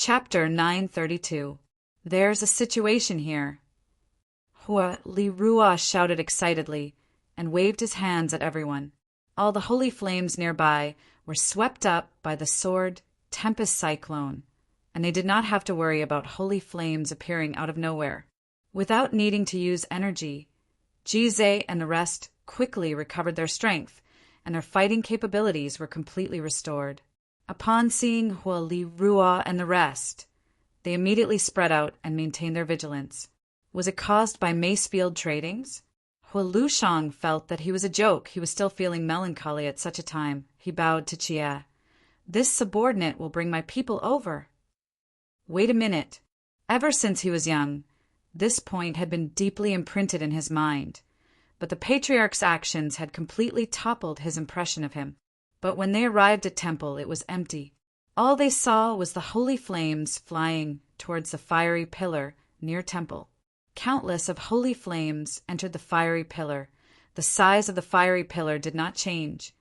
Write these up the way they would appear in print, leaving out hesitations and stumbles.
Chapter 932. There's a situation here. Hua Li Rua shouted excitedly and waved his hands at everyone. All the holy flames nearby were swept up by the sword tempest cyclone, and they did not have to worry about holy flames appearing out of nowhere. Without needing to use energy, Jize and the rest quickly recovered their strength, and their fighting capabilities were completely restored. Upon seeing Hua Li Rua and the rest, they immediately spread out and maintained their vigilance. Was it caused by Macefield tradings? Hua Lushang felt that he was a joke. He was still feeling melancholy at such a time. He bowed to Chia. This subordinate will bring my people over. Wait a minute. Ever since he was young, this point had been deeply imprinted in his mind, but the patriarch's actions had completely toppled his impression of him. But when they arrived at temple, it was empty. All they saw was the holy flames flying towards the fiery pillar near temple. Countless of holy flames entered the fiery pillar. The size of the fiery pillar did not change,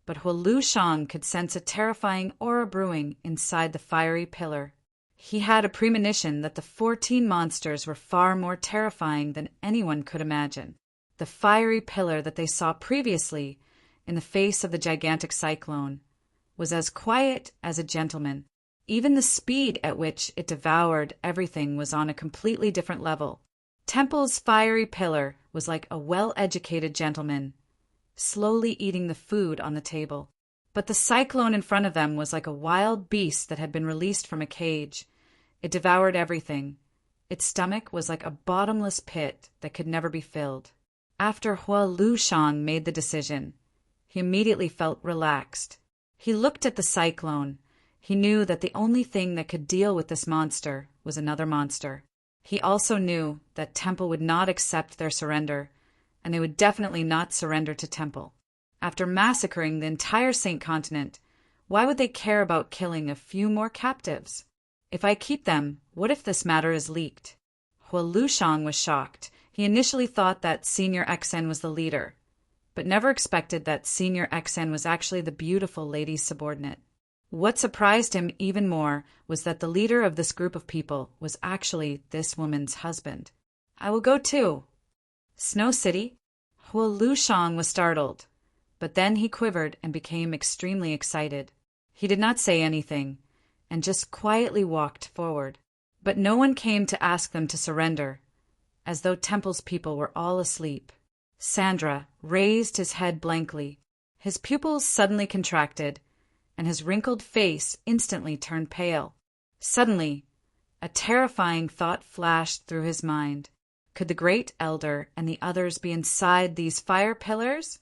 but Hua Lushang could sense a terrifying aura brewing inside the fiery pillar. He had a premonition that the 14 monsters were far more terrifying than anyone could imagine. The fiery pillar that they saw previously in the face of the gigantic cyclone was as quiet as a gentleman. Even the speed at which it devoured everything was on a completely different level. Temple's fiery pillar was like a well-educated gentleman, slowly eating the food on the table. But the cyclone in front of them was like a wild beast that had been released from a cage. It devoured everything. Its stomach was like a bottomless pit that could never be filled. After Hua Lushang made the decision, he immediately felt relaxed. He looked at the cyclone. He knew that the only thing that could deal with this monster was another monster. He also knew that Temple would not accept their surrender, and they would definitely not surrender to Temple. After massacring the entire Saint Continent, why would they care about killing a few more captives? If I keep them, what if this matter is leaked? Hua Lushang was shocked. He initially thought that Senior XN was the leader, but never expected that Senior XN was actually the beautiful lady's subordinate. What surprised him even more was that the leader of this group of people was actually this woman's husband. I will go too. Snow City? Hua Lushang was startled, but then he quivered and became extremely excited. He did not say anything, and just quietly walked forward. But no one came to ask them to surrender, as though Temple's people were all asleep. Sandra raised his head blankly. His pupils suddenly contracted, and his wrinkled face instantly turned pale. Suddenly, a terrifying thought flashed through his mind. Could the Great Elder and the others be inside these fire pillars?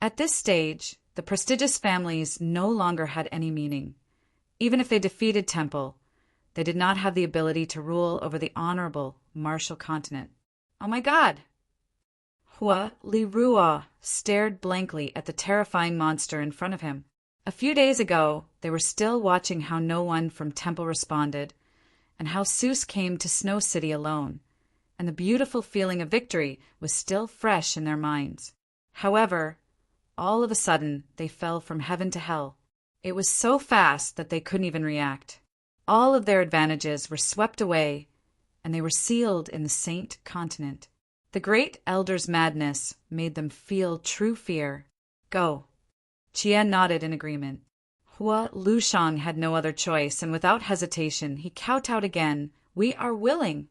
At this stage, the prestigious families no longer had any meaning. Even if they defeated Temple, they did not have the ability to rule over the honorable, martial continent. Oh my God! Hua Li Rua stared blankly at the terrifying monster in front of him. A few days ago, they were still watching how no one from Temple responded, and how Seuss came to Snow City alone, and the beautiful feeling of victory was still fresh in their minds. However, all of a sudden, they fell from heaven to hell. It was so fast that they couldn't even react. All of their advantages were swept away, and they were sealed in the Saint Continent. The Great Elder's madness made them feel true fear. Go. Chia nodded in agreement. Hua Lushang had no other choice, and without hesitation, he kowtowed again. We are willing.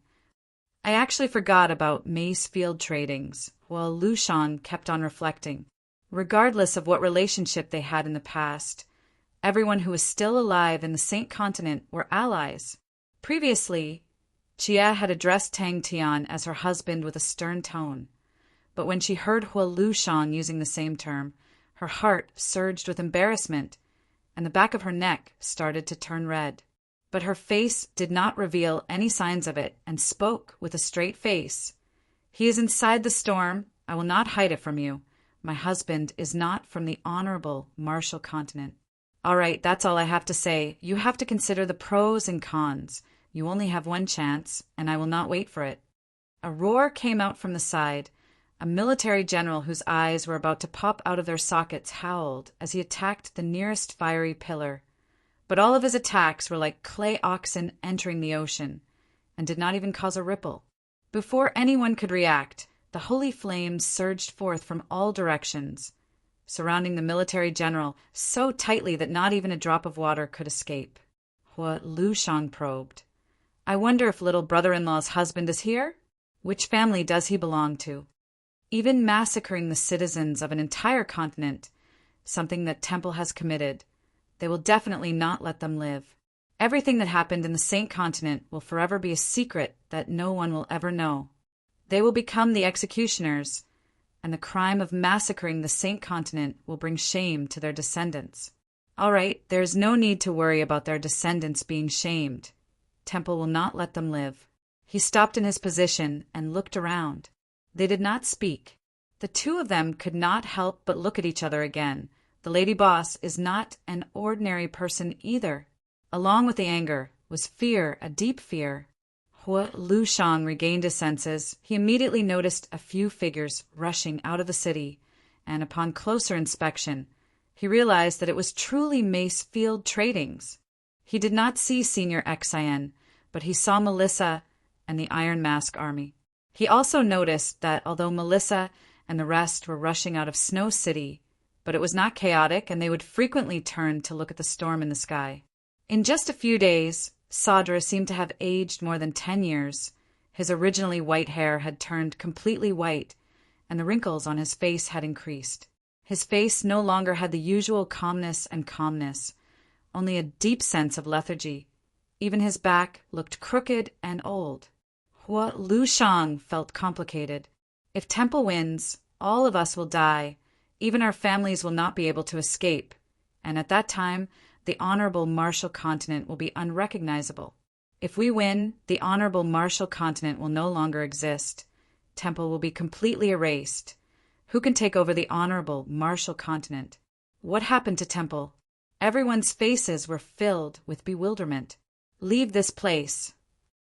I actually forgot about Macefield tradings, while Lushang kept on reflecting. Regardless of what relationship they had in the past, everyone who was still alive in the Saint Continent were allies. Previously, Chia had addressed Tang Tian as her husband with a stern tone, but when she heard Hua Lushang using the same term, her heart surged with embarrassment, and the back of her neck started to turn red. But her face did not reveal any signs of it, and spoke with a straight face. He is inside the storm. I will not hide it from you. My husband is not from the honorable martial continent. All right, that's all I have to say. You have to consider the pros and cons. You only have one chance, and I will not wait for it. A roar came out from the side. A military general whose eyes were about to pop out of their sockets howled as he attacked the nearest fiery pillar. But all of his attacks were like clay oxen entering the ocean, and did not even cause a ripple. Before anyone could react, the holy flames surged forth from all directions, surrounding the military general so tightly that not even a drop of water could escape. Hua Lushang probed. I wonder if little brother-in-law's husband is here? Which family does he belong to? Even massacring the citizens of an entire continent, something that Temple has committed, they will definitely not let them live. Everything that happened in the Saint Continent will forever be a secret that no one will ever know. They will become the executioners, and the crime of massacring the Saint Continent will bring shame to their descendants. All right, there is no need to worry about their descendants being shamed. Temple will not let them live. He stopped in his position and looked around. They did not speak. The two of them could not help but look at each other again. The lady boss is not an ordinary person either. Along with the anger was fear, a deep fear. Hua Lushang regained his senses. He immediately noticed a few figures rushing out of the city, and upon closer inspection, he realized that it was truly Mace Field Tradings. He did not see Senior XIN, but he saw Melissa and the Iron Mask Army. He also noticed that although Melissa and the rest were rushing out of Snow City, but it was not chaotic, and they would frequently turn to look at the storm in the sky. In just a few days, Sadra seemed to have aged more than 10 years. His originally white hair had turned completely white, and the wrinkles on his face had increased. His face no longer had the usual calmness, only a deep sense of lethargy. Even his back looked crooked and old. Hua Lushang felt complicated. If Temple wins, all of us will die. Even our families will not be able to escape, and at that time, the Honorable Martial Continent will be unrecognizable. If we win, the Honorable Martial Continent will no longer exist. Temple will be completely erased. Who can take over the Honorable Martial Continent? What happened to Temple? Everyone's faces were filled with bewilderment. Leave this place.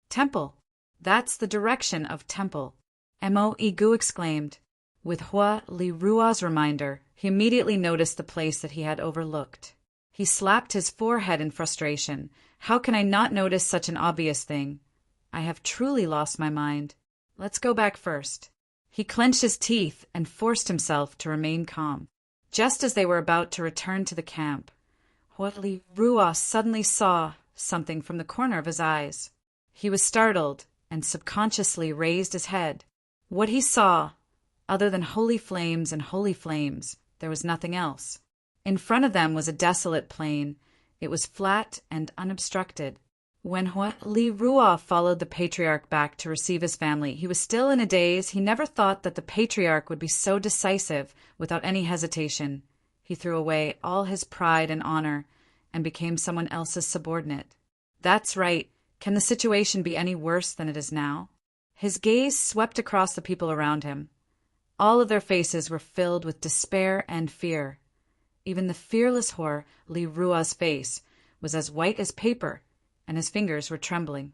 Temple. That's the direction of Temple. Mo Igu exclaimed. With Hua Li Rua's reminder, he immediately noticed the place that he had overlooked. He slapped his forehead in frustration. How can I not notice such an obvious thing? I have truly lost my mind. Let's go back first. He clenched his teeth and forced himself to remain calm. Just as they were about to return to the camp, Hua Li Rua suddenly saw something from the corner of his eyes. He was startled and subconsciously raised his head. What he saw, other than holy flames and holy flames, there was nothing else. In front of them was a desolate plain. It was flat and unobstructed. When Hua Li Rua followed the patriarch back to receive his family, he was still in a daze. He never thought that the patriarch would be so decisive without any hesitation. He threw away all his pride and honor and became someone else's subordinate. That's right. Can the situation be any worse than it is now? His gaze swept across the people around him. All of their faces were filled with despair and fear. Even the fearless Hua Li Rua's face was as white as paper, and his fingers were trembling.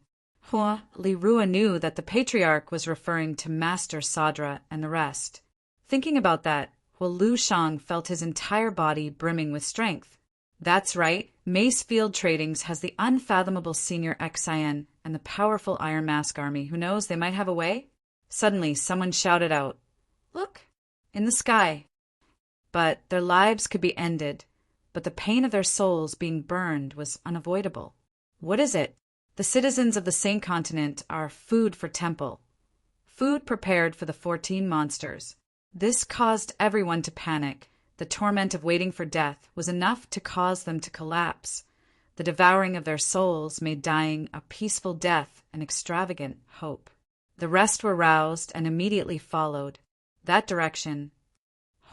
Hua Li Rua knew that the patriarch was referring to Master Sadra and the rest. Thinking about that, Hua Lushang felt his entire body brimming with strength. That's right, Mace Field Tradings has the unfathomable Senior XIN and the powerful Iron Mask Army. Who knows, they might have a way? Suddenly, someone shouted out, "Look! In the sky!" But their lives could be ended, but the pain of their souls being burned was unavoidable. What is it? The citizens of the Saint Continent are food for Temple. Food prepared for the 14 monsters. This caused everyone to panic. The torment of waiting for death was enough to cause them to collapse. The devouring of their souls made dying a peaceful death an extravagant hope. The rest were roused and immediately followed that direction.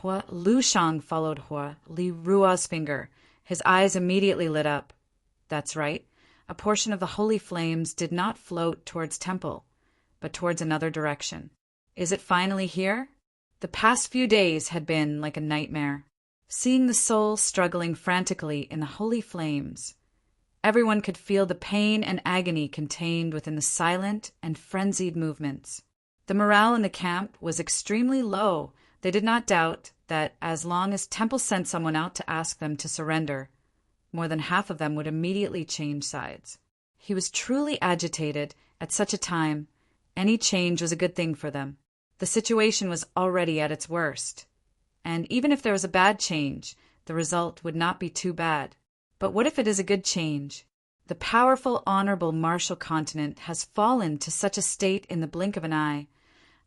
Hua Lushang followed Hua Li Rua's finger. His eyes immediately lit up. That's right. A portion of the holy flames did not float towards Temple, but towards another direction. Is it finally here? The past few days had been like a nightmare. Seeing the soul struggling frantically in the holy flames, everyone could feel the pain and agony contained within the silent and frenzied movements. The morale in the camp was extremely low. They did not doubt that as long as Temple sent someone out to ask them to surrender, more than half of them would immediately change sides. He was truly agitated at such a time. Any change was a good thing for them. The situation was already at its worst. And even if there was a bad change, the result would not be too bad. But what if it is a good change? The powerful, honorable martial continent has fallen to such a state in the blink of an eye.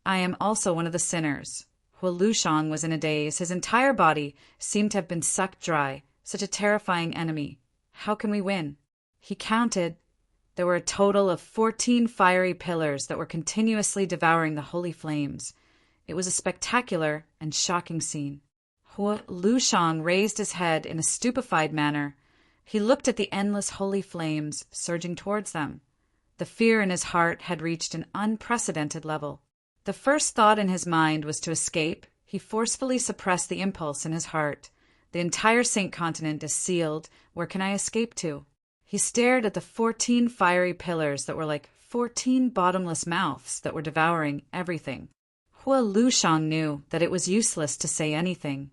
I am also one of the sinners. While Lu Shang was in a daze, his entire body seemed to have been sucked dry. Such a terrifying enemy. How can we win? He counted. There were a total of 14 fiery pillars that were continuously devouring the holy flames. It was a spectacular and shocking scene. Lu Shang raised his head in a stupefied manner. He looked at the endless holy flames surging towards them. The fear in his heart had reached an unprecedented level. The first thought in his mind was to escape. He forcefully suppressed the impulse in his heart. The entire Saint Continent is sealed. Where can I escape to? He stared at the 14 fiery pillars that were like 14 bottomless mouths that were devouring everything. Lu Shang knew that it was useless to say anything.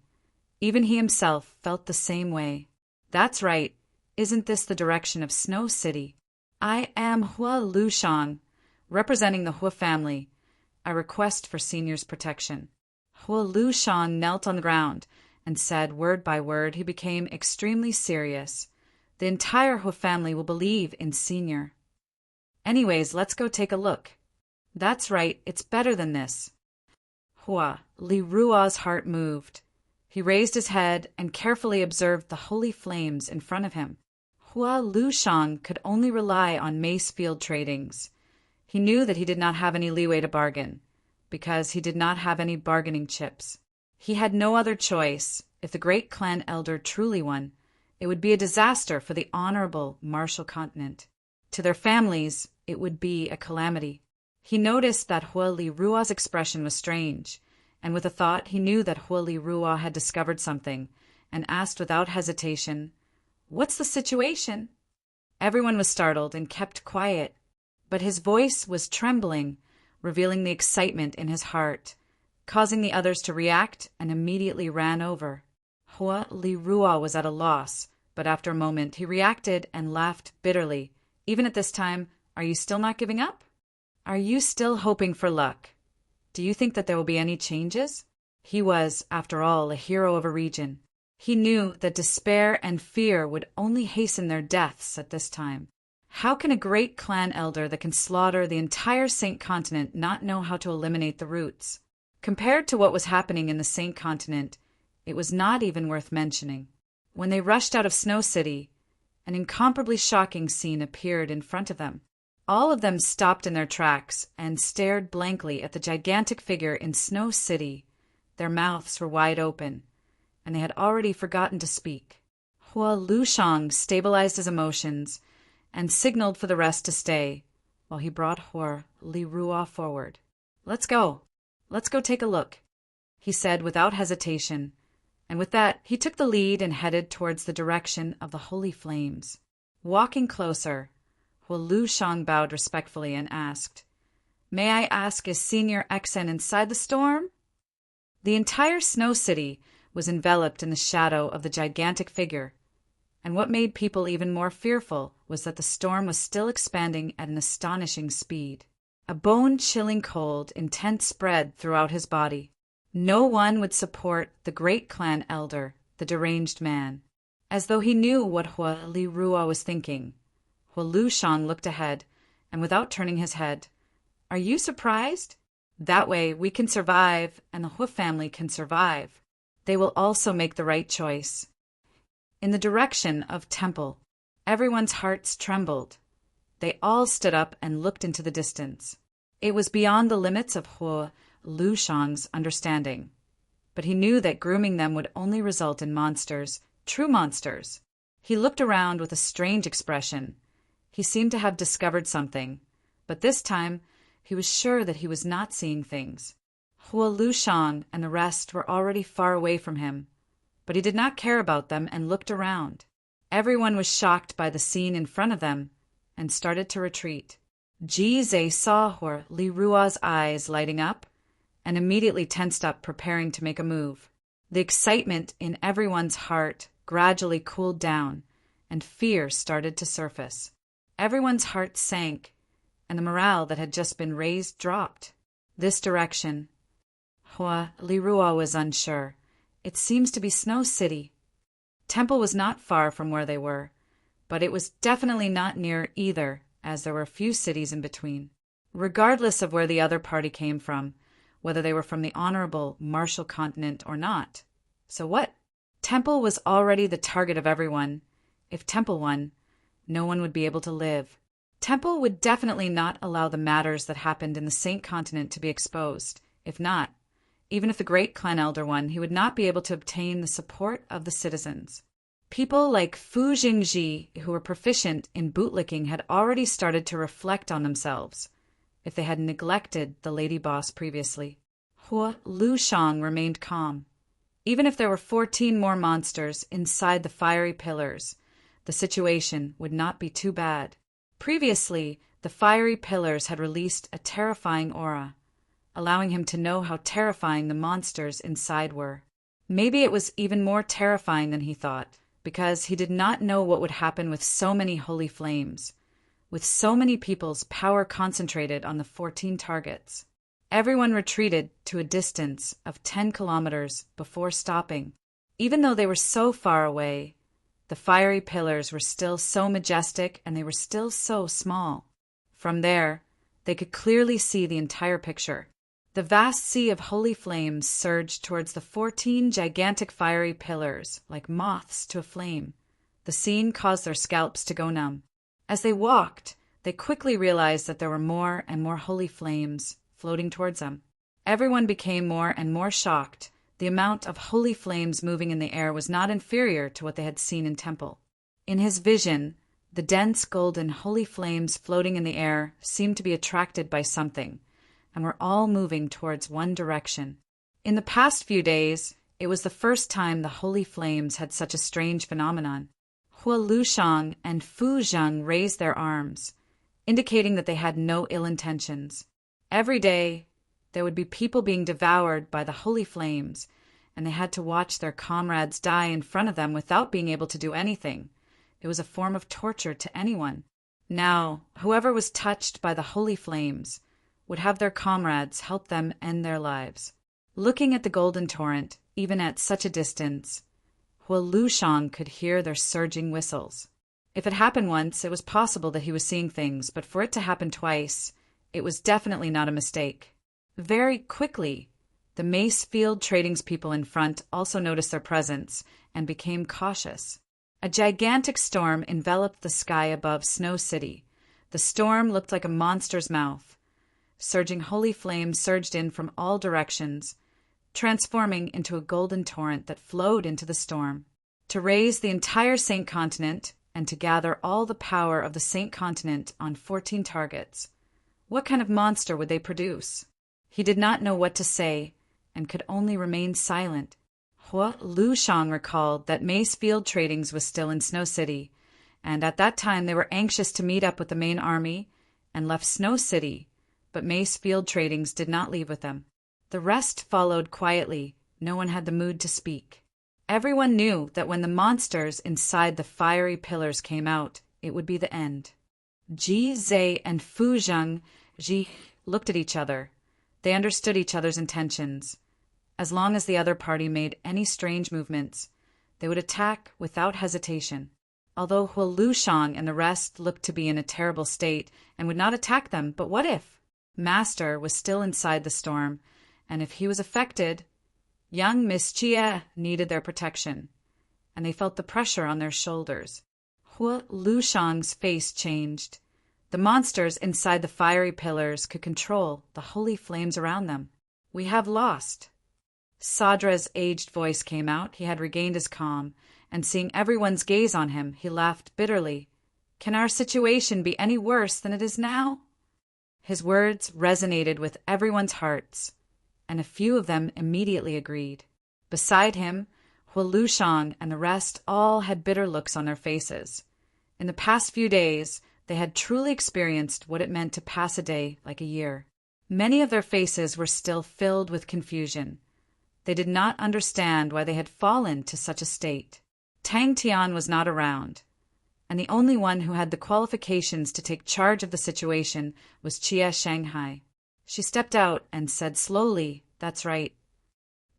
Even he himself felt the same way. That's right. Isn't this the direction of Snow City? I am Lu Shang, representing the Hua family. I request for senior's protection. Lu Shang knelt on the ground and said word by word. He became extremely serious. The entire Hua family will believe in senior. Anyways, let's go take a look. That's right, it's better than this. Li Rua's heart moved. He raised his head and carefully observed the holy flames in front of him. Lu Shang could only rely on mace field tradings. He knew that he did not have any leeway to bargain, because he did not have any bargaining chips. He had no other choice. If the great clan elder truly won, it would be a disaster for the honorable martial continent. To their families, it would be a calamity. He noticed that Li Rua's expression was strange, and with a thought he knew that Li Rua had discovered something, and asked without hesitation, "What's the situation?" Everyone was startled and kept quiet, but his voice was trembling, revealing the excitement in his heart, causing the others to react and immediately ran over. Li Rua was at a loss, but after a moment he reacted and laughed bitterly. Even at this time, are you still not giving up? Are you still hoping for luck? Do you think that there will be any changes? He was, after all, a hero of a region. He knew that despair and fear would only hasten their deaths at this time. How can a great clan elder that can slaughter the entire Saint Continent not know how to eliminate the roots? Compared to what was happening in the Saint Continent, it was not even worth mentioning. When they rushed out of Snow City, an incomparably shocking scene appeared in front of them. All of them stopped in their tracks and stared blankly at the gigantic figure in Snow City. Their mouths were wide open, and they had already forgotten to speak. Lu Shang stabilized his emotions and signaled for the rest to stay, while he brought Li Rua forward. Let's go take a look," he said without hesitation, and with that he took the lead and headed towards the direction of the holy flames. Walking closer, Lu Shang bowed respectfully and asked, "May I ask, is Senior Exen inside the storm?" The entire Snow City was enveloped in the shadow of the gigantic figure, and what made people even more fearful was that the storm was still expanding at an astonishing speed. A bone-chilling cold, intense spread throughout his body. No one would support the great clan elder, the deranged man. As though he knew what Li Rua was thinking, Lu Shang looked ahead, and without turning his head, "Are you surprised? That way we can survive, and the Hua family can survive. They will also make the right choice." In the direction of Temple, everyone's hearts trembled. They all stood up and looked into the distance. It was beyond the limits of Lu Shang's understanding, but he knew that grooming them would only result in monsters, true monsters. He looked around with a strange expression. He seemed to have discovered something, but this time he was sure that he was not seeing things. Lu Shang and the rest were already far away from him, but he did not care about them and looked around. Everyone was shocked by the scene in front of them and started to retreat. Ji saw Li Rua's eyes lighting up and immediately tensed up, preparing to make a move. The excitement in everyone's heart gradually cooled down, and fear started to surface. Everyone's heart sank, and the morale that had just been raised dropped. This direction. Lirua was unsure. It seems to be Snow City. Temple was not far from where they were, but it was definitely not near either, as there were few cities in between. Regardless of where the other party came from, whether they were from the honorable Marshall continent or not. So what? Temple was already the target of everyone. If Temple won, no one would be able to live. Temple would definitely not allow the matters that happened in the Saint Continent to be exposed. If not, even if the great clan elder won, he would not be able to obtain the support of the citizens. People like Fu Jingji, who were proficient in bootlicking, had already started to reflect on themselves, if they had neglected the lady boss previously. Hua Lushang remained calm. Even if there were 14 more monsters inside the fiery pillars, the situation would not be too bad. Previously, the fiery pillars had released a terrifying aura, allowing him to know how terrifying the monsters inside were. Maybe it was even more terrifying than he thought, because he did not know what would happen with so many holy flames, with so many people's power concentrated on the 14 targets. Everyone retreated to a distance of 10 kilometers before stopping. Even though they were so far away, the fiery pillars were still so majestic and they were still so small. From there, they could clearly see the entire picture. The vast sea of holy flames surged towards the 14 gigantic fiery pillars, like moths to a flame. The scene caused their scalps to go numb. As they walked, they quickly realized that there were more and more holy flames floating towards them. Everyone became more and more shocked. The amount of holy flames moving in the air was not inferior to what they had seen in Temple. In his vision, the dense golden holy flames floating in the air seemed to be attracted by something, and were all moving towards one direction. In the past few days, it was the first time the holy flames had such a strange phenomenon. Hua Lushang and Fu Zheng raised their arms, indicating that they had no ill intentions. Every day, there would be people being devoured by the holy flames, and they had to watch their comrades die in front of them without being able to do anything. It was a form of torture to anyone. Now, whoever was touched by the holy flames would have their comrades help them end their lives. Looking at the golden torrent, even at such a distance, Hua Lushang could hear their surging whistles. If it happened once, it was possible that he was seeing things, but for it to happen twice, it was definitely not a mistake. Very quickly, the Macefield Trading's people in front also noticed their presence and became cautious. A gigantic storm enveloped the sky above Snow City. The storm looked like a monster's mouth. Surging holy flames surged in from all directions, transforming into a golden torrent that flowed into the storm. To raise the entire Saint Continent and to gather all the power of the Saint Continent on 14 targets, what kind of monster would they produce? He did not know what to say and could only remain silent. Hua Lushang recalled that Macefield Tradings was still in Snow City, and at that time they were anxious to meet up with the main army and left Snow City, but Macefield Tradings did not leave with them. The rest followed quietly. No one had the mood to speak. Everyone knew that when the monsters inside the fiery pillars came out, it would be the end. Ji Zhe and Fu Zheng looked at each other. They understood each other's intentions. As long as the other party made any strange movements, they would attack without hesitation. Although Hua Lushang and the rest looked to be in a terrible state and would not attack them, but what if? Master was still inside the storm, and if he was affected, young Miss Jie needed their protection, and they felt the pressure on their shoulders. Hua Lushang's face changed. The monsters inside the fiery pillars could control the holy flames around them. We have lost. Sadra's aged voice came out. He had regained his calm, and seeing everyone's gaze on him, he laughed bitterly. Can our situation be any worse than it is now? His words resonated with everyone's hearts, and a few of them immediately agreed. Beside him, Hua Lushang and the rest all had bitter looks on their faces. In the past few days, they had truly experienced what it meant to pass a day like a year. Many of their faces were still filled with confusion. They did not understand why they had fallen to such a state. Tang Tian was not around. and the only one who had the qualifications to take charge of the situation was Chia Shanghai. She stepped out and said slowly, "That's right.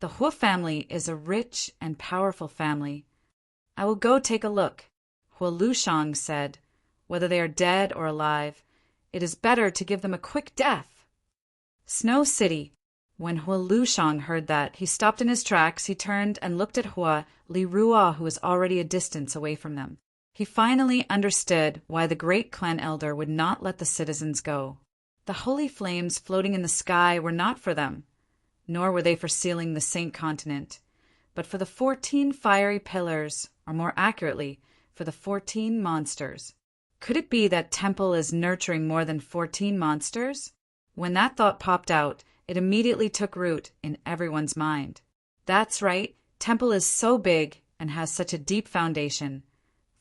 The Hua family is a rich and powerful family. I will go take a look." Hua Lushang said, "Whether they are dead or alive, it is better to give them a quick death." Snow City. When Hua Lushang heard that, he stopped in his tracks. He turned and looked at Hua Lirua, who was already a distance away from them. He finally understood why the great clan elder would not let the citizens go. The holy flames floating in the sky were not for them, nor were they for sealing the Saint Continent, but for the 14 fiery pillars, or more accurately, for the 14 monsters. Could it be that Temple is nurturing more than 14 monsters? When that thought popped out, it immediately took root in everyone's mind. That's right, Temple is so big and has such a deep foundation.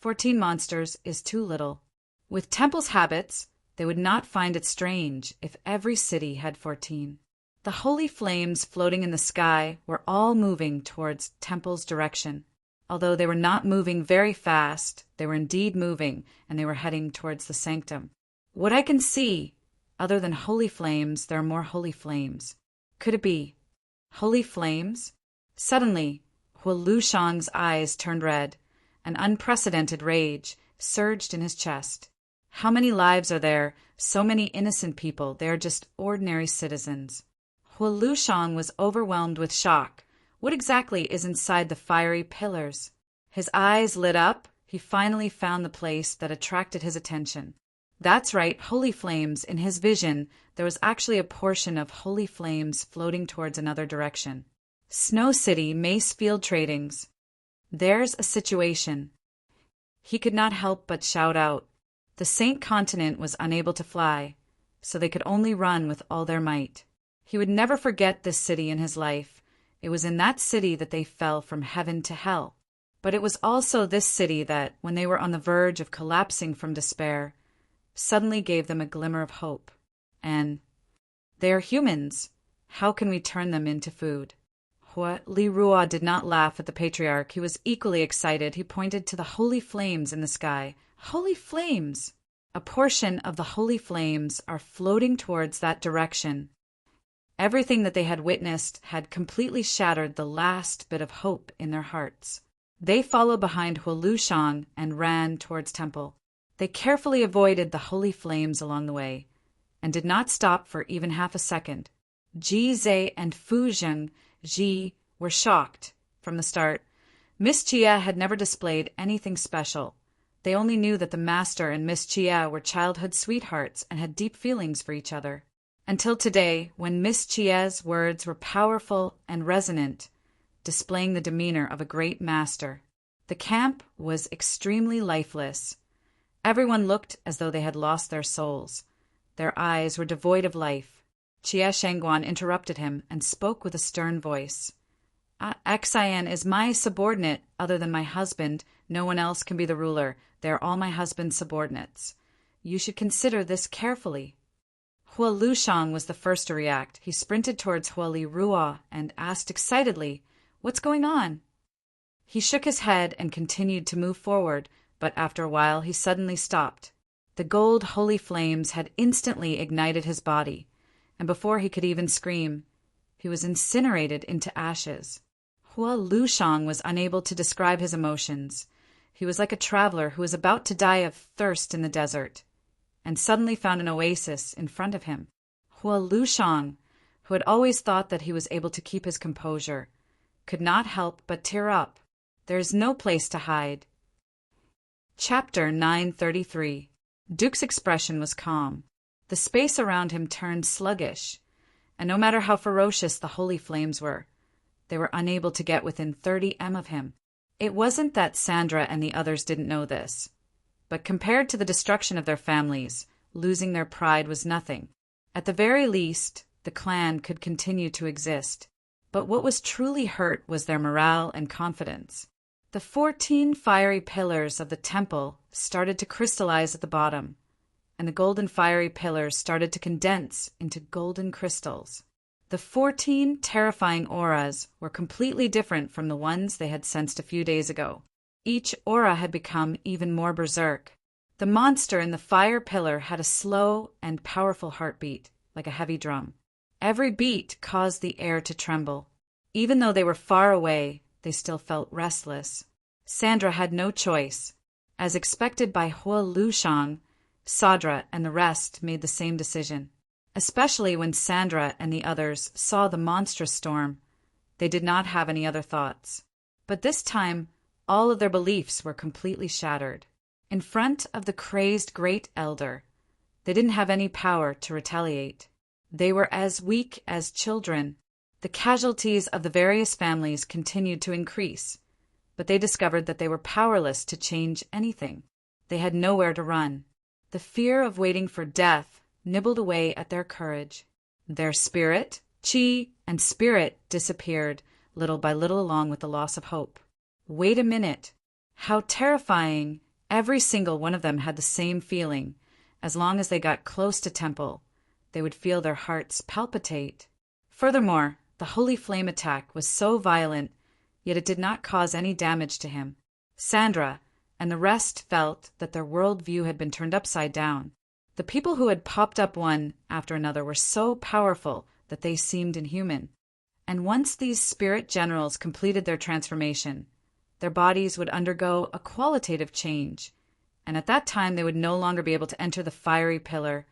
14 monsters is too little. With Temple's habits, they would not find it strange if every city had 14. The holy flames floating in the sky were all moving towards Temple's direction. Although they were not moving very fast, they were indeed moving, and they were heading towards the sanctum. What I can see, other than holy flames, there are more holy flames. Could it be holy flames? Suddenly, Hua Lushang's eyes turned red. An unprecedented rage surged in his chest. How many lives are there? So many innocent people. They are just ordinary citizens. Hua Lushang was overwhelmed with shock. What exactly is inside the fiery pillars? His eyes lit up. He finally found the place that attracted his attention. That's right, holy flames. In his vision, there was actually a portion of holy flames floating towards another direction. Snow City, Mace Field Tradings. There's a situation. He could not help but shout out. The Saint Continent was unable to fly, so they could only run with all their might. He would never forget this city in his life. It was in that city that they fell from heaven to hell. But it was also this city that, when they were on the verge of collapsing from despair, suddenly gave them a glimmer of hope. And they are humans. How can we turn them into food? Hua Lirua did not laugh at the patriarch. He was equally excited. He pointed to the holy flames in the sky. Holy flames! A portion of the holy flames are floating towards that direction. Everything that they had witnessed had completely shattered the last bit of hope in their hearts. They followed behind Hua Lushang and ran towards Temple. They carefully avoided the holy flames along the way, and did not stop for even half a second. Ji Zhe and Fu Zheng Ji were shocked from the start. Miss Chia had never displayed anything special. They only knew that the master and Miss Chia were childhood sweethearts and had deep feelings for each other. Until today, when Miss Chia's words were powerful and resonant, displaying the demeanor of a great master. The camp was extremely lifeless. Everyone looked as though they had lost their souls. Their eyes were devoid of life. Chia Shangguan interrupted him and spoke with a stern voice. Xian is my subordinate. Other than my husband, no one else can be the ruler. They are all my husband's subordinates. You should consider this carefully. Hua Lushang was the first to react. He sprinted towards Hua Lirua and asked excitedly, "What's going on?" He shook his head and continued to move forward, but after a while he suddenly stopped. The gold holy flames had instantly ignited his body, and before he could even scream, he was incinerated into ashes. Hua Lushang was unable to describe his emotions. He was like a traveler who was about to die of thirst in the desert, and suddenly found an oasis in front of him. Hua Lushang, who had always thought that he was able to keep his composure, could not help but tear up. There is no place to hide. Chapter 933. Duke's expression was calm. The space around him turned sluggish, and no matter how ferocious the holy flames were, they were unable to get within 30 m of him. It wasn't that Sandra and the others didn't know this, but compared to the destruction of their families, losing their pride was nothing. At the very least, the clan could continue to exist. But what was truly hurt was their morale and confidence. The 14 fiery pillars of the temple started to crystallize at the bottom, and the golden fiery pillars started to condense into golden crystals. The 14 terrifying auras were completely different from the ones they had sensed a few days ago. Each aura had become even more berserk. The monster in the fire pillar had a slow and powerful heartbeat, like a heavy drum. Every beat caused the air to tremble. Even though they were far away, they still felt restless. Sandra had no choice. As expected by Hua Lushang, Sadra and the rest made the same decision. Especially when Sandra and the others saw the monstrous storm, they did not have any other thoughts. But this time, all of their beliefs were completely shattered. In front of the crazed Great Elder, they didn't have any power to retaliate. They were as weak as children. The casualties of the various families continued to increase, but they discovered that they were powerless to change anything. They had nowhere to run. The fear of waiting for death nibbled away at their courage. Their spirit, chi, and spirit disappeared little by little along with the loss of hope. Wait a minute. How terrifying. Every single one of them had the same feeling. As long as they got close to Temple, they would feel their hearts palpitate. Furthermore, the holy flame attack was so violent, yet it did not cause any damage to him. Sandra and the rest felt that their worldview had been turned upside down. The people who had popped up one after another were so powerful that they seemed inhuman. And once these spirit generals completed their transformation, their bodies would undergo a qualitative change, and at that time they would no longer be able to enter the fiery pillar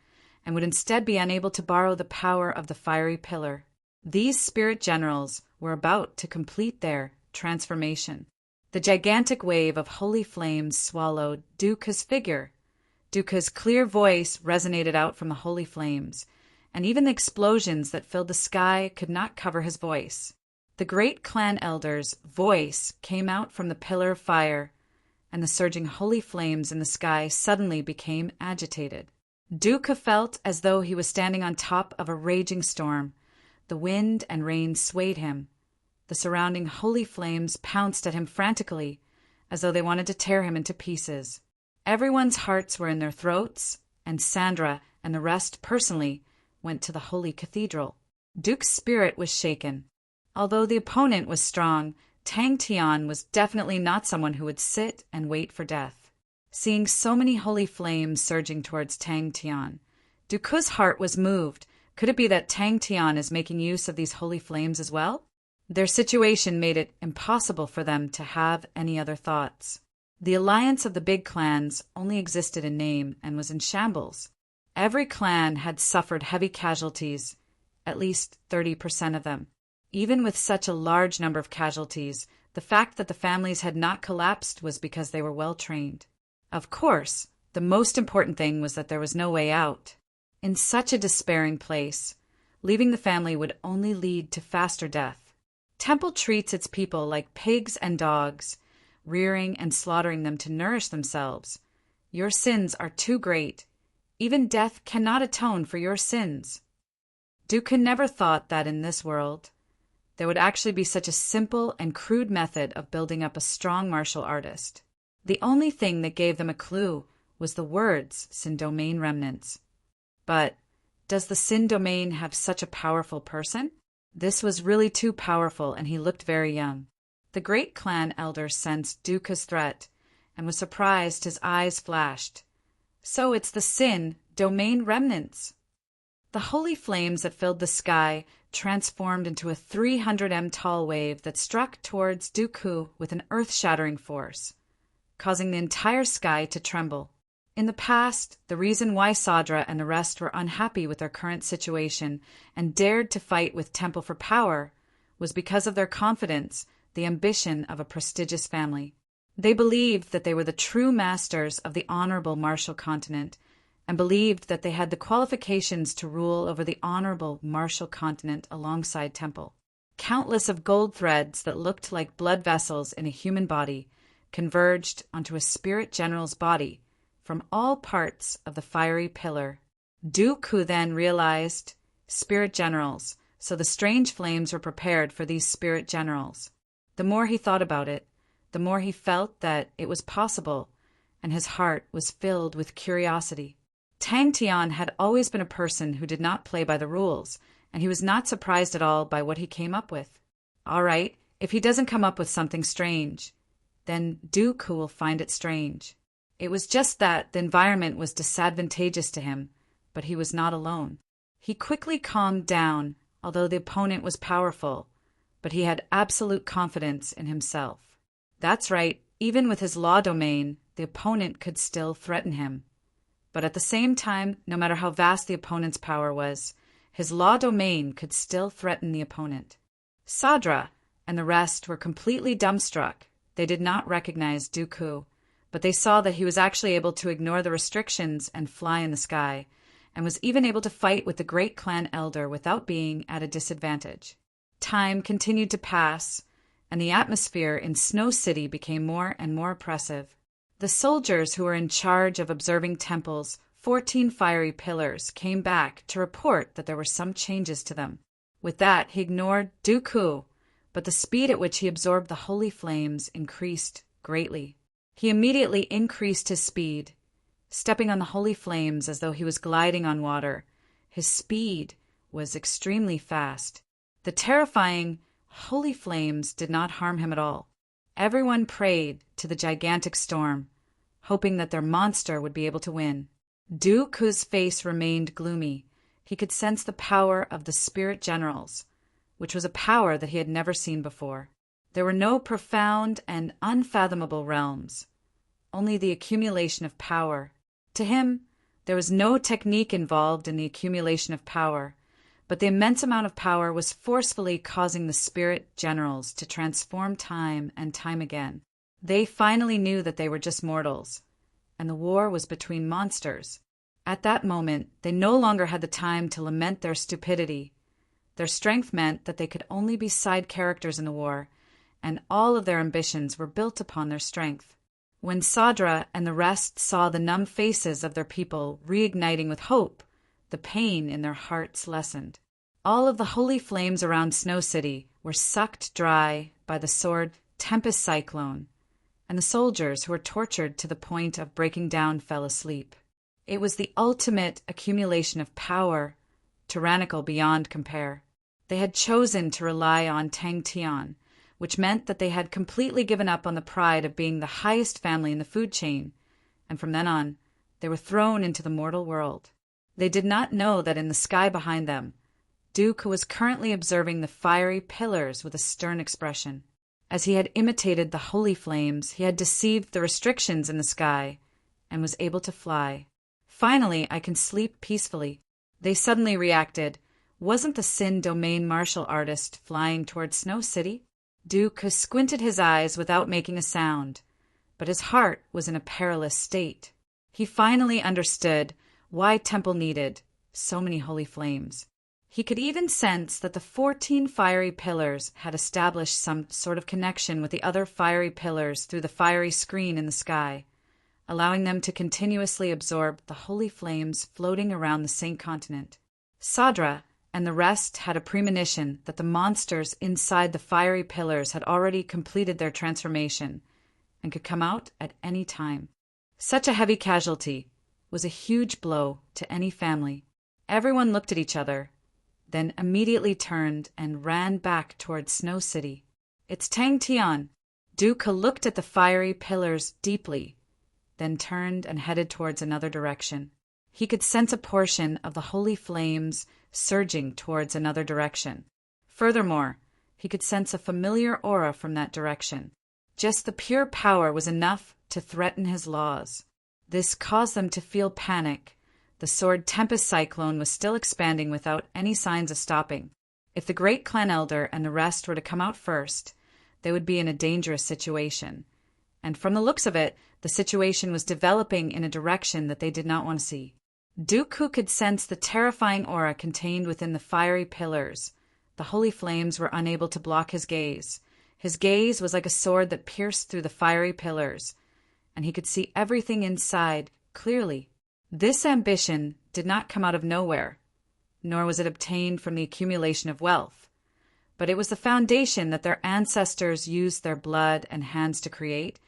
and would instead be unable to borrow the power of the fiery pillar. These spirit generals were about to complete their transformation. The gigantic wave of holy flames swallowed Dukkha's figure. Dukkha's clear voice resonated out from the holy flames, and even the explosions that filled the sky could not cover his voice. The great clan elder's voice came out from the pillar of fire, and the surging holy flames in the sky suddenly became agitated. Dukkha felt as though he was standing on top of a raging storm. The wind and rain swayed him. The surrounding holy flames pounced at him frantically, as though they wanted to tear him into pieces. Everyone's hearts were in their throats, and Sandra and the rest personally went to the holy cathedral. Duke's spirit was shaken. Although the opponent was strong, Tang Tian was definitely not someone who would sit and wait for death. Seeing so many holy flames surging towards Tang Tian, Duke's heart was moved. Could it be that Tang Tian is making use of these holy flames as well? Their situation made it impossible for them to have any other thoughts. The alliance of the big clans only existed in name and was in shambles. Every clan had suffered heavy casualties, at least 30% of them. Even with such a large number of casualties, the fact that the families had not collapsed was because they were well trained. Of course, the most important thing was that there was no way out. In such a despairing place, leaving the family would only lead to faster death. Temple treats its people like pigs and dogs, rearing and slaughtering them to nourish themselves. Your sins are too great. Even death cannot atone for your sins. Dukkha never thought that in this world there would actually be such a simple and crude method of building up a strong martial artist. The only thing that gave them a clue was the words Sin Domain Remnants. But does the Sin Domain have such a powerful person? This was really too powerful, and he looked very young. The great clan elder sensed Dukkha's threat and was surprised. His eyes flashed. So it's the Sin Domain Remnants. The holy flames that filled the sky transformed into a 300 m tall wave that struck towards Dukkha with an earth-shattering force, causing the entire sky to tremble. In the past, the reason why Sadra and the rest were unhappy with their current situation and dared to fight with Temple for power was because of their confidence, the ambition of a prestigious family. They believed that they were the true masters of the honorable martial continent and believed that they had the qualifications to rule over the honorable martial continent alongside Temple. Countless of gold threads that looked like blood vessels in a human body converged onto a spirit general's body from all parts of the fiery pillar. Dukkha then realized spirit generals, so the strange flames were prepared for these spirit generals. The more he thought about it, the more he felt that it was possible, and his heart was filled with curiosity. Tang Tian had always been a person who did not play by the rules, and he was not surprised at all by what he came up with. All right, if he doesn't come up with something strange, then Dooku will find it strange. It was just that the environment was disadvantageous to him, but he was not alone. He quickly calmed down, although the opponent was powerful, but he had absolute confidence in himself. That's right, even with his law domain, the opponent could still threaten him. But at the same time, no matter how vast the opponent's power was, his law domain could still threaten the opponent. Sadra and the rest were completely dumbstruck. They did not recognize Dooku, but they saw that he was actually able to ignore the restrictions and fly in the sky, and was even able to fight with the great clan elder without being at a disadvantage. Time continued to pass, and the atmosphere in Snow City became more and more oppressive. The soldiers who were in charge of observing Temple's 14 fiery pillars came back to report that there were some changes to them. With that, he ignored Dooku, but the speed at which he absorbed the holy flames increased greatly. He immediately increased his speed, stepping on the holy flames as though he was gliding on water. His speed was extremely fast. The terrifying holy flames did not harm him at all. Everyone prayed to the gigantic storm, hoping that their monster would be able to win. Dooku's face remained gloomy. He could sense the power of the spirit generals, which was a power that he had never seen before. There were no profound and unfathomable realms, only the accumulation of power. To him, there was no technique involved in the accumulation of power, but the immense amount of power was forcefully causing the spirit generals to transform time and time again. They finally knew that they were just mortals, and the war was between monsters. At that moment, they no longer had the time to lament their stupidity. Their strength meant that they could only be side characters in the war, and all of their ambitions were built upon their strength. When Sadra and the rest saw the numb faces of their people reigniting with hope, the pain in their hearts lessened. All of the holy flames around Snow City were sucked dry by the sword Tempest Cyclone, and the soldiers who were tortured to the point of breaking down fell asleep. It was the ultimate accumulation of power, tyrannical beyond compare. They had chosen to rely on Tang Tian, which meant that they had completely given up on the pride of being the highest family in the food chain, and from then on, they were thrown into the mortal world. They did not know that in the sky behind them, Dooku was currently observing the fiery pillars with a stern expression. As he had imitated the holy flames, he had deceived the restrictions in the sky and was able to fly. Finally, I can sleep peacefully. They suddenly reacted. Wasn't the Sin Domain martial artist flying towards Snow City? Dooku squinted his eyes without making a sound, but his heart was in a perilous state. He finally understood why Temple needed so many holy flames. He could even sense that the 14 fiery pillars had established some sort of connection with the other fiery pillars through the fiery screen in the sky, allowing them to continuously absorb the holy flames floating around the same continent. Sadra and the rest had a premonition that the monsters inside the fiery pillars had already completed their transformation and could come out at any time. Such a heavy casualty was a huge blow to any family. Everyone looked at each other, then immediately turned and ran back towards Snow City. It's Tang Tian. Dooku looked at the fiery pillars deeply, then turned and headed towards another direction. He could sense a portion of the holy flames surging towards another direction. Furthermore, he could sense a familiar aura from that direction. Just the pure power was enough to threaten his laws. This caused them to feel panic. The sword Tempest Cyclone was still expanding without any signs of stopping. If the great clan elder and the rest were to come out first, they would be in a dangerous situation. And from the looks of it, the situation was developing in a direction that they did not want to see. Dooku could sense the terrifying aura contained within the fiery pillars. The holy flames were unable to block his gaze. His gaze was like a sword that pierced through the fiery pillars, and he could see everything inside clearly. This ambition did not come out of nowhere, nor was it obtained from the accumulation of wealth, but it was the foundation that their ancestors used their blood and hands to create.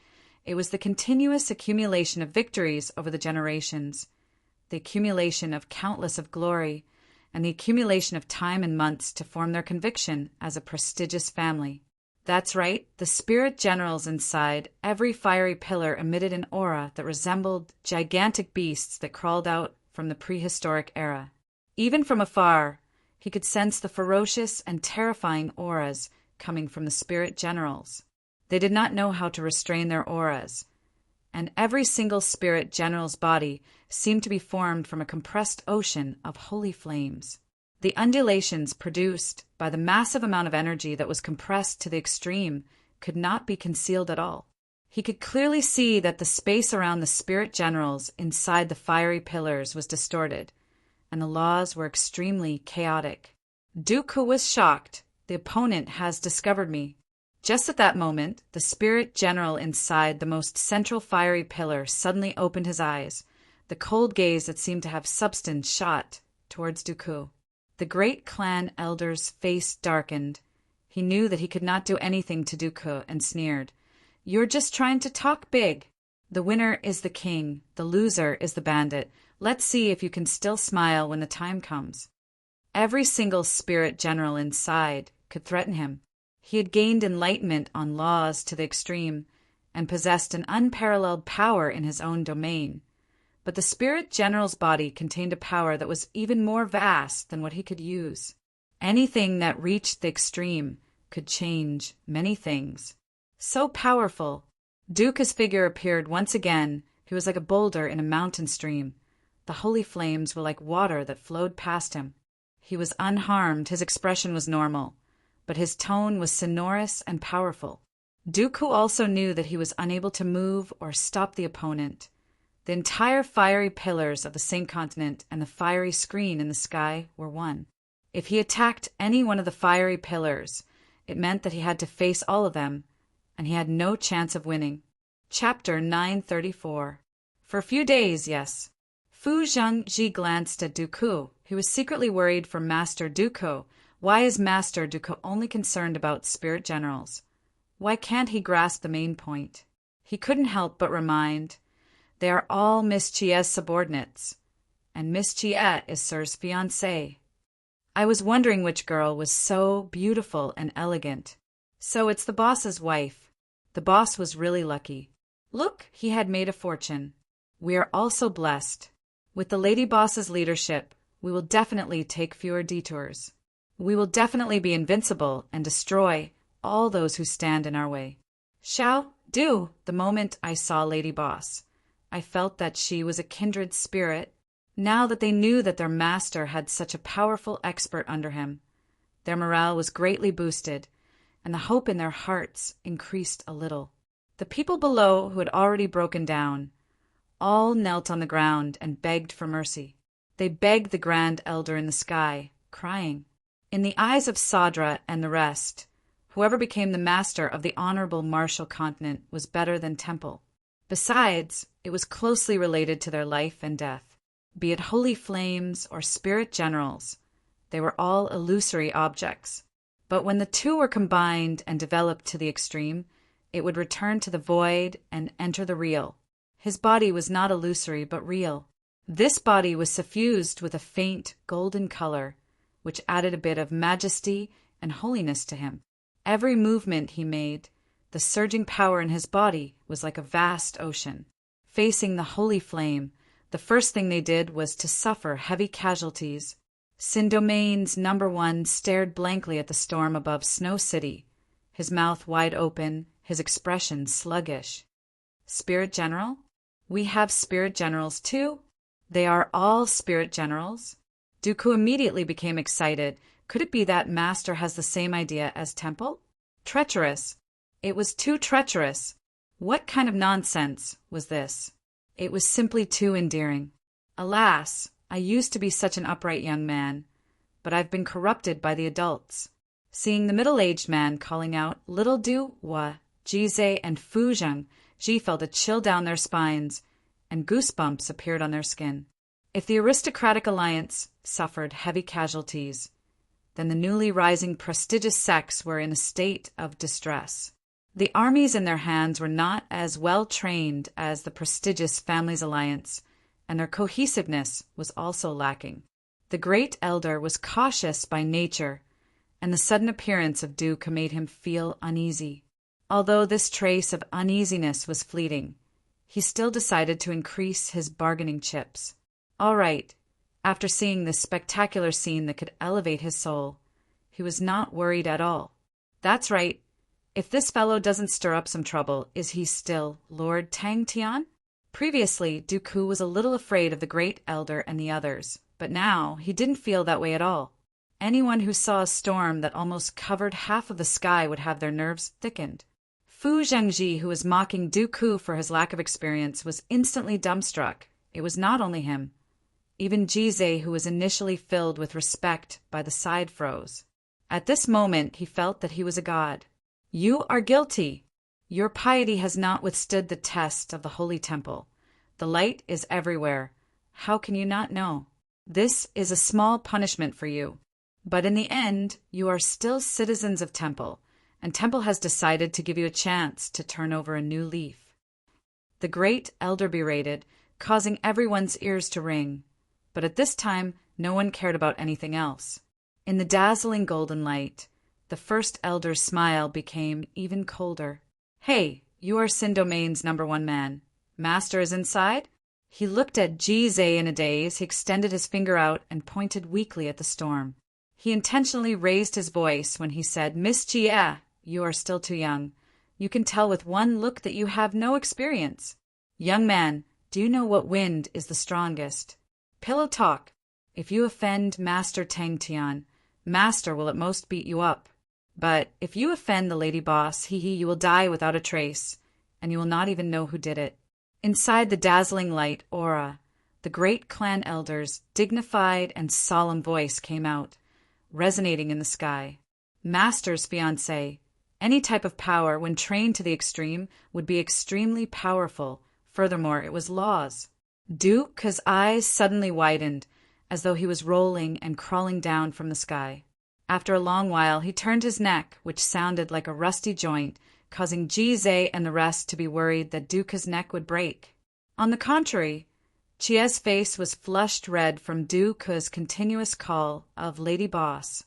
It was the continuous accumulation of victories over the generations, the accumulation of countless of glory, and the accumulation of time and months to form their conviction as a prestigious family. That's right, the spirit generals inside every fiery pillar emitted an aura that resembled gigantic beasts that crawled out from the prehistoric era. Even from afar, he could sense the ferocious and terrifying auras coming from the spirit generals. They did not know how to restrain their auras, and every single spirit general's body seemed to be formed from a compressed ocean of holy flames. The undulations produced by the massive amount of energy that was compressed to the extreme could not be concealed at all. He could clearly see that the space around the spirit generals inside the fiery pillars was distorted, and the laws were extremely chaotic. Dooku was shocked. The opponent has discovered me. Just at that moment, the spirit general inside the most central fiery pillar suddenly opened his eyes, the cold gaze that seemed to have substance shot towards Dooku. The great clan elder's face darkened. He knew that he could not do anything to Dooku and sneered. "You're just trying to talk big. The winner is the king, the loser is the bandit. Let's see if you can still smile when the time comes." Every single spirit general inside could threaten him. He had gained enlightenment on laws to the extreme and possessed an unparalleled power in his own domain. But the spirit general's body contained a power that was even more vast than what he could use. Anything that reached the extreme could change many things. So powerful. Dooku's figure appeared once again. He was like a boulder in a mountain stream. The holy flames were like water that flowed past him. He was unharmed, his expression was normal, but his tone was sonorous and powerful. Dooku also knew that he was unable to move or stop the opponent. The entire fiery pillars of the same continent and the fiery screen in the sky were one. If he attacked any one of the fiery pillars, it meant that he had to face all of them, and he had no chance of winning. Chapter 934. For a few days, yes. Fu Zhengji glanced at Dooku. He was secretly worried for Master Dooku. Why is Master Dooku only concerned about spirit generals? Why can't he grasp the main point? He couldn't help but remind, they are all Miss Chie's subordinates, and Miss Chie is Sir's fiancée. I was wondering which girl was so beautiful and elegant. So it's the boss's wife. The boss was really lucky. Look, he had made a fortune. We are also blessed. With the lady boss's leadership, we will definitely take fewer detours. We will definitely be invincible and destroy all those who stand in our way. Shall do. The moment I saw Lady Boss, I felt that she was a kindred spirit. Now that they knew that their master had such a powerful expert under him, their morale was greatly boosted, and the hope in their hearts increased a little. The people below, who had already broken down, all knelt on the ground and begged for mercy. They begged the Grand Elder in the sky, crying. In the eyes of Sadra and the rest, whoever became the master of the honorable martial continent was better than Temple. Besides, it was closely related to their life and death. Be it holy flames or spirit generals, they were all illusory objects. But when the two were combined and developed to the extreme, it would return to the void and enter the real. His body was not illusory but real. This body was suffused with a faint golden color, which added a bit of majesty and holiness to him. Every movement he made, the surging power in his body was like a vast ocean. Facing the holy flame, the first thing they did was to suffer heavy casualties. Sindomain's #1 stared blankly at the storm above Snow City, his mouth wide open, his expression sluggish. Spirit General? We have spirit generals too? They are all spirit generals? Dooku immediately became excited. Could it be that Master has the same idea as Temple? Treacherous. It was too treacherous. What kind of nonsense was this? It was simply too endearing. Alas, I used to be such an upright young man, but I've been corrupted by the adults. Seeing the middle-aged man calling out, "Little Du, Wa, Jize, and Fu Zheng," Ji felt a chill down their spines, and goosebumps appeared on their skin. If the aristocratic alliance suffered heavy casualties, then the newly rising prestigious sects were in a state of distress. The armies in their hands were not as well trained as the prestigious families' alliance, and their cohesiveness was also lacking. The great elder was cautious by nature, and the sudden appearance of Duke made him feel uneasy. Although this trace of uneasiness was fleeting, he still decided to increase his bargaining chips. All right, after seeing this spectacular scene that could elevate his soul, he was not worried at all. That's right. If this fellow doesn't stir up some trouble, is he still Lord Tang Tian? Previously, Dooku was a little afraid of the Great Elder and the others, but now he didn't feel that way at all. Anyone who saw a storm that almost covered half of the sky would have their nerves thickened. Fu Zhengji, who was mocking Dooku for his lack of experience, was instantly dumbstruck. It was not only him. Even Jizai, who was initially filled with respect by the side, froze. At this moment, he felt that he was a god. You are guilty. Your piety has not withstood the test of the Holy Temple. The light is everywhere. How can you not know? This is a small punishment for you. But in the end, you are still citizens of Temple, and Temple has decided to give you a chance to turn over a new leaf. The Great Elder berated, causing everyone's ears to ring. But at this time, no one cared about anything else. In the dazzling golden light, the First Elder's smile became even colder. Hey, you are Sin Domain's #1 man. Master is inside? He looked at Jizai in a daze. He extended his finger out and pointed weakly at the storm. He intentionally raised his voice when he said, Miss Jie, you are still too young. You can tell with one look that you have no experience. Young man, do you know what wind is the strongest? Pillow talk. If you offend Master Tang Tian, Master will at most beat you up. But if you offend the lady boss, you will die without a trace, and you will not even know who did it. Inside the dazzling light aura, the great clan elder's dignified and solemn voice came out, resonating in the sky. Master's fiancé, any type of power, when trained to the extreme, would be extremely powerful. Furthermore, it was laws. Duke's eyes suddenly widened, as though he was rolling and crawling down from the sky. After a long while, he turned his neck, which sounded like a rusty joint, causing Jizai and the rest to be worried that Duke's neck would break. On the contrary, Chie's face was flushed red from Duke's continuous call of Lady Boss.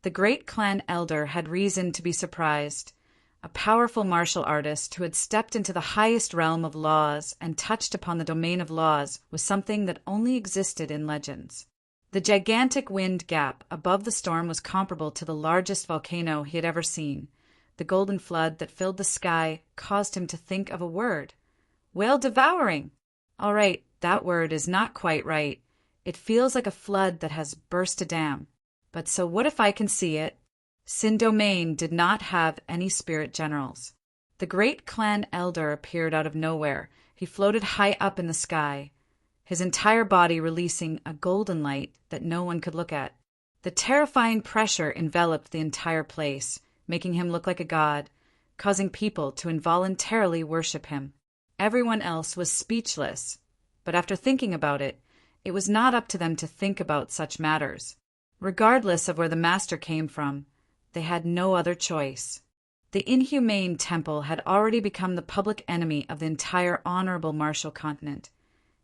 The great clan elder had reason to be surprised. A powerful martial artist who had stepped into the highest realm of laws and touched upon the domain of laws was something that only existed in legends. The gigantic wind gap above the storm was comparable to the largest volcano he had ever seen. The golden flood that filled the sky caused him to think of a word. Whale devouring! All right, that word is not quite right. It feels like a flood that has burst a dam. But so what if I can see it? Sin Domain did not have any spirit generals. The great clan elder appeared out of nowhere. He floated high up in the sky, his entire body releasing a golden light that no one could look at. The terrifying pressure enveloped the entire place, making him look like a god, causing people to involuntarily worship him. Everyone else was speechless, but after thinking about it, it was not up to them to think about such matters. Regardless of where the master came from, they had no other choice. The inhumane temple had already become the public enemy of the entire honorable martial continent,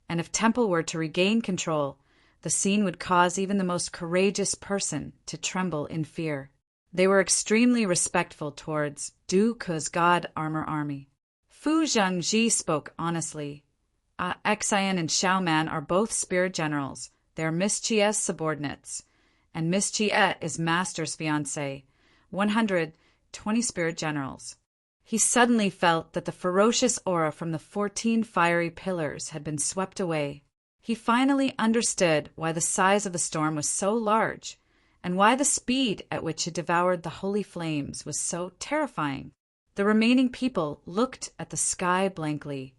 and if Temple were to regain control, the scene would cause even the most courageous person to tremble in fear. They were extremely respectful towards Duke's God Armor Army. Fu Zhengji spoke honestly. Xian and Xiaoman are both spirit generals. They are Miss Chie's subordinates, and Miss Chie is Master's fiancée. 120 spirit generals. He suddenly felt that the ferocious aura from the 14 fiery pillars had been swept away. He finally understood why the size of the storm was so large, and why the speed at which it devoured the holy flames was so terrifying. The remaining people looked at the sky blankly.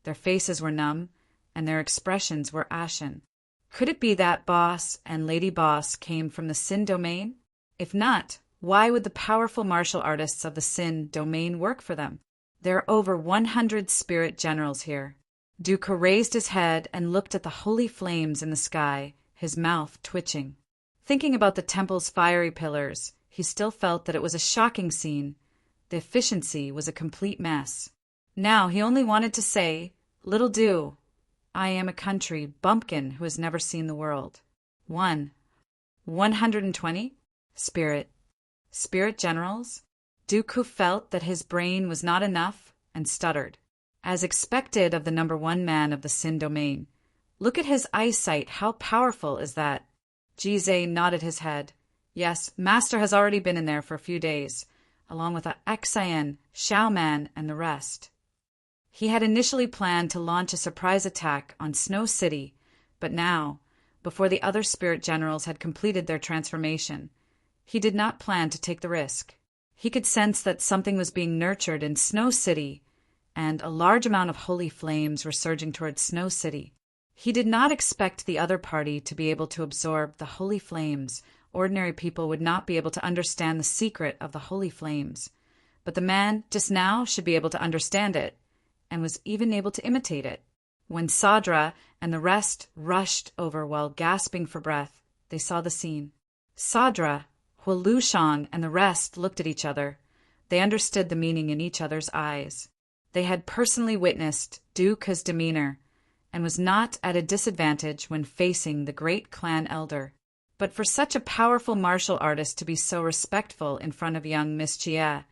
Their faces were numb, and their expressions were ashen. Could it be that Boss and Lady Boss came from the Sin Domain? If not, why would the powerful martial artists of the Sin Domain work for them? There are over 100 spirit generals here. Duke raised his head and looked at the holy flames in the sky, his mouth twitching. Thinking about the temple's fiery pillars, he still felt that it was a shocking scene. The efficiency was a complete mess. Now he only wanted to say, "Little do. I am a country bumpkin who has never seen the world." 120? Spirit, Spirit generals? Dooku felt that his brain was not enough and stuttered. As expected of the #1 man of the Sin domain. Look at his eyesight, how powerful is that? Jizai nodded his head. Yes, Master has already been in there for a few days, along with Xian, Xiaoman, and the rest. He had initially planned to launch a surprise attack on Snow City, but now, before the other spirit generals had completed their transformation, he did not plan to take the risk. He could sense that something was being nurtured in Snow City, and a large amount of holy flames were surging towards Snow City. He did not expect the other party to be able to absorb the holy flames. Ordinary people would not be able to understand the secret of the holy flames. But the man just now should be able to understand it, and was even able to imitate it. When Sadra and the rest rushed over while gasping for breath, they saw the scene. Sadra, Hualushan, and the rest looked at each other. They understood the meaning in each other's eyes. They had personally witnessed Dooku's demeanor, and was not at a disadvantage when facing the great clan elder. But for such a powerful martial artist to be so respectful in front of young Miss Jie,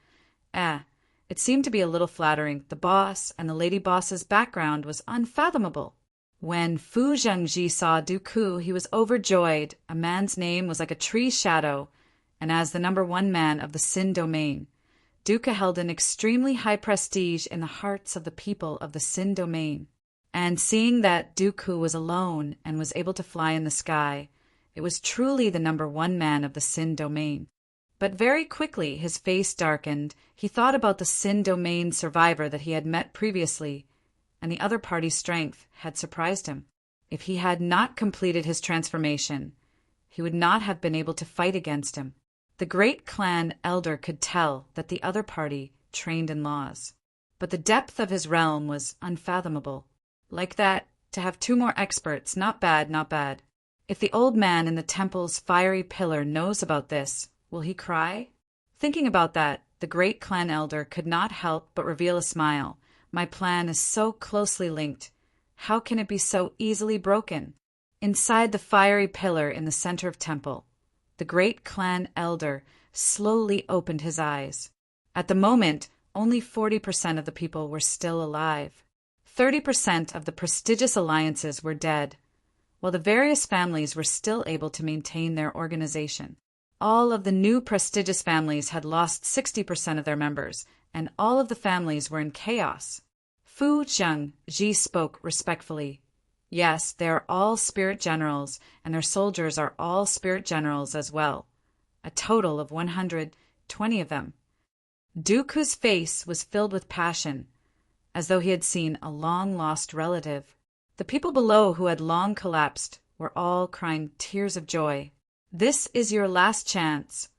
it seemed to be a little flattering. The boss and the lady boss's background was unfathomable. When Fu Zhengji saw Dooku, he was overjoyed. A man's name was like a tree's shadow, and as the #1 man of the Sin domain, Dooku held an extremely high prestige in the hearts of the people of the Sin domain. And seeing that Dooku was alone and was able to fly in the sky, it was truly the #1 man of the Sin domain. But very quickly his face darkened. He thought about the Sin domain survivor that he had met previously, and the other party's strength had surprised him. If he had not completed his transformation, he would not have been able to fight against him. The great clan elder could tell that the other party trained in laws, but the depth of his realm was unfathomable. Like that, to have 2 more experts, not bad, not bad. If the old man in the temple's fiery pillar knows about this, will he cry? Thinking about that, the great clan elder could not help but reveal a smile. My plan is so closely linked. How can it be so easily broken? Inside the fiery pillar in the center of temple, the great clan elder slowly opened his eyes. At the moment, only 40% of the people were still alive. 30% of the prestigious alliances were dead, while the various families were still able to maintain their organization. All of the new prestigious families had lost 60% of their members, and all of the families were in chaos. Fu Zhengji spoke respectfully. Yes, they are all spirit generals, and their soldiers are all spirit generals as well. A total of 120 of them. Dooku's face was filled with passion, as though he had seen a long-lost relative. The people below who had long collapsed were all crying tears of joy. This is your last chance.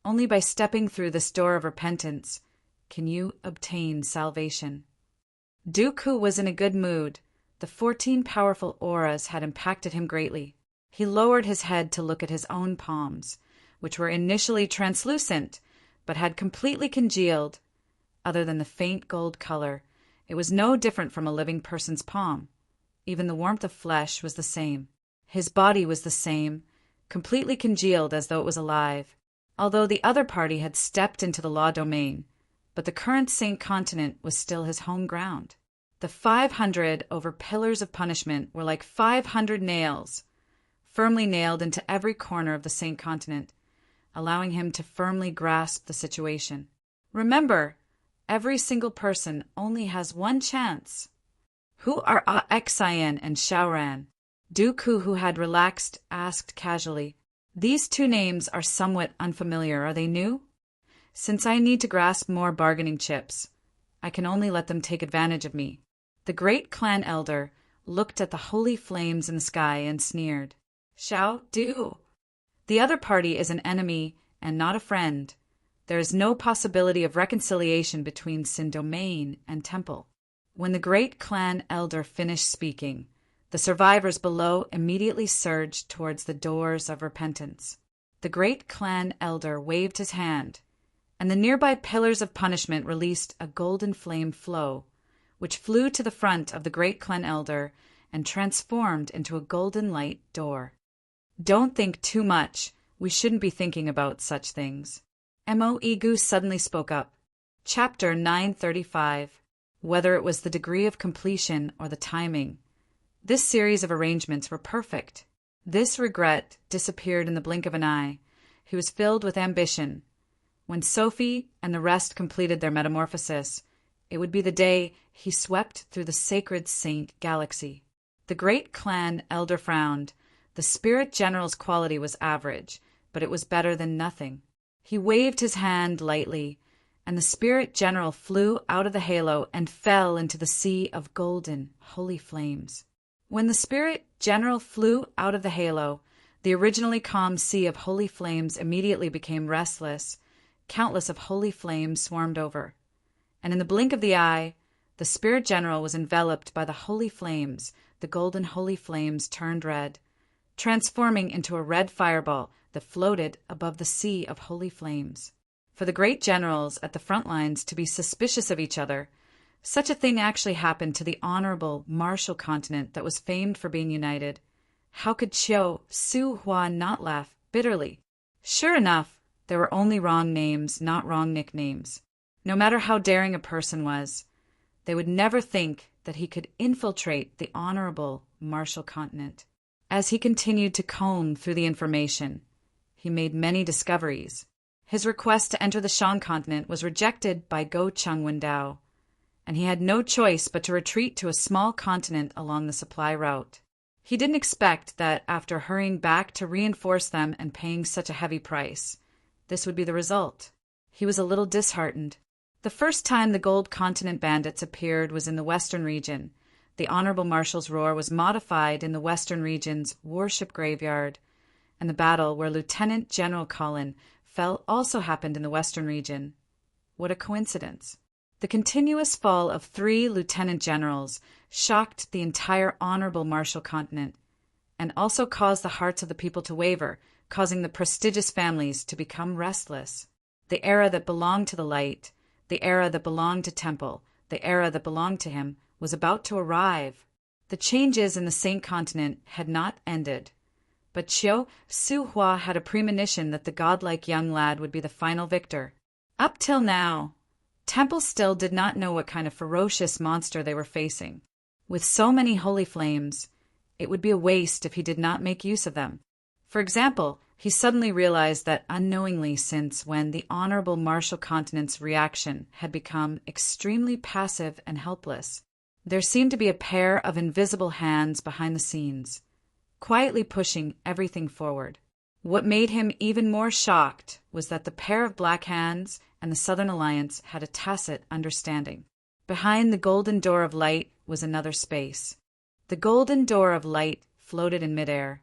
Only by stepping through this door of repentance can you obtain salvation. Dooku was in a good mood. The 14 powerful auras had impacted him greatly. He lowered his head to look at his own palms, which were initially translucent, but had completely congealed. Other than the faint gold color, it was no different from a living person's palm. Even the warmth of flesh was the same. His body was the same, completely congealed as though it was alive. Although the other party had stepped into the law domain, but the current Saint Continent was still his home ground. The 500 over pillars of punishment were like 500 nails, firmly nailed into every corner of the Saint Continent, allowing him to firmly grasp the situation. Remember, every single person only has one chance. Who are Xian and Xiaoran? Dooku, who had relaxed, asked casually. These 2 names are somewhat unfamiliar. Are they new? Since I need to grasp more bargaining chips, I can only let them take advantage of me. The great clan elder looked at the holy flames in the sky and sneered. Xiao Du. The other party is an enemy and not a friend. There is no possibility of reconciliation between Sin domain and temple. When the great clan elder finished speaking, the survivors below immediately surged towards the doors of repentance. The great clan elder waved his hand, and the nearby pillars of punishment released a golden flame flow, which flew to the front of the great clan elder and transformed into a golden light door. Don't think too much. We shouldn't be thinking about such things. Mo Igu suddenly spoke up. Chapter 935. Whether it was the degree of completion or the timing, this series of arrangements were perfect. This regret disappeared in the blink of an eye. He was filled with ambition. When Sophie and the rest completed their metamorphosis, it would be the day he swept through the sacred saint galaxy. The great clan elder frowned. The spirit general's quality was average, but it was better than nothing. He waved his hand lightly, and the spirit general flew out of the halo and fell into the sea of golden, holy flames. When the spirit general flew out of the halo, the originally calm sea of holy flames immediately became restless. Countless of holy flames swarmed over. And in the blink of the eye, the spirit general was enveloped by the holy flames. The golden holy flames turned red, transforming into a red fireball that floated above the sea of holy flames. For the great generals at the front lines to be suspicious of each other, such a thing actually happened to the honorable, martial continent that was famed for being united. How could Chiu Su Hua not laugh bitterly? Sure enough, there were only wrong names, not wrong nicknames. No matter how daring a person was, they would never think that he could infiltrate the honorable martial continent. As he continued to comb through the information, he made many discoveries. His request to enter the Shan continent was rejected by Go Changwendao, and he had no choice but to retreat to a small continent along the supply route. He didn't expect that after hurrying back to reinforce them and paying such a heavy price, this would be the result. He was a little disheartened. The first time the Gold Continent bandits appeared was in the Western region. The Honorable Marshal's roar was modified in the Western region's warship graveyard, and the battle where Lieutenant General Cullen fell also happened in the Western region. What a coincidence. The continuous fall of 3 lieutenant generals shocked the entire honorable martial continent, and also caused the hearts of the people to waver, causing the prestigious families to become restless. The era that belonged to the light, the era that belonged to Temple, the era that belonged to him, was about to arrive. The changes in the Saint Continent had not ended, but Chiu Su Hua had a premonition that the godlike young lad would be the final victor. Up till now, Temple still did not know what kind of ferocious monster they were facing. With so many holy flames, it would be a waste if he did not make use of them. For example, he suddenly realized that unknowingly since when the honorable martial continent's reaction had become extremely passive and helpless, there seemed to be a pair of invisible hands behind the scenes, quietly pushing everything forward. What made him even more shocked was that the pair of black hands and the Southern Alliance had a tacit understanding. Behind the golden door of light was another space. The golden door of light floated in midair,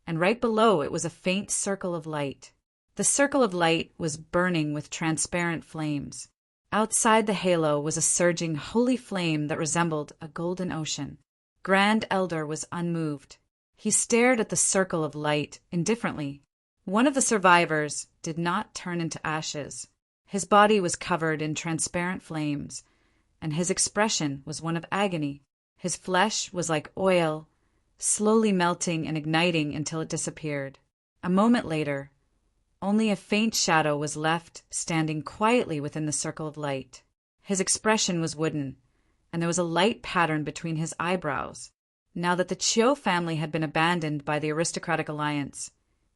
and right below it was a faint circle of light. The circle of light was burning with transparent flames. Outside the halo was a surging holy flame that resembled a golden ocean. Grand Elder was unmoved. He stared at the circle of light indifferently. One of the survivors did not turn into ashes. His body was covered in transparent flames, and his expression was one of agony. His flesh was like oil, slowly melting and igniting until it disappeared. A moment later, only a faint shadow was left standing quietly within the circle of light. His expression was wooden, and there was a light pattern between his eyebrows. Now that the Chiu family had been abandoned by the aristocratic alliance,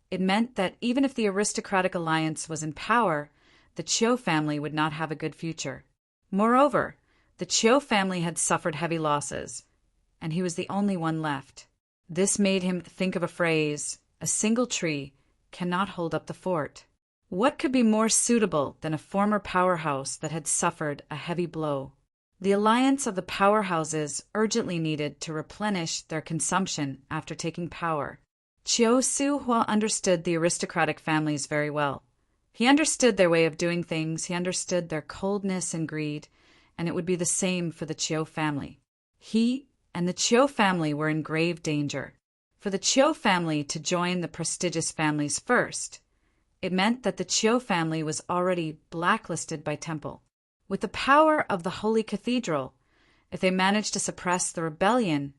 it meant that even if the aristocratic alliance was in power, the Chiu family would not have a good future. Moreover, the Chiu family had suffered heavy losses, and he was the only one left. This made him think of a phrase, "A single tree cannot hold up the fort." What could be more suitable than a former powerhouse that had suffered a heavy blow? The alliance of the powerhouses urgently needed to replenish their consumption after taking power. Chiu Su Hua understood the aristocratic families very well. He understood their way of doing things, he understood their coldness and greed, and it would be the same for the Chiu family. He and the Chiu family were in grave danger. For the Chiu family to join the prestigious families first, it meant that the Chiu family was already blacklisted by Temple. With the power of the Holy Cathedral, if they managed to suppress the rebellion,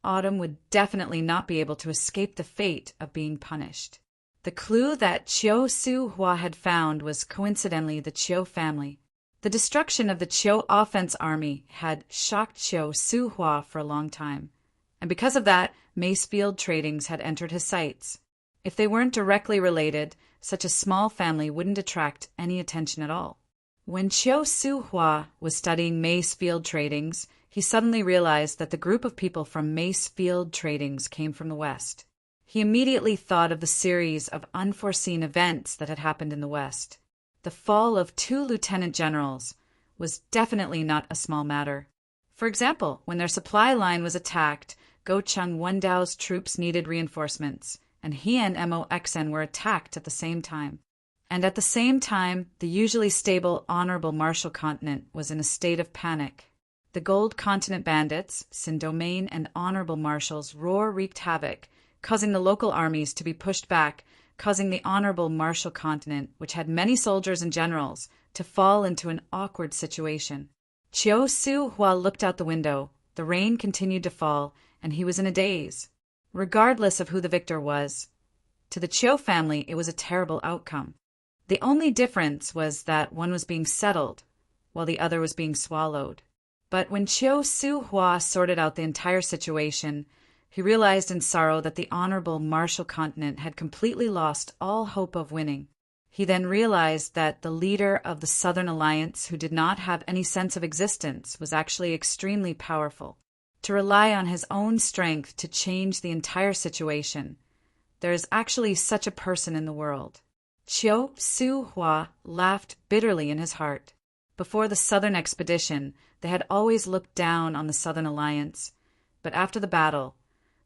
Autumn would definitely not be able to escape the fate of being punished. The clue that Chiu Su Hua had found was coincidentally the Chiu family. The destruction of the Chiu offense army had shocked Chiu Su Hua for a long time, and because of that, Macefield Tradings had entered his sights. If they weren't directly related, such a small family wouldn't attract any attention at all. When Chiu Su Hua was studying Macefield Tradings, he suddenly realized that the group of people from Macefield Tradings came from the West. He immediately thought of the series of unforeseen events that had happened in the West. The fall of 2 lieutenant generals was definitely not a small matter. For example, when their supply line was attacked, Gocheng Wendao's troops needed reinforcements, and he and MOXN were attacked at the same time. And at the same time, the usually stable Honorable Marshall Continent was in a state of panic. The Gold Continent bandits, Sindomain and Honorable Marshall's roar wreaked havoc, causing the local armies to be pushed back, causing the Honorable Marshall Continent, which had many soldiers and generals, to fall into an awkward situation. Chiu Su Hua looked out the window. The rain continued to fall, and he was in a daze. Regardless of who the victor was, to the Chiu family it was a terrible outcome. The only difference was that one was being settled, while the other was being swallowed. But when Chiu Su Hua sorted out the entire situation, he realized in sorrow that the Honorable Marshall Continent had completely lost all hope of winning. He then realized that the leader of the Southern Alliance, who did not have any sense of existence, was actually extremely powerful. To rely on his own strength to change the entire situation, there is actually such a person in the world. Chiu Su Hua laughed bitterly in his heart. Before the Southern expedition, they had always looked down on the Southern Alliance, but after the battle,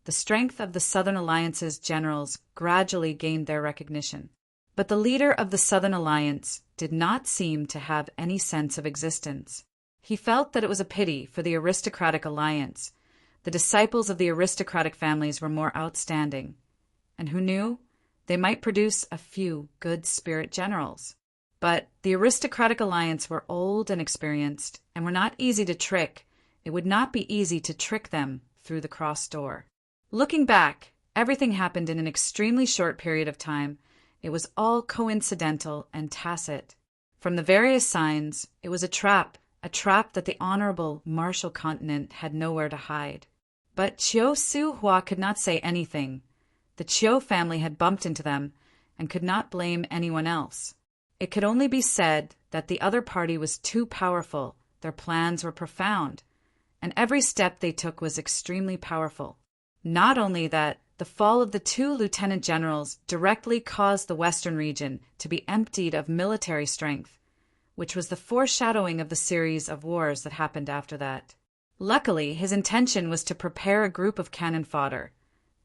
the strength of the Southern Alliance's generals gradually gained their recognition. But the leader of the Southern Alliance did not seem to have any sense of existence. He felt that it was a pity for the aristocratic alliance. The disciples of the aristocratic families were more outstanding. And who knew? They might produce a few good spirit generals. But the aristocratic alliance were old and experienced, and were not easy to trick. It would not be easy to trick them through the cross door. Looking back, everything happened in an extremely short period of time. It was all coincidental and tacit. From the various signs, it was a trap that the Honorable Marshall Continent had nowhere to hide. But Chiu Su Hua could not say anything. The Chiu family had bumped into them and could not blame anyone else. It could only be said that the other party was too powerful, their plans were profound, and every step they took was extremely powerful. Not only that, the fall of the 2 lieutenant generals directly caused the western region to be emptied of military strength, which was the foreshadowing of the series of wars that happened after that. Luckily, his intention was to prepare a group of cannon fodder,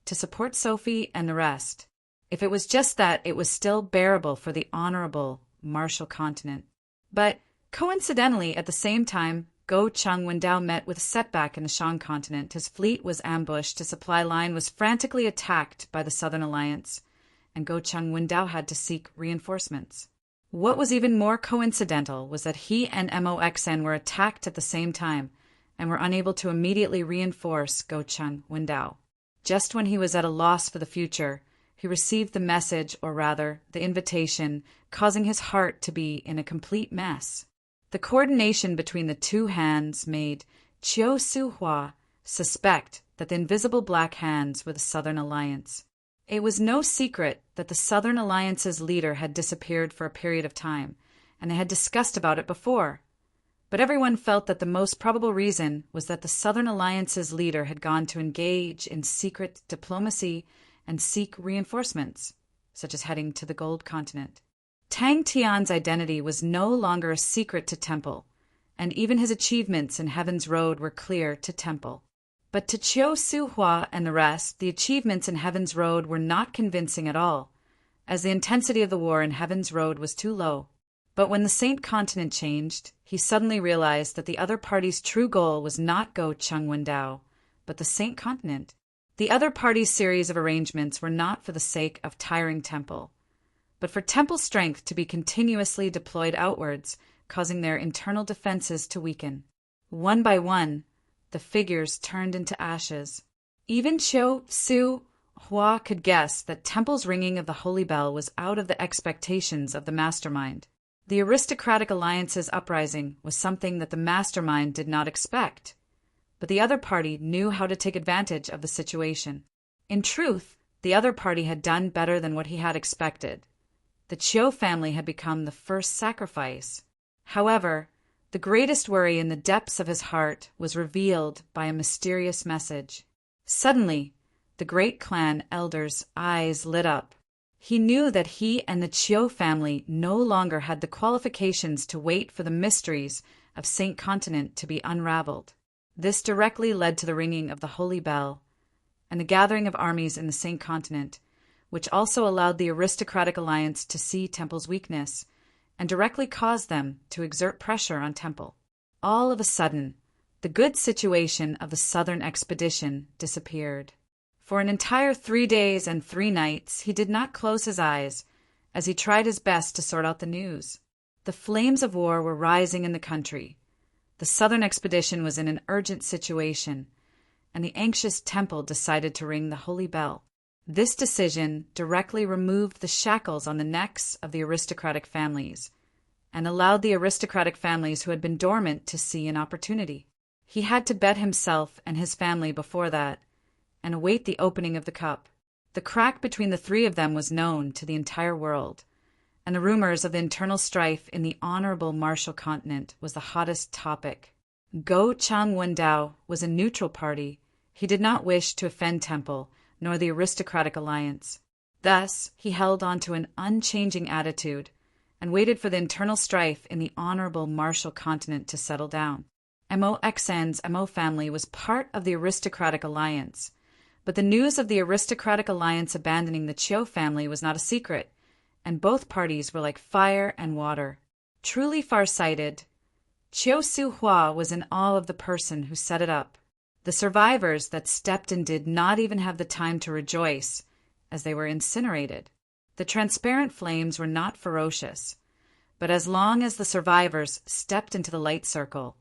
to support Sophie and the rest. If it was just that, it was still bearable for the Honorable Marshall Continent. But, coincidentally, at the same time, Gocheng Wendao met with a setback in the Shang continent. His fleet was ambushed, his supply line was frantically attacked by the Southern Alliance, and Gocheng Wendao had to seek reinforcements. What was even more coincidental was that he and MOXN were attacked at the same time, and were unable to immediately reinforce Gocheng Wendao. Just when he was at a loss for the future, he received the message, or rather, the invitation, causing his heart to be in a complete mess. The coordination between the 2 hands made Chiu Su Hua suspect that the invisible black hands were the Southern Alliance. It was no secret that the Southern Alliance's leader had disappeared for a period of time, and they had discussed about it before. But everyone felt that the most probable reason was that the Southern Alliance's leader had gone to engage in secret diplomacy and seek reinforcements, such as heading to the Gold Continent. Tang Tian's identity was no longer a secret to Temple, and even his achievements in Heaven's Road were clear to Temple. But to Chiu Su Hua and the rest, the achievements in Heaven's Road were not convincing at all, as the intensity of the war in Heaven's Road was too low. But when the Saint Continent changed, he suddenly realized that the other party's true goal was not Gocheng Wendao, but the Saint Continent. The other party's series of arrangements were not for the sake of tiring Temple, but for Temple's strength to be continuously deployed outwards, causing their internal defenses to weaken. One by one, the figures turned into ashes. Even Chiu Su, Hua could guess that Temple's ringing of the holy bell was out of the expectations of the mastermind. The aristocratic alliance's uprising was something that the mastermind did not expect, but the other party knew how to take advantage of the situation. In truth, the other party had done better than what he had expected. The Chiu family had become the first sacrifice. However, the greatest worry in the depths of his heart was revealed by a mysterious message. Suddenly, the great clan elder's eyes lit up. He knew that he and the Chiu family no longer had the qualifications to wait for the mysteries of Saint Continent to be unraveled. This directly led to the ringing of the holy bell and the gathering of armies in the Saint Continent, which also allowed the aristocratic alliance to see Temple's weakness and directly caused them to exert pressure on Temple. All of a sudden, the good situation of the southern expedition disappeared. For an entire 3 days and 3 nights, he did not close his eyes as he tried his best to sort out the news. The flames of war were rising in the country. The southern expedition was in an urgent situation, and the anxious Temple decided to ring the holy bell. This decision directly removed the shackles on the necks of the aristocratic families and allowed the aristocratic families who had been dormant to see an opportunity. He had to bet himself and his family before that and await the opening of the cup. The crack between the 3 of them was known to the entire world, and the rumors of the internal strife in the honorable Marshall Continent was the hottest topic. Go Chang Wendao was a neutral party. He did not wish to offend Temple nor the aristocratic alliance. Thus, he held on to an unchanging attitude and waited for the internal strife in the honorable Marshall Continent to settle down. Mo Xan's Mo family was part of the aristocratic alliance, but the news of the aristocratic alliance abandoning the Chiu family was not a secret, and both parties were like fire and water. Truly far-sighted, Chiu Su Hua was in awe of the person who set it up. The survivors that stepped in did not even have the time to rejoice, as they were incinerated. The transparent flames were not ferocious, but as long as the survivors stepped into the light circle,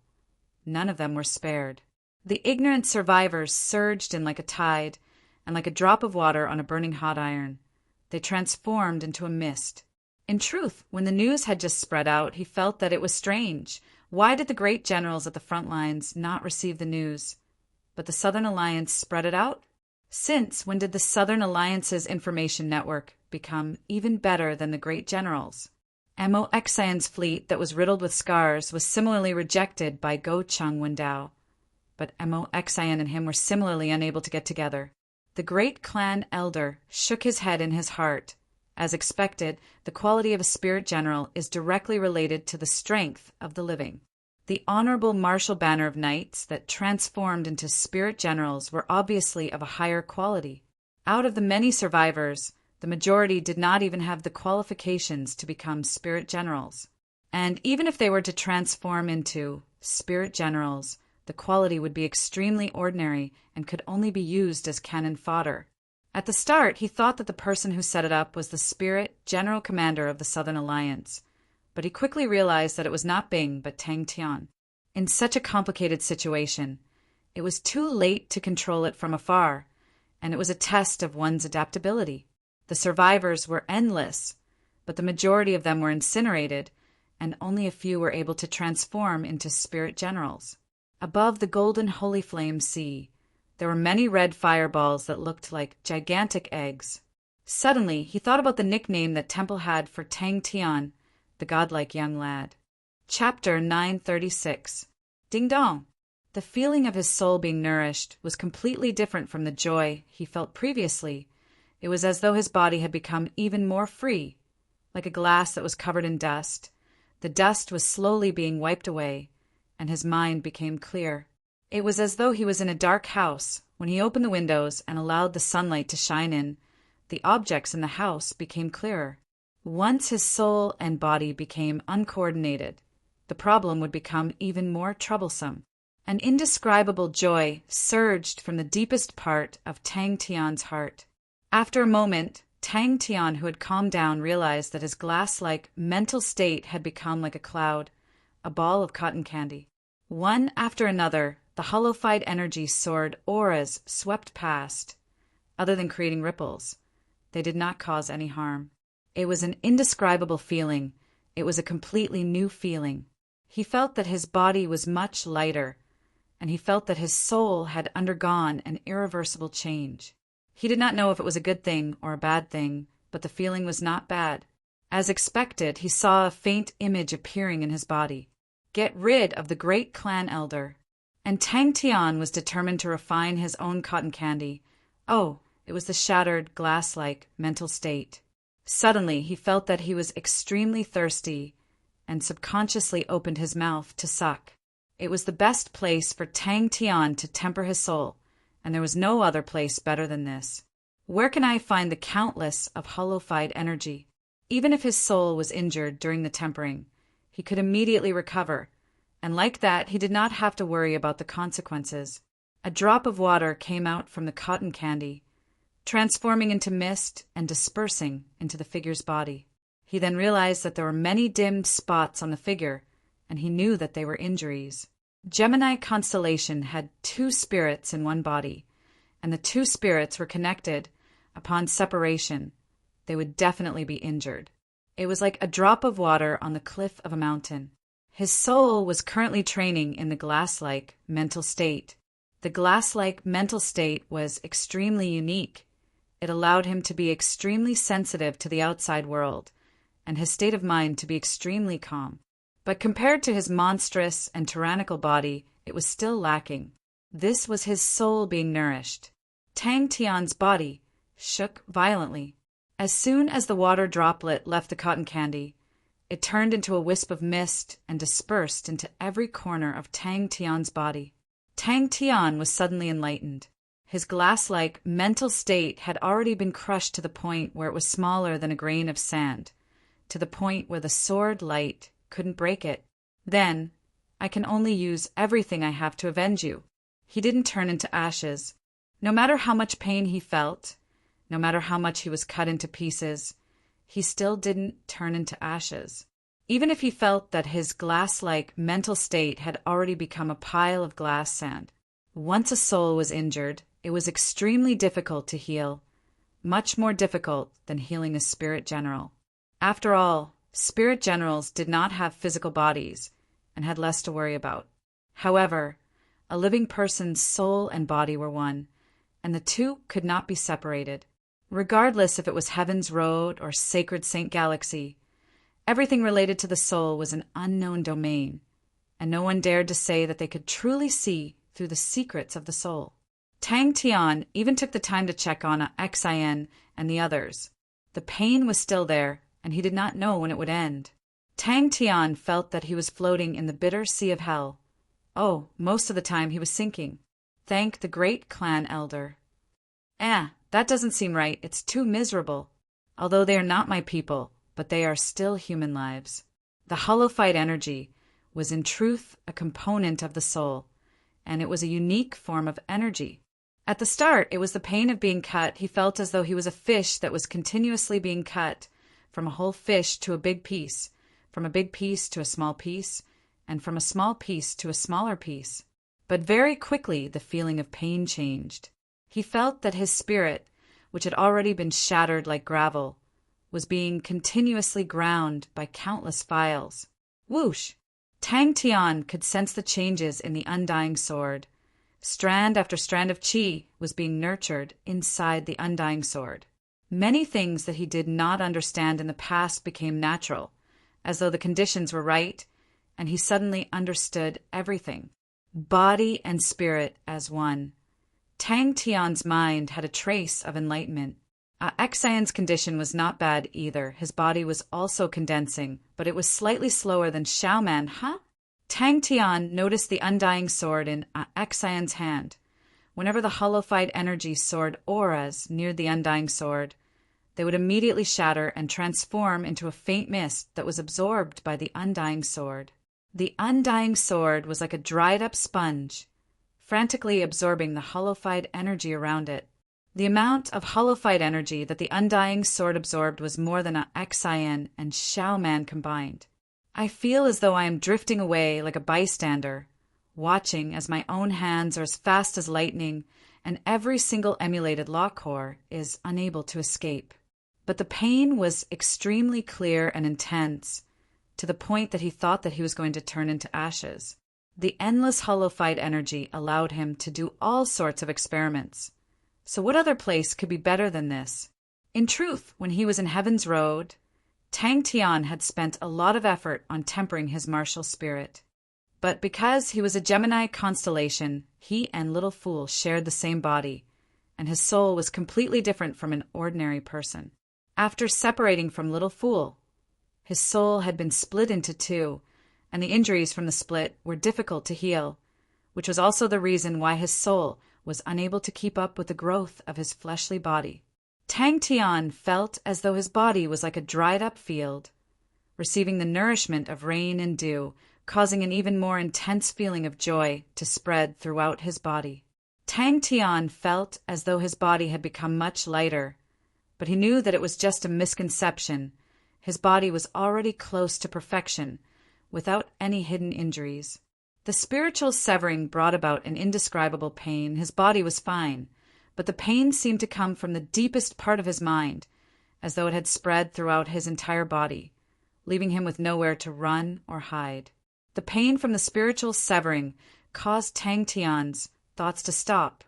none of them were spared. The ignorant survivors surged in like a tide, and like a drop of water on a burning hot iron. They transformed into a mist. In truth, when the news had just spread out, he felt that it was strange. Why did the great generals at the front lines not receive the news? But the Southern Alliance spread it out? Since when did the Southern Alliance's information network become even better than the great generals? Mo Xan's fleet that was riddled with scars was similarly rejected by Go Chang Wendao, but Mo Xan and him were similarly unable to get together. The great clan elder shook his head in his heart. As expected, the quality of a spirit general is directly related to the strength of the living. The honorable martial banner of knights that transformed into spirit generals were obviously of a higher quality. Out of the many survivors, the majority did not even have the qualifications to become spirit generals. And even if they were to transform into spirit generals, the quality would be extremely ordinary and could only be used as cannon fodder. At the start, he thought that the person who set it up was the spirit general commander of the Southern Alliance, but he quickly realized that it was not Bing but Tang Tian. In such a complicated situation, it was too late to control it from afar, and it was a test of one's adaptability. The survivors were endless, but the majority of them were incinerated, and only a few were able to transform into spirit generals. Above the golden holy flame sea, there were many red fireballs that looked like gigantic eggs. Suddenly, he thought about the nickname that Temple had for Tang Tian, the godlike young lad. Chapter 936. Ding Dong. The feeling of his soul being nourished was completely different from the joy he felt previously. It was as though his body had become even more free, like a glass that was covered in dust. The dust was slowly being wiped away, and his mind became clear. It was as though he was in a dark house. When he opened the windows and allowed the sunlight to shine in, the objects in the house became clearer. Once his soul and body became uncoordinated, the problem would become even more troublesome. An indescribable joy surged from the deepest part of Tang Tian's heart. After a moment, Tang Tian, who had calmed down, realized that his glass-like mental state had become like a cloud, a ball of cotton candy. One after another, the hollow-fied energy soared, auras swept past. other than creating ripples. They did not cause any harm. It was an indescribable feeling. It was a completely new feeling. He felt that his body was much lighter, and he felt that his soul had undergone an irreversible change. He did not know if it was a good thing or a bad thing, but the feeling was not bad. As expected, he saw a faint image appearing in his body. Get rid of the great clan elder. And Tang Tian was determined to refine his own cotton candy. Oh, it was the shattered, glass-like mental state. Suddenly, he felt that he was extremely thirsty and subconsciously opened his mouth to suck. It was the best place for Tang Tian to temper his soul, and there was no other place better than this. Where can I find the countless of hollow-fied energy? Even if his soul was injured during the tempering, he could immediately recover, and like that he did not have to worry about the consequences. A drop of water came out from the cotton candy, transforming into mist and dispersing into the figure's body. He then realized that there were many dim spots on the figure, and he knew that they were injuries. Gemini constellation had 2 spirits in one body, and the 2 spirits were connected. Upon separation, they would definitely be injured. It was like a drop of water on the cliff of a mountain. His soul was currently training in the glass-like mental state. The glass-like mental state was extremely unique. It allowed him to be extremely sensitive to the outside world, and his state of mind to be extremely calm. But compared to his monstrous and tyrannical body, it was still lacking. This was his soul being nourished. Tang Tian's body shook violently. As soon as the water droplet left the cotton candy, it turned into a wisp of mist and dispersed into every corner of Tang Tian's body. Tang Tian was suddenly enlightened. His glass-like mental state had already been crushed to the point where it was smaller than a grain of sand, to the point where the sword light couldn't break it. Then, I can only use everything I have to avenge you. He didn't turn into ashes. No matter how much pain he felt, no matter how much he was cut into pieces, he still didn't turn into ashes. Even if he felt that his glass-like mental state had already become a pile of glass sand. Once a soul was injured, it was extremely difficult to heal, much more difficult than healing a spirit general. After all, spirit generals did not have physical bodies and had less to worry about. However, a living person's soul and body were one, and the 2 could not be separated. Regardless if it was Heaven's Road or Sacred Saint Galaxy, everything related to the soul was an unknown domain, and no one dared to say that they could truly see through the secrets of the soul. Tang Tian even took the time to check on Xin and the others. The pain was still there, and he did not know when it would end. Tang Tian felt that he was floating in the bitter sea of hell. Oh, most of the time he was sinking. Thank the great clan elder. That doesn't seem right. It's too miserable. Although they are not my people, but they are still human lives. The hollow-fied energy was in truth a component of the soul, and it was a unique form of energy. At the start, it was the pain of being cut. He felt as though he was a fish that was continuously being cut, from a whole fish to a big piece, from a big piece to a small piece, and from a small piece to a smaller piece. But very quickly the feeling of pain changed. He felt that his spirit, which had already been shattered like gravel, was being continuously ground by countless files. Whoosh! Tang Tian could sense the changes in the undying sword. Strand after strand of qi was being nurtured inside the undying sword. Many things that he did not understand in the past became natural, as though the conditions were right, and he suddenly understood everything. Body and spirit as one. Tang Tian's mind had a trace of enlightenment. Xian's condition was not bad either. His body was also condensing, but it was slightly slower than Xiaoman, Tang Tian noticed the undying sword in Xian's hand. Whenever the hollow-fied energy soared auras near the undying sword, they would immediately shatter and transform into a faint mist that was absorbed by the undying sword. The undying sword was like a dried-up sponge, frantically absorbing the hollow-fied energy around it. The amount of hollow-fied energy that the undying sword absorbed was more than Xian and Xiaoman combined. I feel as though I am drifting away like a bystander, watching as my own hands are as fast as lightning and every single emulated law core is unable to escape. But the pain was extremely clear and intense, to the point that he thought that he was going to turn into ashes. The endless hollow-fied energy allowed him to do all sorts of experiments. So what other place could be better than this? In truth, when he was in Heaven's Road, Tang Tian had spent a lot of effort on tempering his martial spirit. But because he was a Gemini constellation, he and Little Fool shared the same body, and his soul was completely different from an ordinary person. After separating from Little Fool, his soul had been split into two, and the injuries from the split were difficult to heal, which was also the reason why his soul was unable to keep up with the growth of his fleshly body. Tang Tian felt as though his body was like a dried-up field, receiving the nourishment of rain and dew, causing an even more intense feeling of joy to spread throughout his body. Tang Tian felt as though his body had become much lighter, but he knew that it was just a misconception. His body was already close to perfection, without any hidden injuries. The spiritual severing brought about an indescribable pain. His body was fine, but the pain seemed to come from the deepest part of his mind, as though it had spread throughout his entire body, leaving him with nowhere to run or hide. The pain from the spiritual severing caused Tang Tian's thoughts to stop,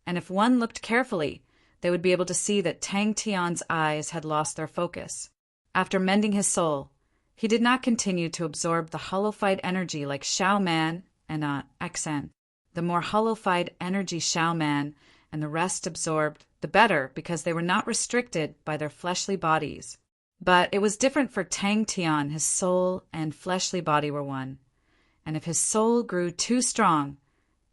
and if one looked carefully, they would be able to see that Tang Tian's eyes had lost their focus. After mending his soul, he did not continue to absorb the hollow-fied energy like Xiao Man and Xen. The more hollow-fied energy Xiao Man and the rest absorbed, the better, because they were not restricted by their fleshly bodies. But it was different for Tang Tian. His soul and fleshly body were one, and if his soul grew too strong,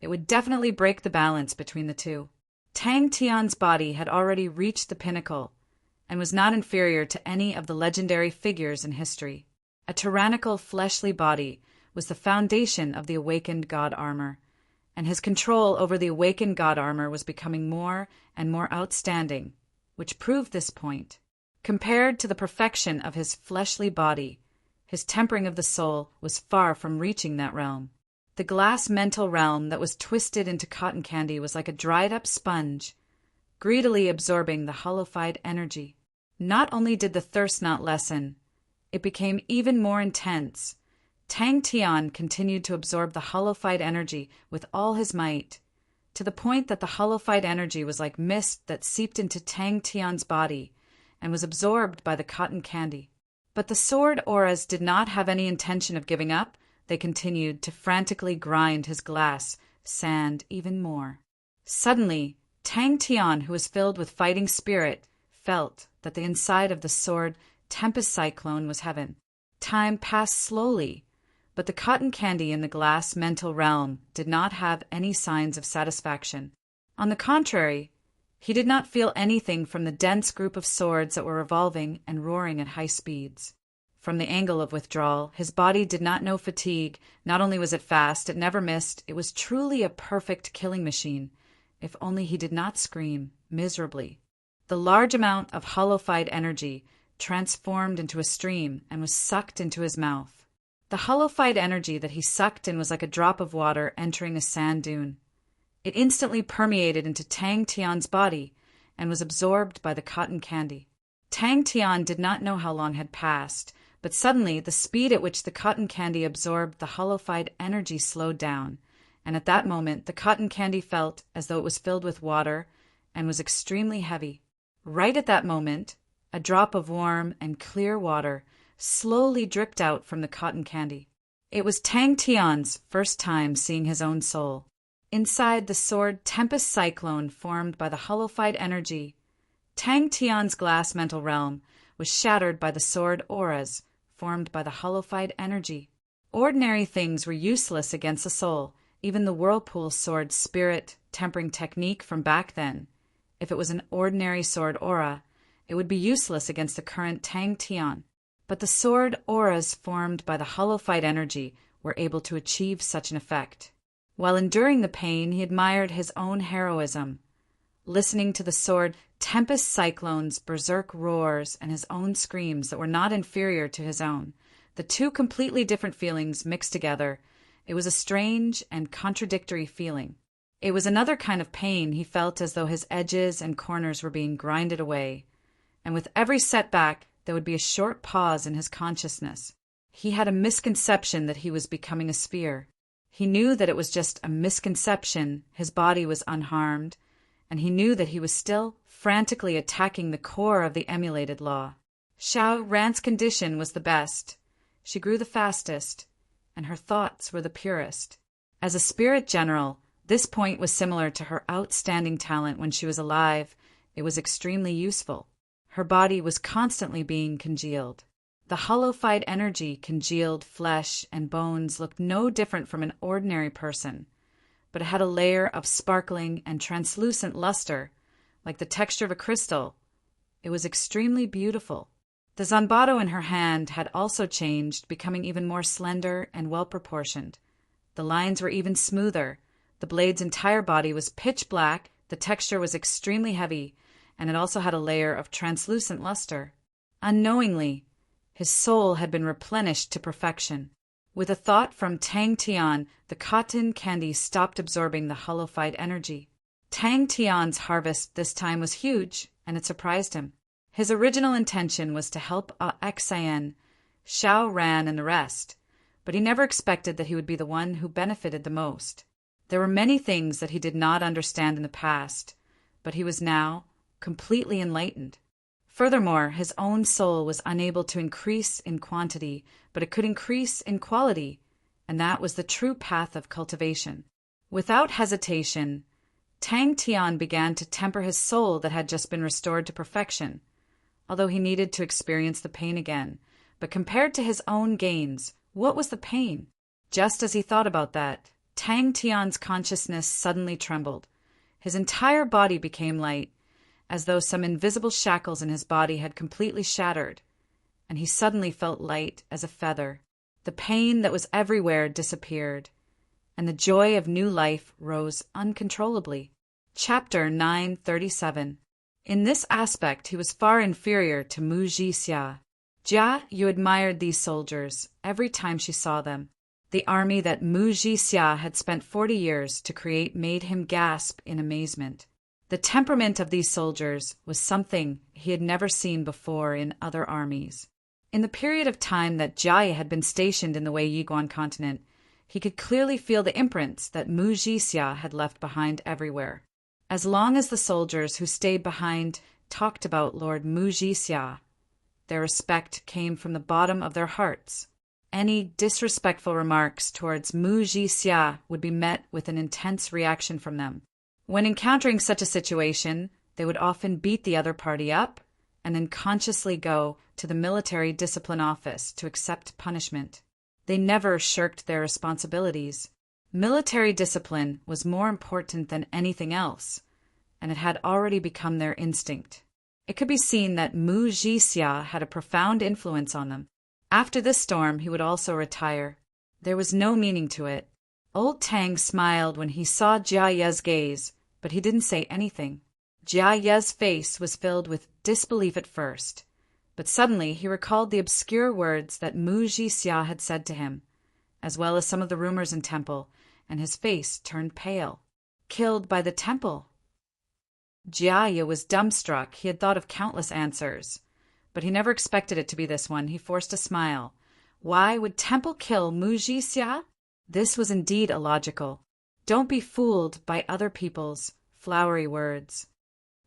it would definitely break the balance between the two. Tang Tian's body had already reached the pinnacle and was not inferior to any of the legendary figures in history. A tyrannical fleshly body was the foundation of the awakened god armor, and his control over the awakened god armor was becoming more and more outstanding, which proved this point. Compared to the perfection of his fleshly body, his tempering of the soul was far from reaching that realm. The glass mental realm that was twisted into cotton candy was like a dried-up sponge, greedily absorbing the hollow-fied energy. Not only did the thirst not lessen, it became even more intense. Tang Tian continued to absorb the hollow-fied energy with all his might, to the point that the hollow-fied energy was like mist that seeped into Tang Tian's body and was absorbed by the cotton candy. But the sword auras did not have any intention of giving up. They continued to frantically grind his glass sand even more. Suddenly, Tang Tian, who was filled with fighting spirit, felt that the inside of the sword Tempest Cyclone was heaven. Time passed slowly, but the cotton candy in the glass mental realm did not have any signs of satisfaction. On the contrary, he did not feel anything from the dense group of swords that were revolving and roaring at high speeds. From the angle of withdrawal, his body did not know fatigue. Not only was it fast, it never missed. It was truly a perfect killing machine, if only he did not scream miserably. The large amount of hollow-fied energy transformed into a stream and was sucked into his mouth. The hollow-fied energy that he sucked in was like a drop of water entering a sand dune. It instantly permeated into Tang Tian's body and was absorbed by the cotton candy. Tang Tian did not know how long had passed, but suddenly the speed at which the cotton candy absorbed the hollow-fied energy slowed down, and at that moment the cotton candy felt as though it was filled with water and was extremely heavy. Right at that moment, a drop of warm and clear water slowly dripped out from the cotton candy. It was Tang Tian's first time seeing his own soul. Inside the sword Tempest Cyclone formed by the hollow-fied energy, Tang Tian's glass mental realm was shattered by the sword auras formed by the hollow-fied energy. Ordinary things were useless against the soul, even the whirlpool sword spirit tempering technique from back then. If it was an ordinary sword aura, it would be useless against the current Tang Tian. But the sword auras formed by the hollow-fied energy were able to achieve such an effect. While enduring the pain, he admired his own heroism. Listening to the sword Tempest Cyclone's berserk roars and his own screams that were not inferior to his own, the two completely different feelings mixed together, it was a strange and contradictory feeling. It was another kind of pain. He felt as though his edges and corners were being grinded away, and with every setback there would be a short pause in his consciousness. He had a misconception that he was becoming a sphere. He knew that it was just a misconception, his body was unharmed, and he knew that he was still frantically attacking the core of the emulated law. Xiao Ran's condition was the best. She grew the fastest, and her thoughts were the purest. As a spirit general, this point was similar to her outstanding talent when she was alive. It was extremely useful. Her body was constantly being congealed. The hollowified energy congealed flesh and bones looked no different from an ordinary person, but it had a layer of sparkling and translucent luster, like the texture of a crystal. It was extremely beautiful. The zanbato in her hand had also changed, becoming even more slender and well-proportioned. The lines were even smoother. The blade's entire body was pitch black, the texture was extremely heavy, and it also had a layer of translucent luster. Unknowingly, his soul had been replenished to perfection. With a thought from Tang Tian, the cotton candy stopped absorbing the hollowified energy. Tang Tian's harvest this time was huge, and it surprised him. His original intention was to help Xian, Xiao Ran, and the rest, but he never expected that he would be the one who benefited the most. There were many things that he did not understand in the past, but he was now completely enlightened. Furthermore, his own soul was unable to increase in quantity, but it could increase in quality, and that was the true path of cultivation. Without hesitation, Tang Tian began to temper his soul that had just been restored to perfection, although he needed to experience the pain again. But compared to his own gains, what was the pain? Just as he thought about that, Tang Tian's consciousness suddenly trembled. His entire body became light, as though some invisible shackles in his body had completely shattered, and he suddenly felt light as a feather. The pain that was everywhere disappeared, and the joy of new life rose uncontrollably. Chapter 937. In this aspect he was far inferior to Mu Jixia. Jia Yu admired these soldiers every time she saw them. The army that Mu Jixia had spent 40 years to create made him gasp in amazement. The temperament of these soldiers was something he had never seen before in other armies. In the period of time that Jia had been stationed in the Wei Yiguan continent, he could clearly feel the imprints that Mu Jixia had left behind everywhere. As long as the soldiers who stayed behind talked about Lord Mu Jixia, their respect came from the bottom of their hearts. Any disrespectful remarks towards Mu Jixia would be met with an intense reaction from them. When encountering such a situation, they would often beat the other party up and then consciously go to the military discipline office to accept punishment. They never shirked their responsibilities. Military discipline was more important than anything else, and it had already become their instinct. It could be seen that Mu Jixia had a profound influence on them. After this storm, he would also retire. There was no meaning to it. Old Tang smiled when he saw Jia Ye's gaze, but he didn't say anything. Jia Ye's face was filled with disbelief at first, but suddenly he recalled the obscure words that Mu Jixia had said to him, as well as some of the rumors in temple, and his face turned pale. Killed by the temple. Jia Ye was dumbstruck. He had thought of countless answers, but he never expected it to be this one. He forced a smile. Why would temple kill Mu Jixia? This was indeed illogical. Don't be fooled by other people's flowery words.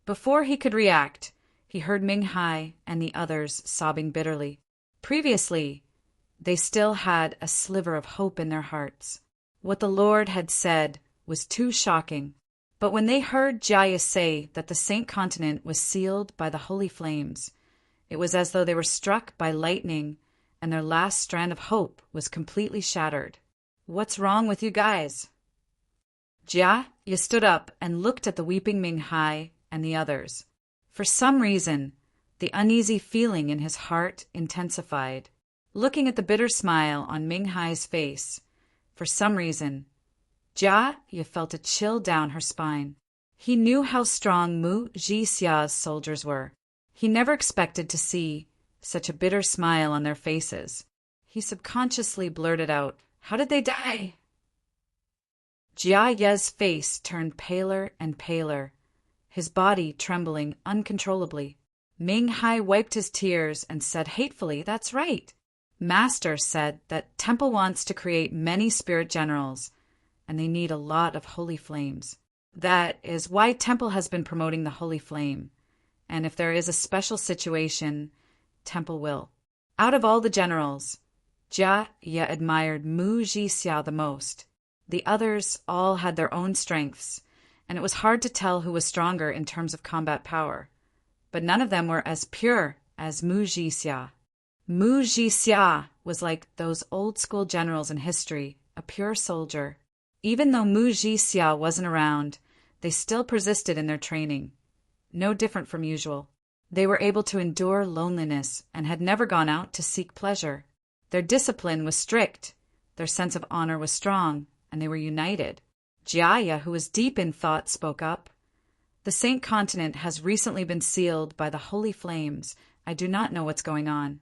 Before he could react, he heard Ming Hai and the others sobbing bitterly. Previously, they still had a sliver of hope in their hearts. What the Lord had said was too shocking. But when they heard Jia say that the Saint Continent was sealed by the holy flames, it was as though they were struck by lightning and their last strand of hope was completely shattered. What's wrong with you guys? Jia Ye stood up and looked at the weeping Ming Hai and the others. For some reason, the uneasy feeling in his heart intensified. Looking at the bitter smile on Ming Hai's face, for some reason, Jia Ye felt a chill down her spine. He knew how strong Mu Jixia's soldiers were. He never expected to see such a bitter smile on their faces. He subconsciously blurted out, "How did they die?" Jia Ye's face turned paler and paler, his body trembling uncontrollably. Ming Hai wiped his tears and said hatefully, "That's right. Master said that temple wants to create many spirit generals, and they need a lot of holy flames. That is why temple has been promoting the holy flame, and if there is a special situation, temple will." Out of all the generals, Jia Ye admired Mu Jixia the most. The others all had their own strengths, and it was hard to tell who was stronger in terms of combat power. But none of them were as pure as Mu Jixia. Mu Jixia was like those old-school generals in history, a pure soldier. Even though Mu Jixia wasn't around, they still persisted in their training. No different from usual. They were able to endure loneliness and had never gone out to seek pleasure. Their discipline was strict, their sense of honor was strong, and they were united. Jia, who was deep in thought, spoke up. "The Saint Continent has recently been sealed by the holy flames. I do not know what's going on."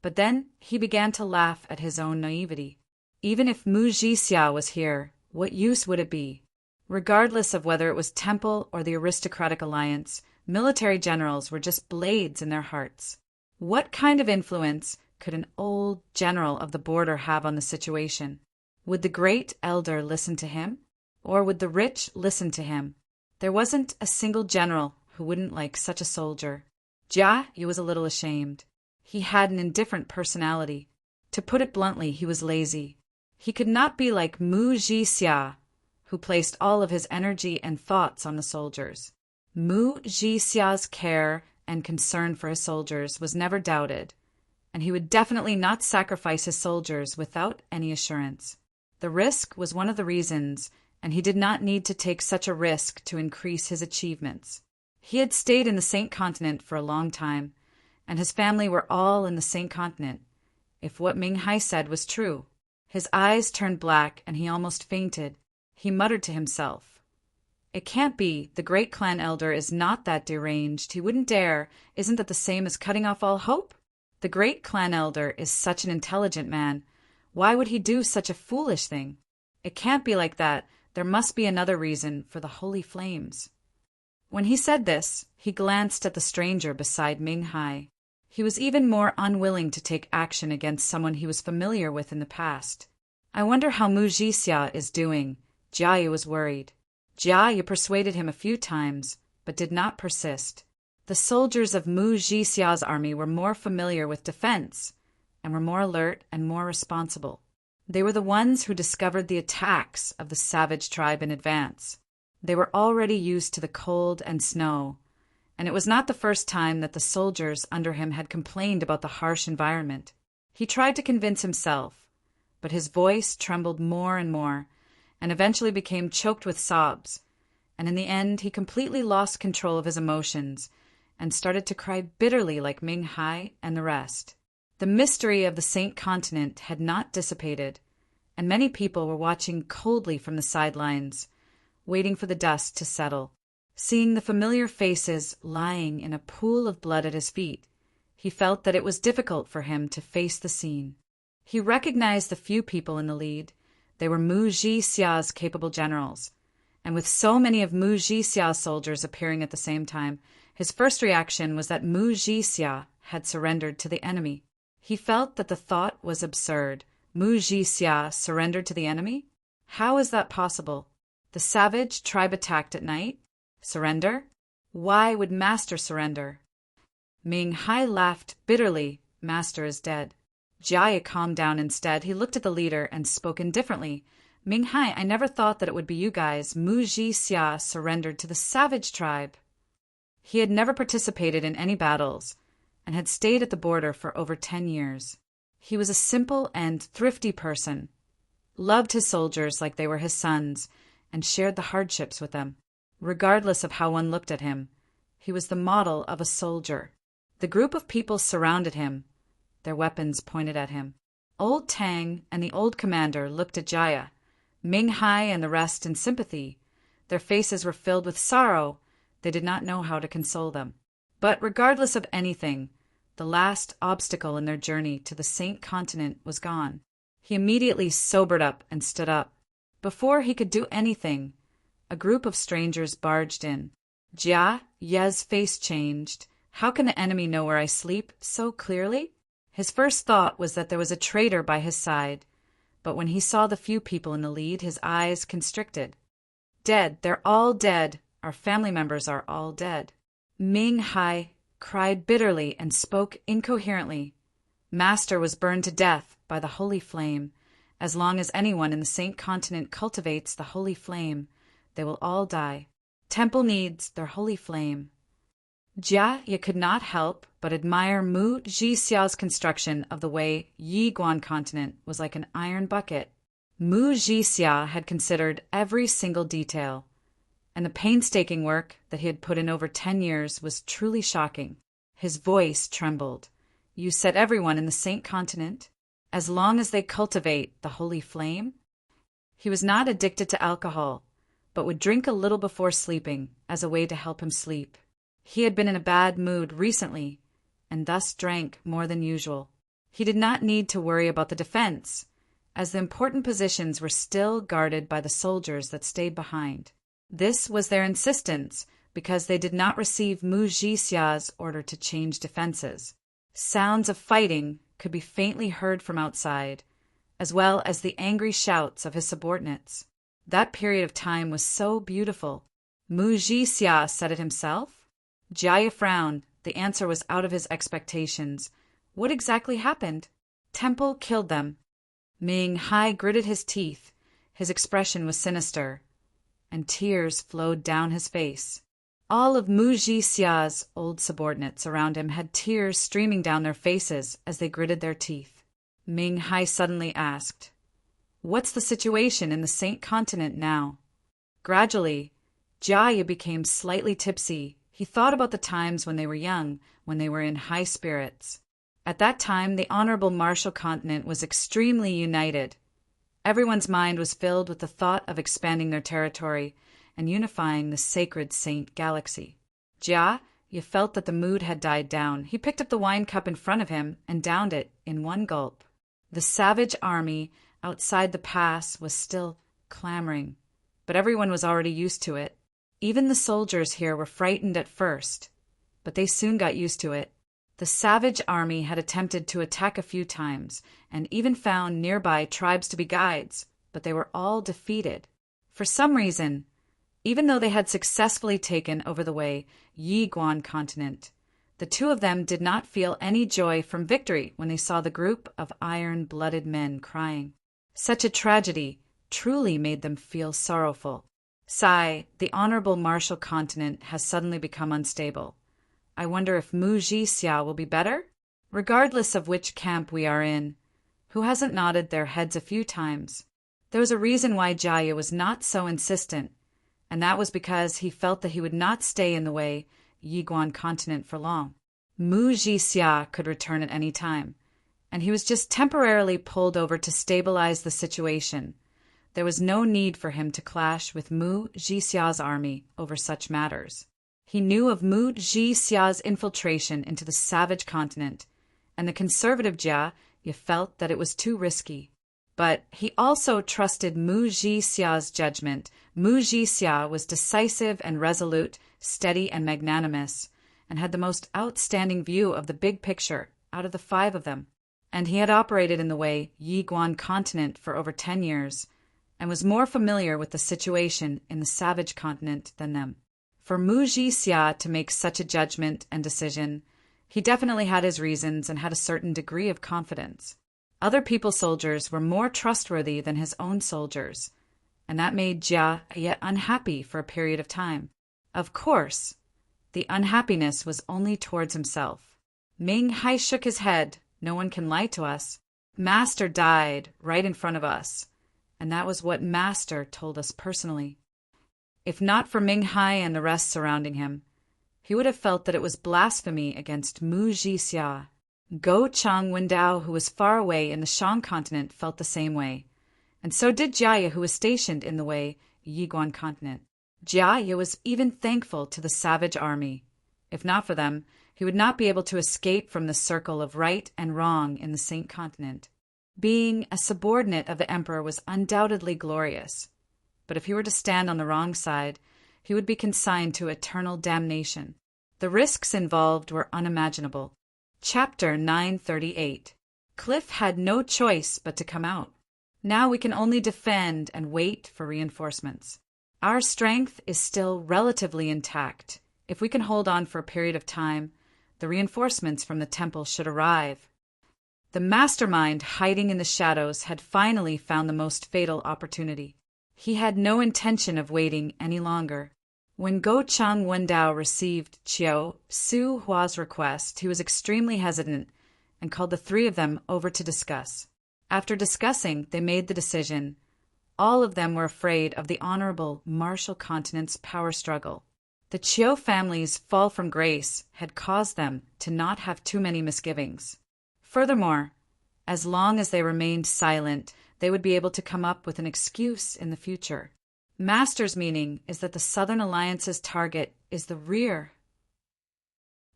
But then he began to laugh at his own naivety. Even if Mu Jixia was here, what use would it be? Regardless of whether it was temple or the aristocratic alliance, military generals were just blades in their hearts. What kind of influence could an old general of the border have on the situation? Would the great elder listen to him? Or would the rich listen to him? There wasn't a single general who wouldn't like such a soldier. Jia Yu was a little ashamed. He had an indifferent personality. To put it bluntly, he was lazy. He could not be like Mu Jixia, who placed all of his energy and thoughts on the soldiers. Mu Jixia's care and concern for his soldiers was never doubted, and he would definitely not sacrifice his soldiers without any assurance. The risk was one of the reasons, and he did not need to take such a risk to increase his achievements. He had stayed in the Saint Continent for a long time, and his family were all in the Saint Continent, if what Ming Hai said was true. His eyes turned black, and he almost fainted. He muttered to himself, "It can't be. The great clan elder is not that deranged. He wouldn't dare. Isn't that the same as cutting off all hope? The great clan elder is such an intelligent man. Why would he do such a foolish thing? It can't be like that. There must be another reason for the holy flames." When he said this, he glanced at the stranger beside Ming Hai. He was even more unwilling to take action against someone he was familiar with in the past. "I wonder how Mu Jixia is doing." Jia Yu was worried. Jia Yu persuaded him a few times, but did not persist. The soldiers of Mu Jixia's army were more familiar with defense, and were more alert and more responsible. They were the ones who discovered the attacks of the savage tribe in advance. They were already used to the cold and snow, and it was not the first time that the soldiers under him had complained about the harsh environment. He tried to convince himself, but his voice trembled more and more, and eventually became choked with sobs, and in the end he completely lost control of his emotions and started to cry bitterly like Ming Hai and the rest. The mystery of the Saint Continent had not dissipated, and many people were watching coldly from the sidelines, waiting for the dust to settle. Seeing the familiar faces lying in a pool of blood at his feet, he felt that it was difficult for him to face the scene. He recognized the few people in the lead. They were Mu Jixia's capable generals, and with so many of Mu Jixia's soldiers appearing at the same time, his first reaction was that Mu Jixia had surrendered to the enemy. He felt that the thought was absurd. Mu Jixia surrendered to the enemy? How is that possible? The savage tribe attacked at night? Surrender? Why would Master surrender? Ming Hai laughed bitterly. Master is dead. Jia calmed down instead. He looked at the leader and spoke indifferently. Ming Hai, I never thought that it would be you guys. Mu Jixia surrendered to the savage tribe. He had never participated in any battles and had stayed at the border for over 10 years. He was a simple and thrifty person, loved his soldiers like they were his sons, and shared the hardships with them. Regardless of how one looked at him, he was the model of a soldier. The group of people surrounded him, their weapons pointed at him. Old Tang and the old commander looked at Jia, Ming Hai and the rest in sympathy. Their faces were filled with sorrow. They did not know how to console them. But regardless of anything, the last obstacle in their journey to the Saint Continent was gone. He immediately sobered up and stood up. Before he could do anything, a group of strangers barged in. Jia Ye's face changed. How can the enemy know where I sleep so clearly? His first thought was that there was a traitor by his side, but when he saw the few people in the lead, his eyes constricted. Dead, they're all dead. Our family members are all dead. Ming Hai cried bitterly and spoke incoherently. Master was burned to death by the holy flame. As long as anyone in the Saint Continent cultivates the holy flame, they will all die. Temple needs their holy flame. Jia Ye could not help but admire Mu Jixia's construction of the Wei Yiguan continent was like an iron bucket. Mu Jixia had considered every single detail, and the painstaking work that he had put in over 10 years was truly shocking. His voice trembled. You said everyone in the Saint Continent, as long as they cultivate the holy flame? He was not addicted to alcohol, but would drink a little before sleeping as a way to help him sleep. He had been in a bad mood recently, and thus drank more than usual. He did not need to worry about the defense, as the important positions were still guarded by the soldiers that stayed behind. This was their insistence, because they did not receive Mu Jixia's order to change defenses. Sounds of fighting could be faintly heard from outside, as well as the angry shouts of his subordinates. That period of time was so beautiful. Mu Jixia said it himself? Jia Ye frowned. The answer was out of his expectations. What exactly happened? Temple killed them. Ming Hai gritted his teeth. His expression was sinister, and tears flowed down his face. All of Mu Jixia's old subordinates around him had tears streaming down their faces as they gritted their teeth. Ming Hai suddenly asked, "What's the situation in the Saint Continent now?" Gradually, Jia Ye became slightly tipsy. He thought about the times when they were young, when they were in high spirits. At that time, the Honorable Martial Continent was extremely united. Everyone's mind was filled with the thought of expanding their territory and unifying the sacred Saint Galaxy. Jia Ye felt that the mood had died down. He picked up the wine cup in front of him and downed it in one gulp. The savage army outside the pass was still clamoring, but everyone was already used to it. Even the soldiers here were frightened at first, but they soon got used to it. The savage army had attempted to attack a few times, and even found nearby tribes to be guides, but they were all defeated. For some reason, even though they had successfully taken over the Wei Yiguan continent, the two of them did not feel any joy from victory when they saw the group of iron-blooded men crying. Such a tragedy truly made them feel sorrowful. Sigh, the Honorable Martial Continent has suddenly become unstable. I wonder if Mu Jixia will be better? Regardless of which camp we are in, who hasn't nodded their heads a few times? There was a reason why Jia Ye was not so insistent, and that was because he felt that he would not stay in the Wei Yiguan continent for long. Mu Jixia could return at any time, and he was just temporarily pulled over to stabilize the situation. There was no need for him to clash with Mu Jixia's army over such matters. He knew of Mu Jixia's infiltration into the savage continent, and the conservative Jia Ye felt that it was too risky. But he also trusted Mu Jixia's judgment. Mu Jixia was decisive and resolute, steady and magnanimous, and had the most outstanding view of the big picture out of the 5 of them. And he had operated in the Wei Yiguan continent for over 10 years, and was more familiar with the situation in the savage continent than them. For Mu Jixia to make such a judgment and decision, he definitely had his reasons and had a certain degree of confidence. Other people's soldiers were more trustworthy than his own soldiers, and that made Jia Ye unhappy for a period of time. Of course, the unhappiness was only towards himself. Ming Hai shook his head. No one can lie to us. Master died right in front of us, and that was what Master told us personally. If not for Ming Hai and the rest surrounding him, he would have felt that it was blasphemy against Mu Jixia. Go Chang Wendao, who was far away in the Shang continent, felt the same way, and so did Jia Ye, who was stationed in the Wei Yiguan continent. Jia Ye was even thankful to the savage army. If not for them, he would not be able to escape from the circle of right and wrong in the Saint Continent. Being a subordinate of the emperor was undoubtedly glorious, but if he were to stand on the wrong side, he would be consigned to eternal damnation. The risks involved were unimaginable. Chapter 938. Cliff had no choice but to come out. Now we can only defend and wait for reinforcements. Our strength is still relatively intact. If we can hold on for a period of time, the reinforcements from the temple should arrive. The mastermind hiding in the shadows had finally found the most fatal opportunity. He had no intention of waiting any longer. When Go Chang Wendao received Chiao Su Hua's request, he was extremely hesitant and called the three of them over to discuss. After discussing, they made the decision. All of them were afraid of the honorable martial continent's power struggle. The Chiao family's fall from grace had caused them to not have too many misgivings. Furthermore, as long as they remained silent, they would be able to come up with an excuse in the future. Master's meaning is that the Southern Alliance's target is the rear.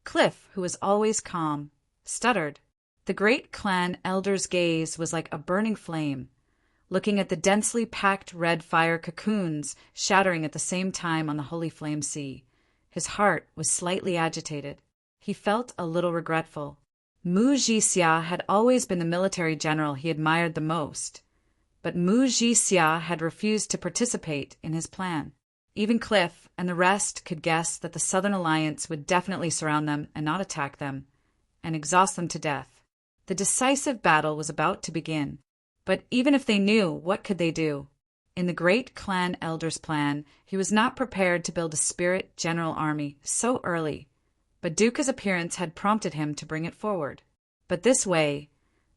Cliff, who was always calm, stuttered. The great clan elder's gaze was like a burning flame, looking at the densely packed red fire cocoons shattering at the same time on the holy flame sea. His heart was slightly agitated. He felt a little regretful. Mu Jixia had always been the military general he admired the most, but Mu Jixia had refused to participate in his plan. Even Cliff and the rest could guess that the Southern Alliance would definitely surround them and not attack them, and exhaust them to death. The decisive battle was about to begin, but even if they knew, what could they do? In the great clan elder's plan, he was not prepared to build a spirit general army so early, but Duca's appearance had prompted him to bring it forward. But this way,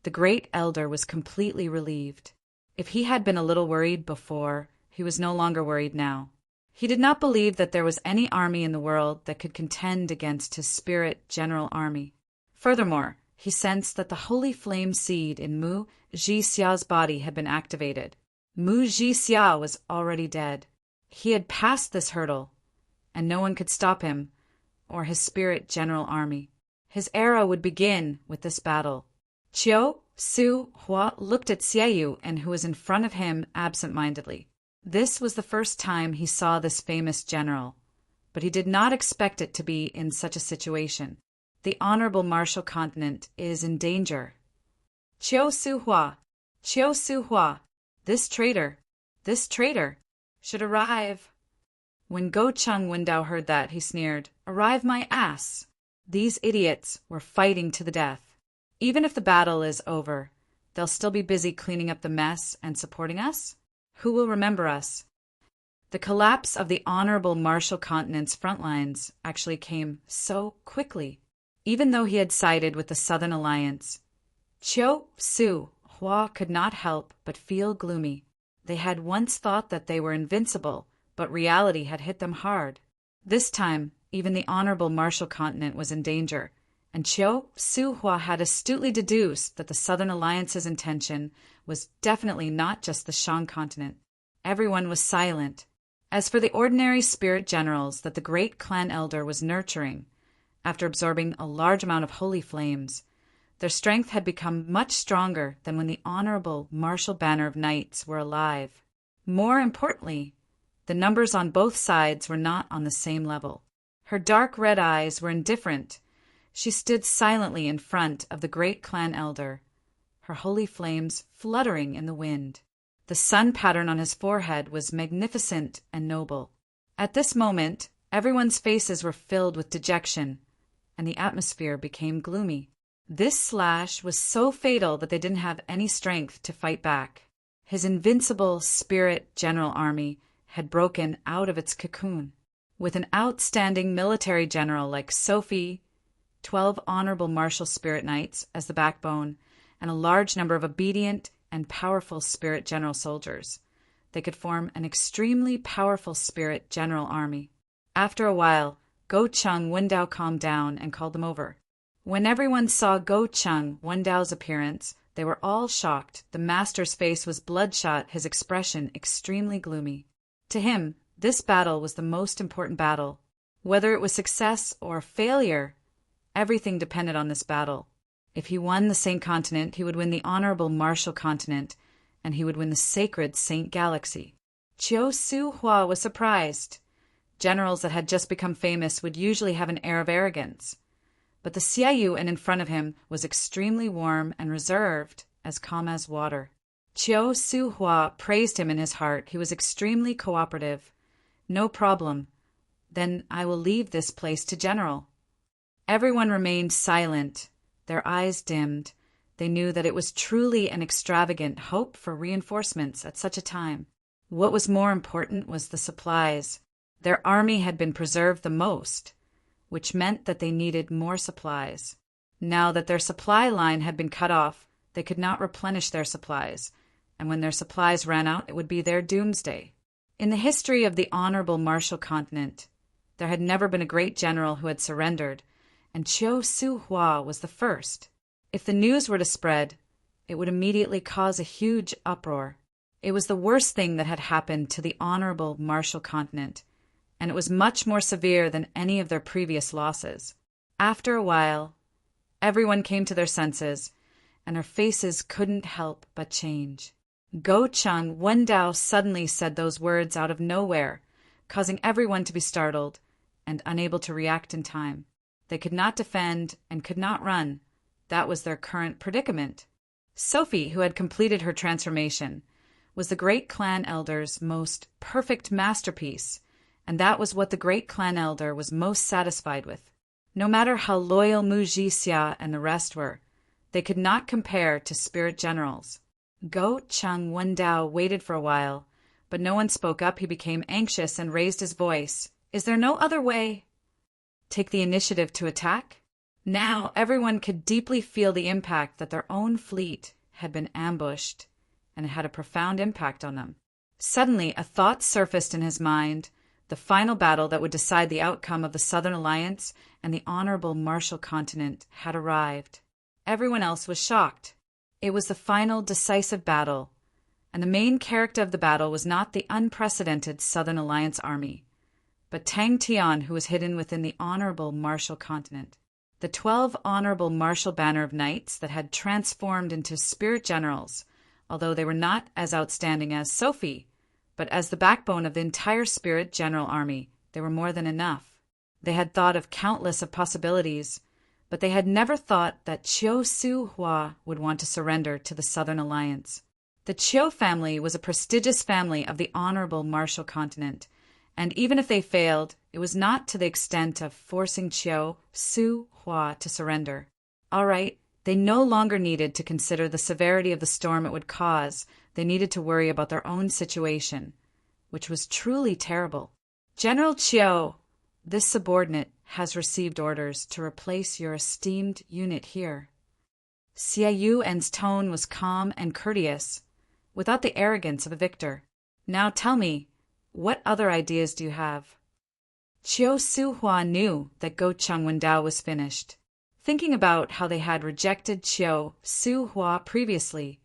the great elder was completely relieved. If he had been a little worried before, he was no longer worried now. He did not believe that there was any army in the world that could contend against his spirit general army. Furthermore, he sensed that the holy flame seed in Mu Jixia's body had been activated. Mu Jixia was already dead. He had passed this hurdle, and no one could stop him or his spirit general army. His era would begin with this battle. Chiao Su Hua looked at Xiaoyu and who was in front of him absent-mindedly. This was the first time he saw this famous general, but he did not expect it to be in such a situation. The honorable martial continent is in danger. Chiao Su Hua, this traitor should arrive. When Go Chang Wendao heard that, he sneered, "Arrive my ass!" These idiots were fighting to the death. Even if the battle is over, they'll still be busy cleaning up the mess and supporting us? Who will remember us? The collapse of the honorable martial continent's front lines actually came so quickly. Even though he had sided with the Southern Alliance, Chiao Su Hua could not help but feel gloomy. They had once thought that they were invincible, but reality had hit them hard. This time, even the honorable martial continent was in danger, and Chiao Su Hua had astutely deduced that the Southern Alliance's intention was definitely not just the Shang continent. Everyone was silent. As for the ordinary spirit generals that the great clan elder was nurturing, after absorbing a large amount of holy flames, their strength had become much stronger than when the honorable martial banner of knights were alive. More importantly, the numbers on both sides were not on the same level. Her dark red eyes were indifferent. She stood silently in front of the great clan elder, her holy flames fluttering in the wind. The sun pattern on his forehead was magnificent and noble. At this moment, everyone's faces were filled with dejection, and the atmosphere became gloomy. This slash was so fatal that they didn't have any strength to fight back. His invincible spirit general army had broken out of its cocoon. With an outstanding military general like Sophie, 12 honorable martial spirit knights as the backbone, and a large number of obedient and powerful spirit general soldiers, they could form an extremely powerful spirit general army. After a while, Go Chang Wendao calmed down and called them over. When everyone saw Go Chang Wendao's appearance, they were all shocked. The master's face was bloodshot, his expression extremely gloomy. To him, this battle was the most important battle. Whether it was success or failure, everything depended on this battle. If he won the Saint Continent, he would win the Honorable Martial Continent, and he would win the sacred Saint Galaxy. Chiu Su Hua was surprised. Generals that had just become famous would usually have an air of arrogance. But the Xiaoyu in front of him was extremely warm and reserved, as calm as water. Chiu Su Hua praised him in his heart. He was extremely cooperative. No problem. Then I will leave this place to General. Everyone remained silent. Their eyes dimmed. They knew that it was truly an extravagant hope for reinforcements at such a time. What was more important was the supplies. Their army had been preserved the most, which meant that they needed more supplies. Now that their supply line had been cut off, they could not replenish their supplies, and when their supplies ran out, it would be their doomsday. In the history of the Honorable Martial Continent, there had never been a great general who had surrendered, and Chiu Su Hua was the first. If the news were to spread, it would immediately cause a huge uproar. It was the worst thing that had happened to the Honorable Martial Continent, and it was much more severe than any of their previous losses. After a while, everyone came to their senses, and their faces couldn't help but change. Go Chung Wendao suddenly said those words out of nowhere, causing everyone to be startled and unable to react in time. They could not defend and could not run. That was their current predicament. Sophie, who had completed her transformation, was the great clan elder's most perfect masterpiece, and that was what the great clan elder was most satisfied with. No matter how loyal Mu Jixia and the rest were, they could not compare to spirit generals. Go Chung Wendao waited for a while, but no one spoke up. He became anxious and raised his voice. Is there no other way? Take the initiative to attack? Now everyone could deeply feel the impact that their own fleet had been ambushed, and it had a profound impact on them. Suddenly, a thought surfaced in his mind, the final battle that would decide the outcome of the Southern Alliance and the Honorable Martial Continent had arrived. Everyone else was shocked. It was the final decisive battle, and the main character of the battle was not the unprecedented Southern Alliance army, but Tang Tian, who was hidden within the Honorable Martial Continent. The 12 Honorable Martial Banner of Knights that had transformed into spirit generals, although they were not as outstanding as Sophie, but as the backbone of the entire spirit general army, they were more than enough. They had thought of countless of possibilities, but they had never thought that Chiu Su Hua would want to surrender to the Southern Alliance. The Chiu family was a prestigious family of the Honorable Martial Continent, and even if they failed, it was not to the extent of forcing Chiu Su Hua to surrender. All right, they no longer needed to consider the severity of the storm it would cause. They needed to worry about their own situation, which was truly terrible. General Chiu, this subordinate has received orders to replace your esteemed unit here. Xia Yuan's tone was calm and courteous, without the arrogance of a victor. Now tell me, what other ideas do you have? Chiu Su Hua knew that Go Chung Wendao was finished. Thinking about how they had rejected Chiu Su Hua previously,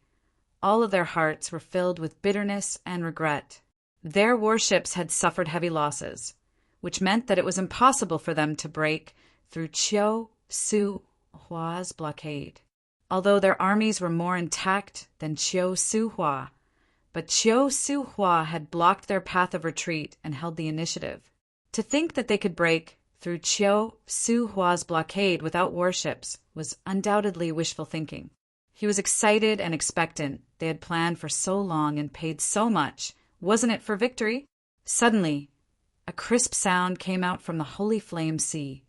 all of their hearts were filled with bitterness and regret. Their warships had suffered heavy losses, which meant that it was impossible for them to break through Chiu Su Hua's blockade. Although their armies were more intact than Chiu Su Hua, but Chiu Su Hua had blocked their path of retreat and held the initiative. To think that they could break through Chiu Su Hua's blockade without warships was undoubtedly wishful thinking. He was excited and expectant. They had planned for so long and paid so much. Wasn't it for victory? Suddenly, a crisp sound came out from the holy flame sea,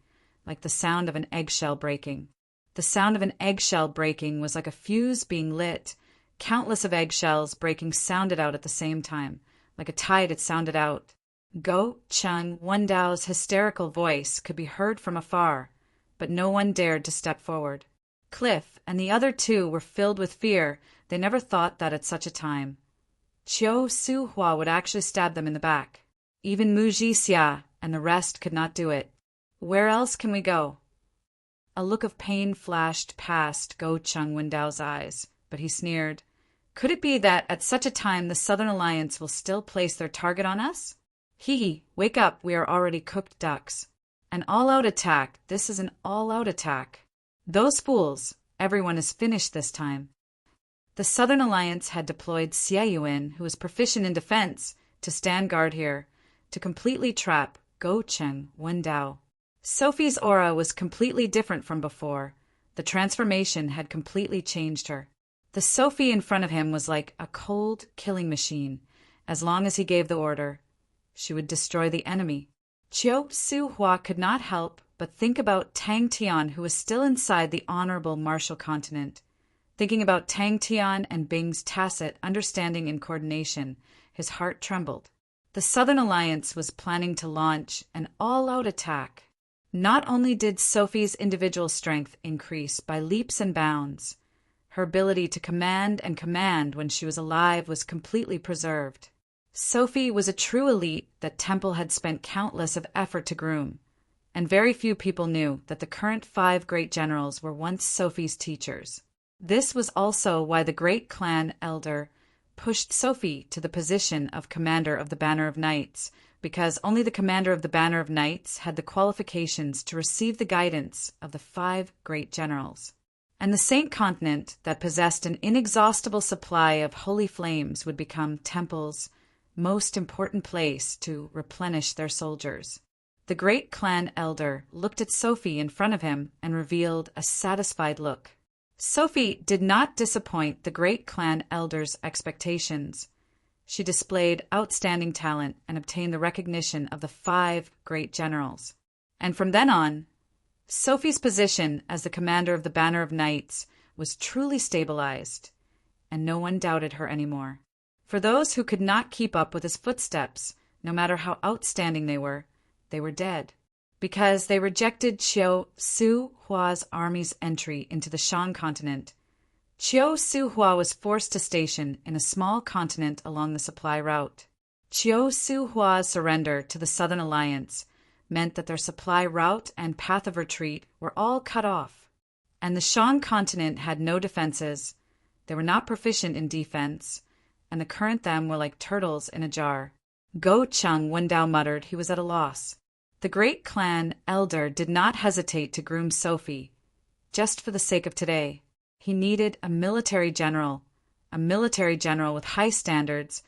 like the sound of an eggshell breaking. The sound of an eggshell breaking was like a fuse being lit. Countless of eggshells breaking sounded out at the same time. Like a tide it sounded out. Go Chung Wendao's hysterical voice could be heard from afar, but no one dared to step forward. Cliff and the other two were filled with fear. They never thought that at such a time Chiu Su Hua would actually stab them in the back. Even Mu Jixia and the rest could not do it. Where else can we go? A look of pain flashed past Go Chung Wendao's eyes, but he sneered. Could it be that at such a time the Southern Alliance will still place their target on us? Hee, wake up, we are already cooked ducks. An all-out attack, this is an all-out attack. Those fools, Everyone is finished this time. The Southern Alliance had deployed Xieyuan, who was proficient in defense, to stand guard here, to completely trap Go Cheng Wendao. Sophie's aura was completely different from before. The transformation had completely changed her. The Sophie in front of him was like a cold killing machine. As long as he gave the order, she would destroy the enemy. Chiu Su Hua could not help but think about Tang Tian, who was still inside the honorable martial continent. Thinking about Tang Tian and Bing's tacit understanding and coordination, his heart trembled. The Southern Alliance was planning to launch an all-out attack. Not only did Sophie's individual strength increase by leaps and bounds, her ability to command when she was alive was completely preserved. Sophie was a true elite that Temple had spent countless of effort to groom, and very few people knew that the current 5 great generals were once Sophie's teachers. This was also why the great clan elder pushed Sophie to the position of commander of the Banner of Knights, because only the commander of the Banner of Knights had the qualifications to receive the guidance of the 5 great generals. And the Saint Continent that possessed an inexhaustible supply of holy flames would become Temple's most important place to replenish their soldiers. The great clan elder looked at Sophie in front of him and revealed a satisfied look. Sophie did not disappoint the great clan elder's expectations. She displayed outstanding talent and obtained the recognition of the 5 great generals. And from then on, Sophie's position as the commander of the Banner of Knights was truly stabilized, and no one doubted her anymore. For those who could not keep up with his footsteps, no matter how outstanding they were dead, because they rejected Chiu Su Hua's army's entry into the Shan continent. Chiu Su Hua was forced to station in a small continent along the supply route. Chiu Su Hua's surrender to the Southern Alliance meant that their supply route and path of retreat were all cut off, and the Shan continent had no defenses. They were not proficient in defense, and the current them were like turtles in a jar. Go Cheng Wendao muttered he was at a loss. The great clan elder did not hesitate to groom Sophie, just for the sake of today. He needed a military general with high standards,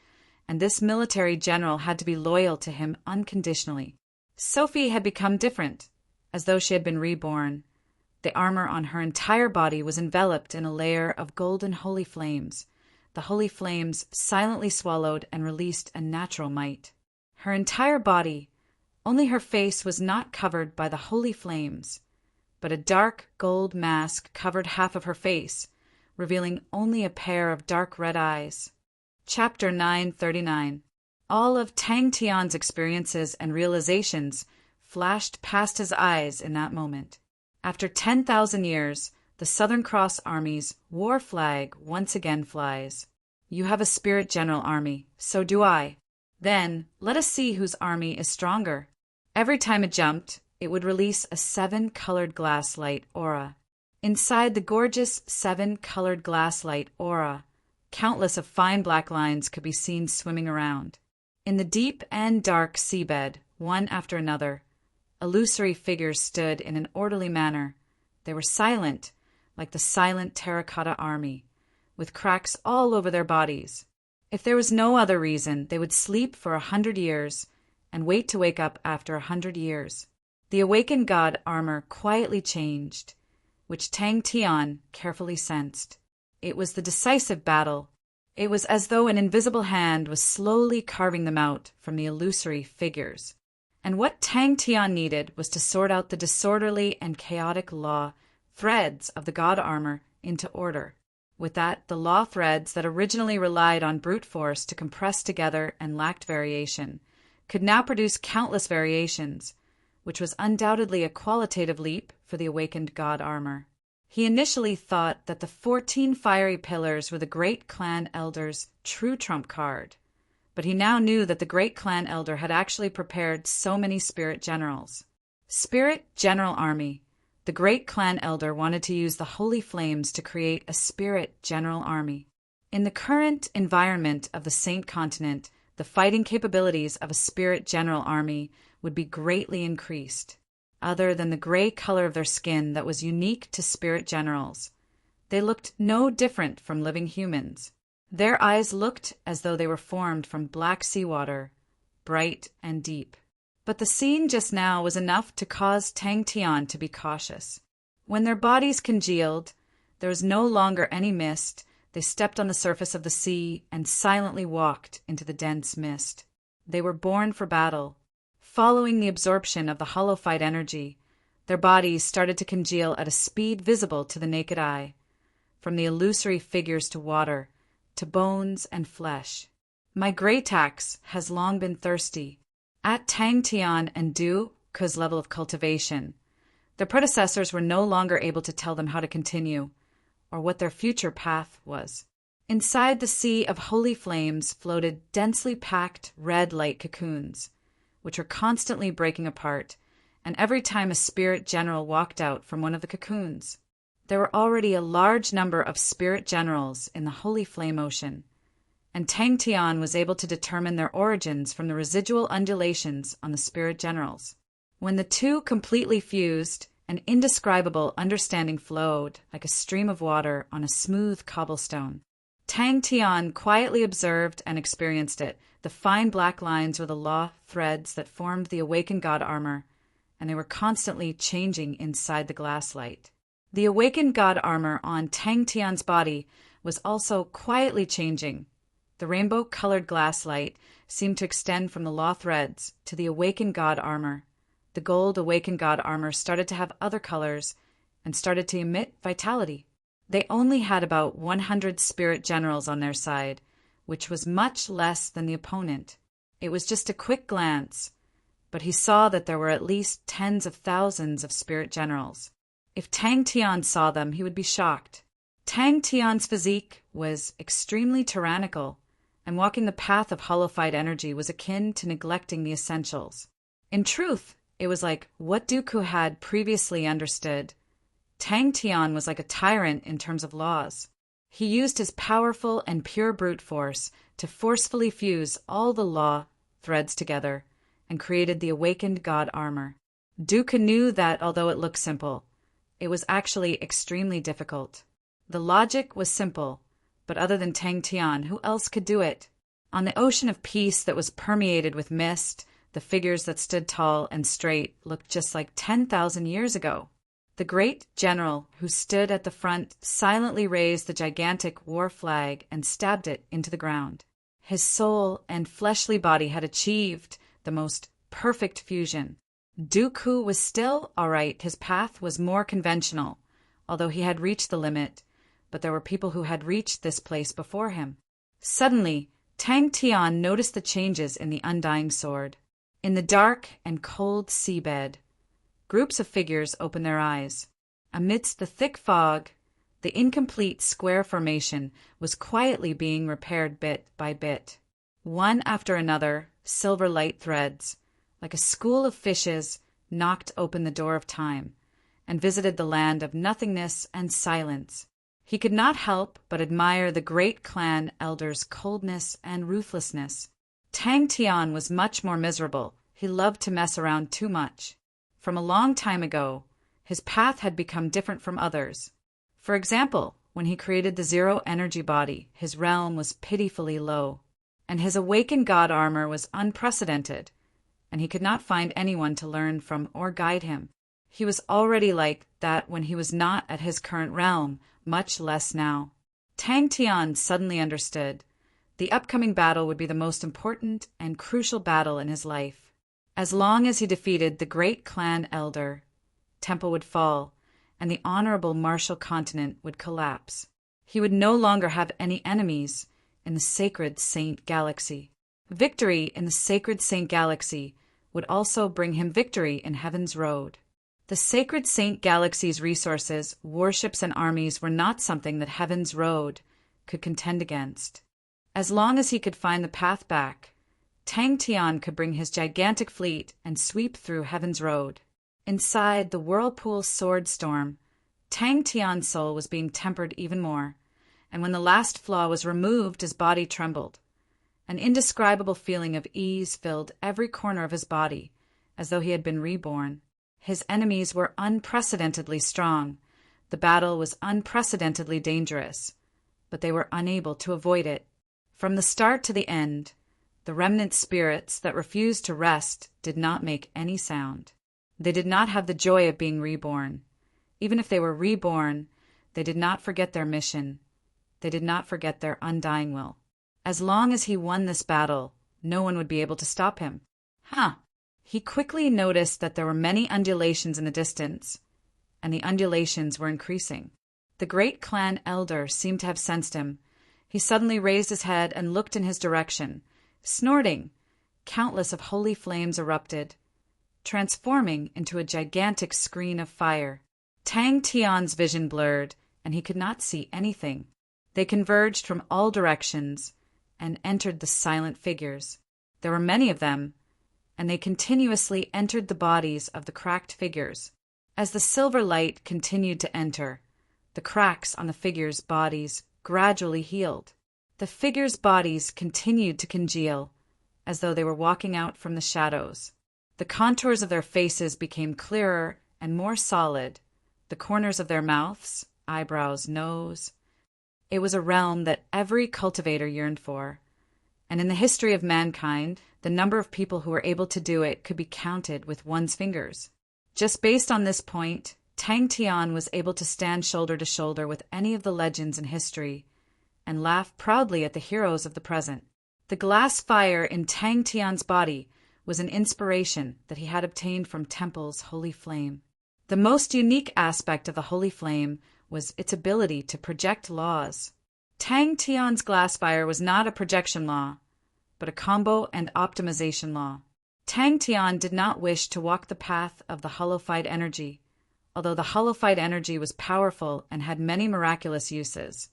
and this military general had to be loyal to him unconditionally. Sophie had become different, as though she had been reborn. The armor on her entire body was enveloped in a layer of golden holy flames. The holy flames silently swallowed and released a natural might. Her entire body, only her face was not covered by the holy flames, but a dark gold mask covered half of her face, revealing only a pair of dark red eyes. Chapter 939. All of Tang Tian's experiences and realizations flashed past his eyes in that moment. After 10,000 years, the Southern Cross Army's war flag once again flies. You have a spirit general army, so do I. Then, let us see whose army is stronger. Every time it jumped, it would release a 7-colored glass light aura. Inside the gorgeous 7-colored glass light aura, countless of fine black lines could be seen swimming around. In the deep and dark seabed, one after another, illusory figures stood in an orderly manner. They were silent, like the silent terracotta army, with cracks all over their bodies. If there was no other reason, they would sleep for 100 years and wait to wake up after 100 years. The awakened god armor quietly changed, which Tang Tian carefully sensed. It was the decisive battle. It was as though an invisible hand was slowly carving them out from the illusory figures. And what Tang Tian needed was to sort out the disorderly and chaotic law threads of the god armor into order. With that, the law threads that originally relied on brute force to compress together and lacked variation could now produce countless variations, which was undoubtedly a qualitative leap for the awakened god armor. He initially thought that the 14 fiery pillars were the great clan elder's true trump card, but he now knew that the great clan elder had actually prepared so many spirit generals. Spirit General Army. The great clan elder wanted to use the holy flames to create a spirit general army. In the current environment of the Saint Continent, the fighting capabilities of a spirit general army would be greatly increased. Other than the gray color of their skin that was unique to spirit generals, They looked no different from living humans. Their eyes looked as though they were formed from black seawater, bright and deep. But the scene just now was enough to cause Tang Tian to be cautious. When their bodies congealed, there was no longer any mist. They stepped on the surface of the sea and silently walked into the dense mist. They were born for battle. Following the absorption of the hollow-fight energy, their bodies started to congeal at a speed visible to the naked eye, from the illusory figures to water, to bones and flesh. My Grey Tax has long been thirsty. At Tang Tian and Du Ke's level of cultivation, their predecessors were no longer able to tell them how to continue, or what their future path was. Inside the sea of holy flames floated densely packed red light cocoons, which were constantly breaking apart, and every time a spirit general walked out from one of the cocoons. There were already a large number of spirit generals in the holy flame ocean, and Tang Tian was able to determine their origins from the residual undulations on the spirit generals. When the two completely fused, an indescribable understanding flowed like a stream of water on a smooth cobblestone. Tang Tian quietly observed and experienced it. The fine black lines were the law threads that formed the awakened god armor, and they were constantly changing inside the glass light. The awakened god armor on Tang Tian's body was also quietly changing. The rainbow-colored glass light seemed to extend from the law threads to the awakened god armor. The gold awakened god armor started to have other colors and started to emit vitality. They only had about 100 spirit generals on their side, which was much less than the opponent. It was just a quick glance, but he saw that there were at least tens of thousands of spirit generals. If Tang Tian saw them, he would be shocked. Tang Tian's physique was extremely tyrannical, and walking the path of hollow-fight energy was akin to neglecting the essentials. In truth, it was like what Dooku had previously understood. Tang Tian was like a tyrant in terms of laws. He used his powerful and pure brute force to forcefully fuse all the law threads together and created the awakened god armor. Dooku knew that although it looked simple, it was actually extremely difficult. The logic was simple, but other than Tang Tian, who else could do it? On the ocean of peace that was permeated with mist, the figures that stood tall and straight looked just like 10,000 years ago. The great general who stood at the front silently raised the gigantic war flag and stabbed it into the ground. His soul and fleshly body had achieved the most perfect fusion. Dooku was still all right. His path was more conventional, although he had reached the limit, but there were people who had reached this place before him. Suddenly, Tang Tian noticed the changes in the undying sword. In the dark and cold seabed, groups of figures opened their eyes. Amidst the thick fog, the incomplete square formation was quietly being repaired bit by bit. One after another, silver light threads, like a school of fishes, knocked open the door of time and visited the land of nothingness and silence. He could not help but admire the great clan elder's coldness and ruthlessness. Tang Tian was much more miserable. He loved to mess around too much. From a long time ago, his path had become different from others. For example, when he created the zero-energy body, his realm was pitifully low, and his awakened god armor was unprecedented, and he could not find anyone to learn from or guide him. He was already like that when he was not at his current realm, much less now. Tang Tian suddenly understood. The upcoming battle would be the most important and crucial battle in his life. As long as he defeated the great clan elder, Temple would fall, and the honorable martial continent would collapse. He would no longer have any enemies in the sacred Saint Galaxy. Victory in the sacred Saint Galaxy would also bring him victory in Heaven's Road. The sacred Saint Galaxy's resources, warships, and armies were not something that Heaven's Road could contend against. As long as he could find the path back, Tang Tian could bring his gigantic fleet and sweep through Heaven's Road. Inside the whirlpool sword storm, Tang Tian's soul was being tempered even more, and when the last flaw was removed, his body trembled. An indescribable feeling of ease filled every corner of his body, as though he had been reborn. His enemies were unprecedentedly strong, The battle was unprecedentedly dangerous, but they were unable to avoid it. From the start to the end, the remnant spirits that refused to rest did not make any sound. They did not have the joy of being reborn. Even if they were reborn, they did not forget their mission. They did not forget their undying will. As long as he won this battle, no one would be able to stop him. He quickly noticed that there were many undulations in the distance, and the undulations were increasing. The great clan elder seemed to have sensed him. He suddenly raised his head and looked in his direction. Snorting, countless of holy flames erupted, transforming into a gigantic screen of fire. Tang Tian's vision blurred, and he could not see anything. They converged from all directions and entered the silent figures. There were many of them, and they continuously entered the bodies of the cracked figures. As the silver light continued to enter, the cracks on the figures' bodies gradually healed. The figures' bodies continued to congeal, as though they were walking out from the shadows. The contours of their faces became clearer and more solid, the corners of their mouths, eyebrows, nose. It was a realm that every cultivator yearned for, and in the history of mankind, the number of people who were able to do it could be counted with one's fingers. Just based on this point, Tang Tian was able to stand shoulder to shoulder with any of the legends in history and laugh proudly at the heroes of the present. The glass fire in Tang Tian's body was an inspiration that he had obtained from Temple's holy flame. The most unique aspect of the holy flame was its ability to project laws. Tang Tian's glass fire was not a projection law, but a combo and optimization law. Tang Tian did not wish to walk the path of the hollow-fied energy, although the hollow-fied energy was powerful and had many miraculous uses.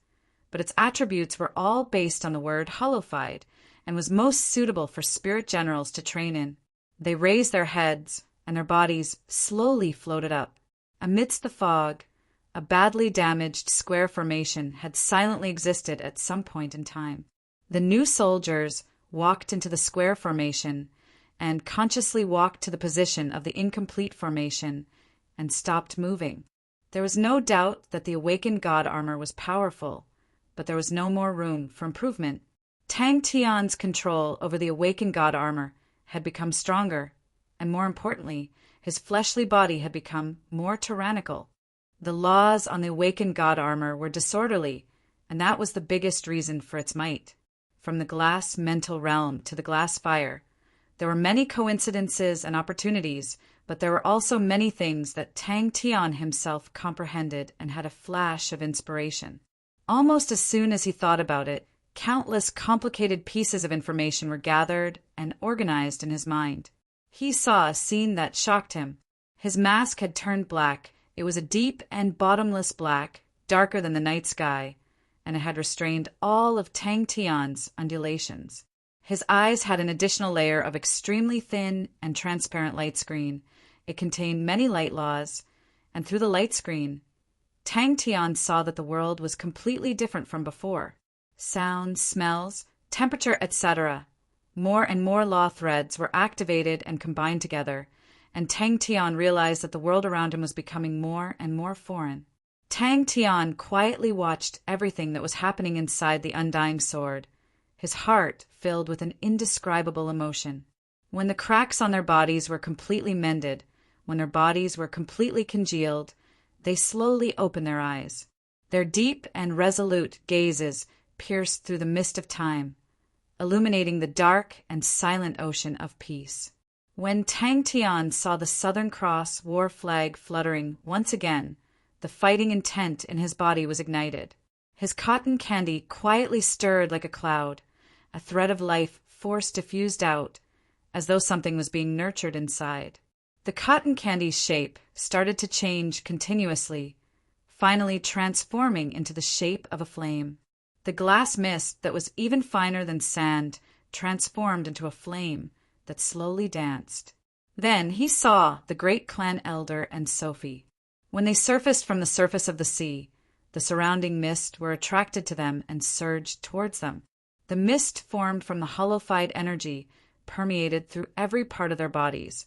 But its attributes were all based on the word hollow-fied and was most suitable for spirit generals to train in. They raised their heads, and their bodies slowly floated up. Amidst the fog, a badly damaged square formation had silently existed at some point in time. The new soldiers walked into the square formation and consciously walked to the position of the incomplete formation and stopped moving. There was no doubt that the awakened god armor was powerful, but there was no more room for improvement. Tang Tian's control over the awakened god armor had become stronger, and more importantly, his fleshly body had become more tyrannical. The laws on the awakened god armor were disorderly, and that was the biggest reason for its might. From the glass mental realm to the glass fire, there were many coincidences and opportunities, but there were also many things that Tang Tian himself comprehended and had a flash of inspiration. Almost as soon as he thought about it, countless complicated pieces of information were gathered and organized in his mind. He saw a scene that shocked him. His mask had turned black. It was a deep and bottomless black, darker than the night sky, and it had restrained all of Tang Tian's undulations. His eyes had an additional layer of extremely thin and transparent light screen. It contained many light laws, and through the light screen, Tang Tian saw that the world was completely different from before. Sounds, smells, temperature, etc. More and more law threads were activated and combined together, and Tang Tian realized that the world around him was becoming more and more foreign. Tang Tian quietly watched everything that was happening inside the undying sword, his heart filled with an indescribable emotion. When the cracks on their bodies were completely mended, when their bodies were completely congealed, they slowly opened their eyes. Their deep and resolute gazes pierced through the mist of time, illuminating the dark and silent ocean of peace. When Tang Tian saw the Southern Cross war flag fluttering once again, the fighting intent in his body was ignited. His cotton candy quietly stirred like a cloud, a thread of life force diffused out, as though something was being nurtured inside. The cotton candy's shape started to change continuously, finally transforming into the shape of a flame. The glass mist that was even finer than sand transformed into a flame that slowly danced. Then he saw the great clan elder and Sophie. When they surfaced from the surface of the sea, the surrounding mist were attracted to them and surged towards them. The mist formed from the hollow-fied energy permeated through every part of their bodies,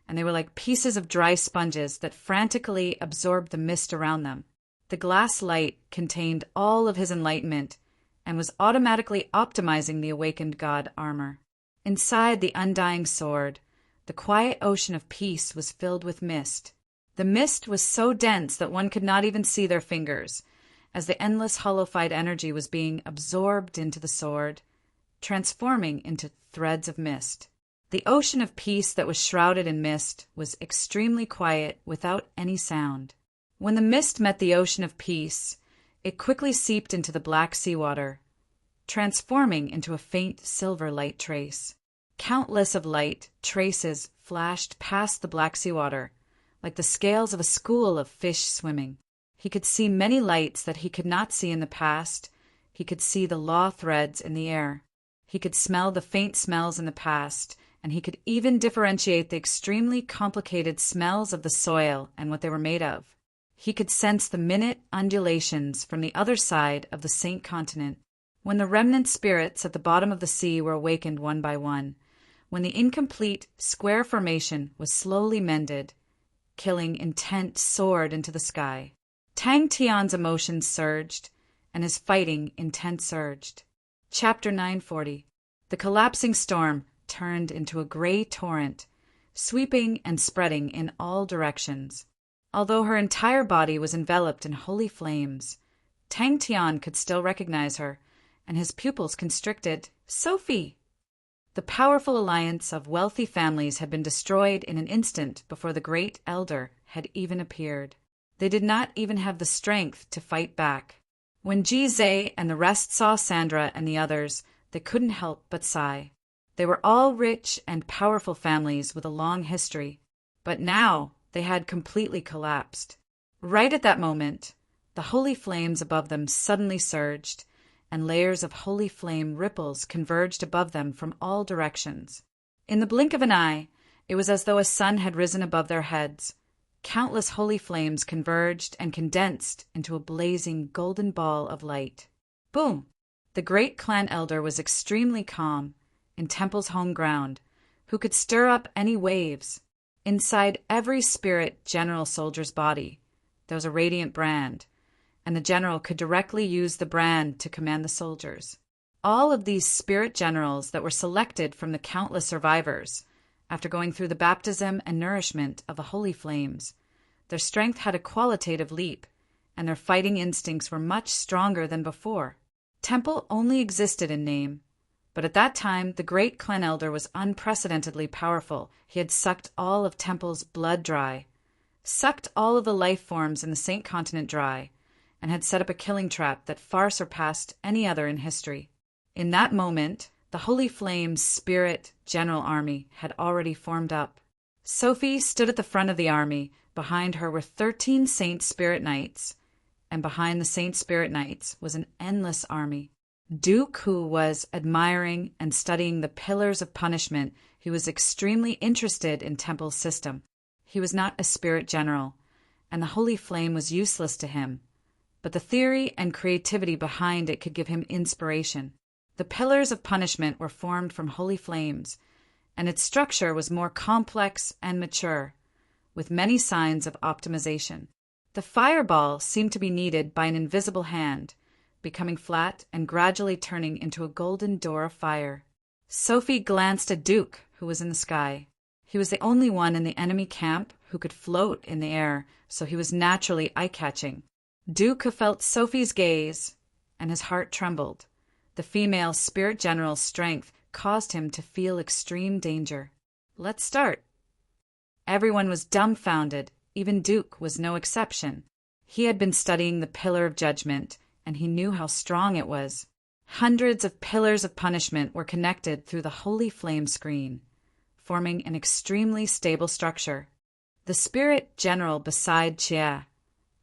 and they were like pieces of dry sponges that frantically absorbed the mist around them. The glass light contained all of his enlightenment and was automatically optimizing the awakened god armor. Inside the undying sword, the quiet ocean of peace was filled with mist. The mist was so dense that one could not even see their fingers, as the endless hollowified energy was being absorbed into the sword, transforming into threads of mist. The ocean of peace that was shrouded in mist was extremely quiet without any sound. When the mist met the ocean of peace, it quickly seeped into the black seawater, transforming into a faint silver light trace. Countless of light traces flashed past the black seawater, like the scales of a school of fish swimming. He could see many lights that he could not see in the past. He could see the law threads in the air. He could smell the faint smells in the past, and he could even differentiate the extremely complicated smells of the soil and what they were made of. He could sense the minute undulations from the other side of the Saint Continent. When the remnant spirits at the bottom of the sea were awakened one by one, when the incomplete square formation was slowly mended, killing intent soared into the sky. Tang Tian's emotions surged, and his fighting intent surged. Chapter 940. The collapsing storm turned into a gray torrent, sweeping and spreading in all directions. Although her entire body was enveloped in holy flames, Tang Tian could still recognize her, and his pupils constricted. Sophie! The powerful alliance of wealthy families had been destroyed in an instant before the great elder had even appeared. They did not even have the strength to fight back. When Ji Zhe and the rest saw Sandra and the others, they couldn't help but sigh. They were all rich and powerful families with a long history, but now they had completely collapsed. Right at that moment, the holy flames above them suddenly surged, and layers of holy flame ripples converged above them from all directions. In the blink of an eye, it was as though a sun had risen above their heads. Countless holy flames converged and condensed into a blazing golden ball of light. Boom! The great clan elder was extremely calm, in Temple's home ground, who could stir up any waves. Inside every spirit general soldier's body, there was a radiant brand, and the general could directly use the brand to command the soldiers. All of these spirit generals that were selected from the countless survivors, after going through the baptism and nourishment of the holy flames, their strength had a qualitative leap, and their fighting instincts were much stronger than before. Temple only existed in name, but at that time the great clan elder was unprecedentedly powerful. He had sucked all of Temple's blood dry, sucked all of the life forms in the Saint Continent dry, and had set up a killing trap that far surpassed any other in history. In that moment, the Holy Flame's spirit general army had already formed up. Sophie stood at the front of the army. Behind her were 13 Saint Spirit Knights, and behind the Saint Spirit Knights was an endless army. Duke, who was admiring and studying the pillars of punishment, he was extremely interested in Temple's system. He was not a spirit general, and the Holy Flame was useless to him, but the theory and creativity behind it could give him inspiration. The pillars of punishment were formed from holy flames, and its structure was more complex and mature, with many signs of optimization. The fireball seemed to be kneaded by an invisible hand, becoming flat and gradually turning into a golden door of fire. Sophie glanced at Duke, who was in the sky. He was the only one in the enemy camp who could float in the air, so he was naturally eye-catching. Duke felt Sophie's gaze, and his heart trembled. The female spirit general's strength caused him to feel extreme danger. Let's start. Everyone was dumbfounded. Even Duke was no exception. He had been studying the Pillar of Judgment, and he knew how strong it was. Hundreds of pillars of punishment were connected through the holy flame screen, forming an extremely stable structure. The spirit general beside Chia,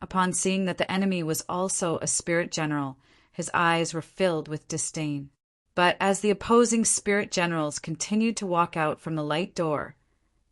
upon seeing that the enemy was also a spirit general, his eyes were filled with disdain. But as the opposing spirit generals continued to walk out from the light door,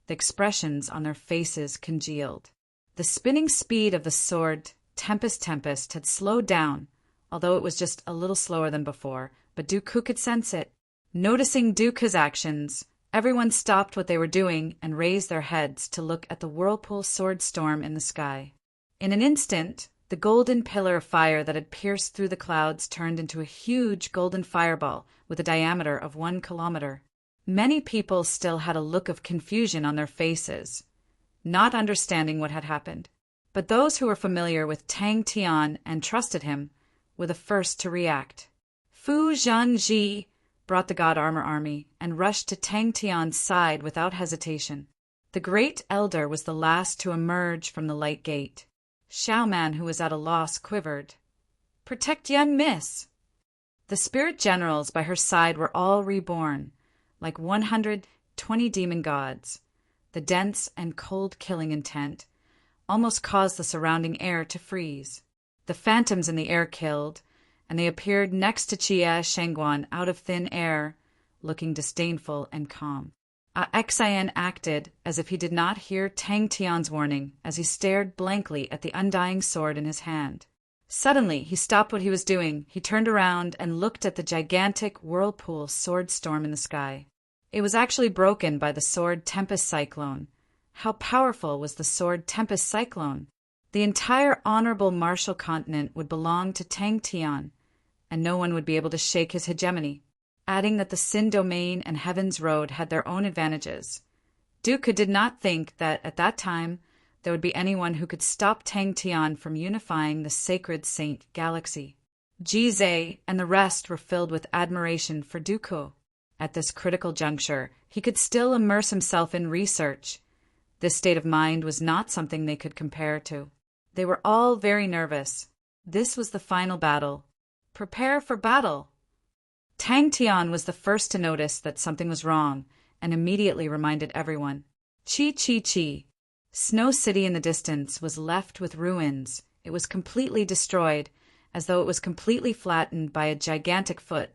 the expressions on their faces congealed. The spinning speed of the sword Tempest had slowed down, although it was just a little slower than before, but Dooku could sense it. Noticing Dooku's actions, everyone stopped what they were doing and raised their heads to look at the whirlpool sword storm in the sky. In an instant, The golden pillar of fire that had pierced through the clouds turned into a huge golden fireball with a diameter of 1 kilometer. Many people still had a look of confusion on their faces, not understanding what had happened. But those who were familiar with Tang Tian and trusted him were the first to react. Fu Zhanji brought the God Armor Army and rushed to Tang Tian's side without hesitation. The Great Elder was the last to emerge from the light gate. Xiaoman, who was at a loss, quivered. "Protect Yen, miss!" The spirit generals by her side were all reborn, like 120 demon gods. The dense and cold-killing intent almost caused the surrounding air to freeze. The phantoms in the air killed, and they appeared next to Jie Shengguan out of thin air, looking disdainful and calm. Xian acted as if he did not hear Tang Tian's warning as he stared blankly at the undying sword in his hand. Suddenly, he stopped what he was doing. He turned around and looked at the gigantic whirlpool sword storm in the sky. It was actually broken by the sword Tempest Cyclone. How powerful was the sword Tempest Cyclone? The entire honorable martial continent would belong to Tang Tian, and no one would be able to shake his hegemony. Adding that the Sin Domain and Heaven's Road had their own advantages, Duke did not think that at that time there would be anyone who could stop Tang Tian from unifying the sacred Saint Galaxy. Jizai and the rest were filled with admiration for Dooku. At this critical juncture, he could still immerse himself in research. This state of mind was not something they could compare to. They were all very nervous. This was the final battle. Prepare for battle! Tang Tian was the first to notice that something was wrong and immediately reminded everyone. Chi Chi Chi. Snow City in the distance was left with ruins. It was completely destroyed, as though it was completely flattened by a gigantic foot.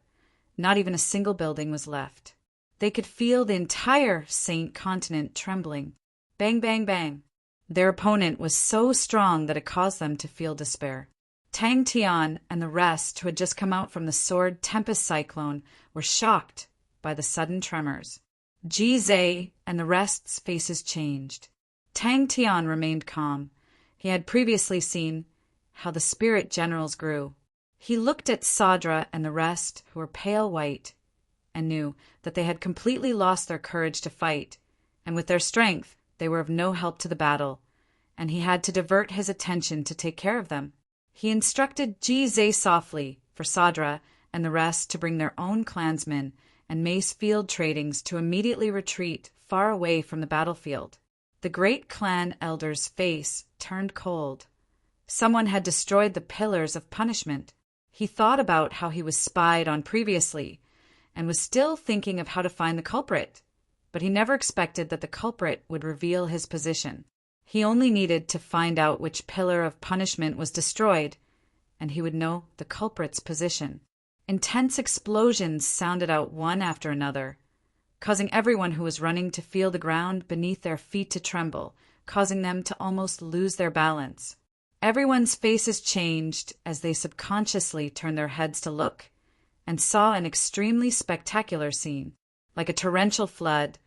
Not even a single building was left. They could feel the entire Saint continent trembling. Bang, bang, bang. Their opponent was so strong that it caused them to feel despair. Tang Tian and the rest who had just come out from the sword Tempest Cyclone were shocked by the sudden tremors. Jizai and the rest's faces changed. Tang Tian remained calm. He had previously seen how the spirit generals grew. He looked at Sadra and the rest, who were pale white, and knew that they had completely lost their courage to fight, and with their strength they were of no help to the battle, and he had to divert his attention to take care of them. He instructed Jizai softly for Sadra and the rest to bring their own clansmen and mace field tradings to immediately retreat far away from the battlefield. The great clan elder's face turned cold. Someone had destroyed the pillars of punishment. He thought about how he was spied on previously and was still thinking of how to find the culprit, but he never expected that the culprit would reveal his position. He only needed to find out which pillar of punishment was destroyed, and he would know the culprit's position. Intense explosions sounded out one after another, causing everyone who was running to feel the ground beneath their feet to tremble, causing them to almost lose their balance. Everyone's faces changed as they subconsciously turned their heads to look, and saw an extremely spectacular scene. Like a torrential flood,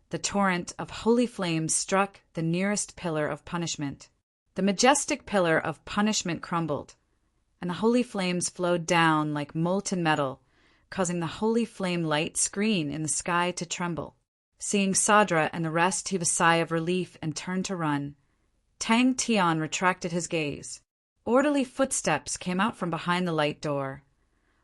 the torrent of holy flames struck the nearest pillar of punishment. The majestic pillar of punishment crumbled, and the holy flames flowed down like molten metal, causing the holy flame light screen in the sky to tremble. Seeing Sadra and the rest heave a sigh of relief and turn to run, Tang Tian retracted his gaze. Orderly footsteps came out from behind the light door.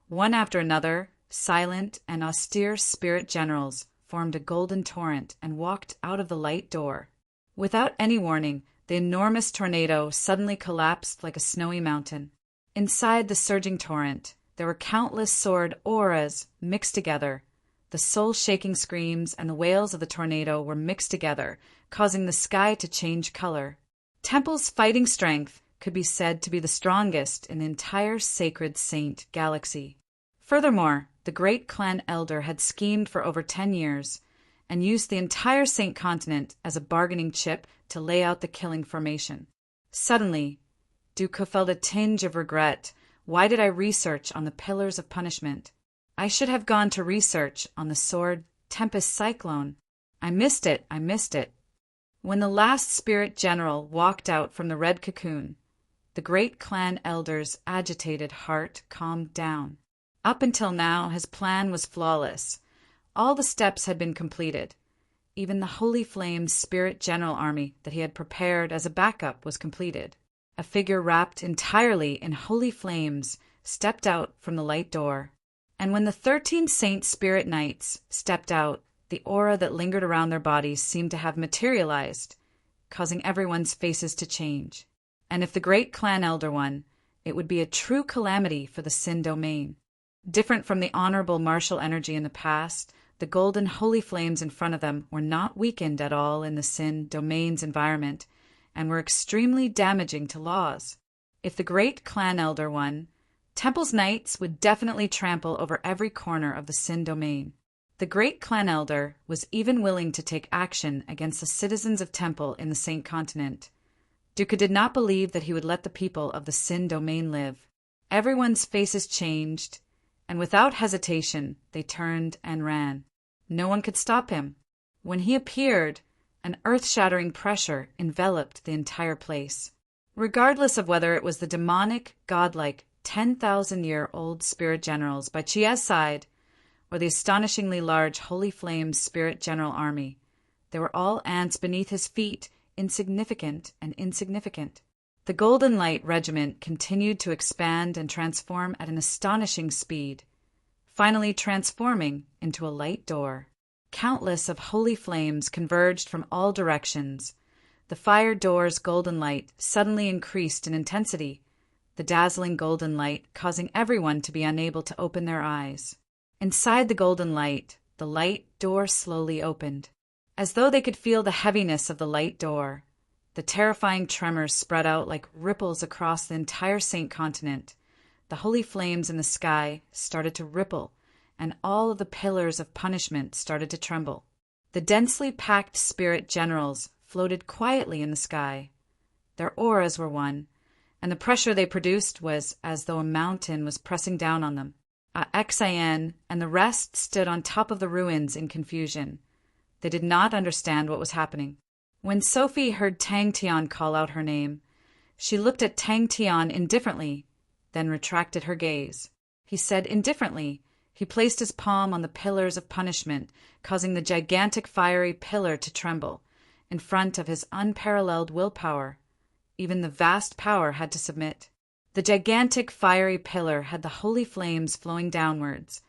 One after another, silent and austere spirit generals formed a golden torrent and walked out of the light door. Without any warning, the enormous tornado suddenly collapsed like a snowy mountain. Inside the surging torrent, there were countless sword auras mixed together. The soul-shaking screams and the wails of the tornado were mixed together, causing the sky to change color. Temple's fighting strength could be said to be the strongest in the entire sacred Saint Galaxy. Furthermore, the great clan elder had schemed for over 10 years and used the entire Saint continent as a bargaining chip to lay out the killing formation. Suddenly, Dooku felt a tinge of regret. Why did I research on the pillars of punishment? I should have gone to research on the sword Tempest Cyclone. I missed it. When the last spirit general walked out from the red cocoon, The great clan elder's agitated heart calmed down. Up until now, his plan was flawless. All the steps had been completed. Even the Holy Flame's Spirit General Army that he had prepared as a backup was completed. A figure wrapped entirely in holy flames stepped out from the light door. And when the 13 Saint Spirit Knights stepped out, the aura that lingered around their bodies seemed to have materialized, causing everyone's faces to change. And if the great clan elder won, it would be a true calamity for the Sin domain. Different from the honorable martial energy in the past, the golden holy flames in front of them were not weakened at all in the Sin domain's environment, and were extremely damaging to laws. If the great clan elder won, Temple's knights would definitely trample over every corner of the Sin domain. The great clan elder was even willing to take action against the citizens of Temple in the Saint Continent. Duca did not believe that he would let the people of the Sin domain live. Everyone's faces changed, and without hesitation they turned and ran. No one could stop him. When he appeared, an earth-shattering pressure enveloped the entire place. Regardless of whether it was the demonic, godlike, 10,000-year-old spirit generals by Chia's side, or the astonishingly large Holy Flames Spirit General Army, they were all ants beneath his feet, insignificant and insignificant. The Golden Light Regiment continued to expand and transform at an astonishing speed, finally transforming into a light door. Countless of holy flames converged from all directions. The fire door's golden light suddenly increased in intensity, the dazzling golden light causing everyone to be unable to open their eyes. Inside the golden light, the light door slowly opened. As though they could feel the heaviness of the light door, the terrifying tremors spread out like ripples across the entire Saint Continent. The holy flames in the sky started to ripple, and all of the pillars of punishment started to tremble. The densely packed spirit generals floated quietly in the sky. Their auras were one, and the pressure they produced was as though a mountain was pressing down on them. Xian and the rest stood on top of the ruins in confusion. They did not understand what was happening. When Sophie heard Tang Tian call out her name, she looked at Tang Tian indifferently, then retracted her gaze. He said indifferently. He placed his palm on the pillars of punishment, causing the gigantic fiery pillar to tremble. In front of his unparalleled willpower, even the vast power had to submit. The gigantic fiery pillar had the holy flames flowing downwards,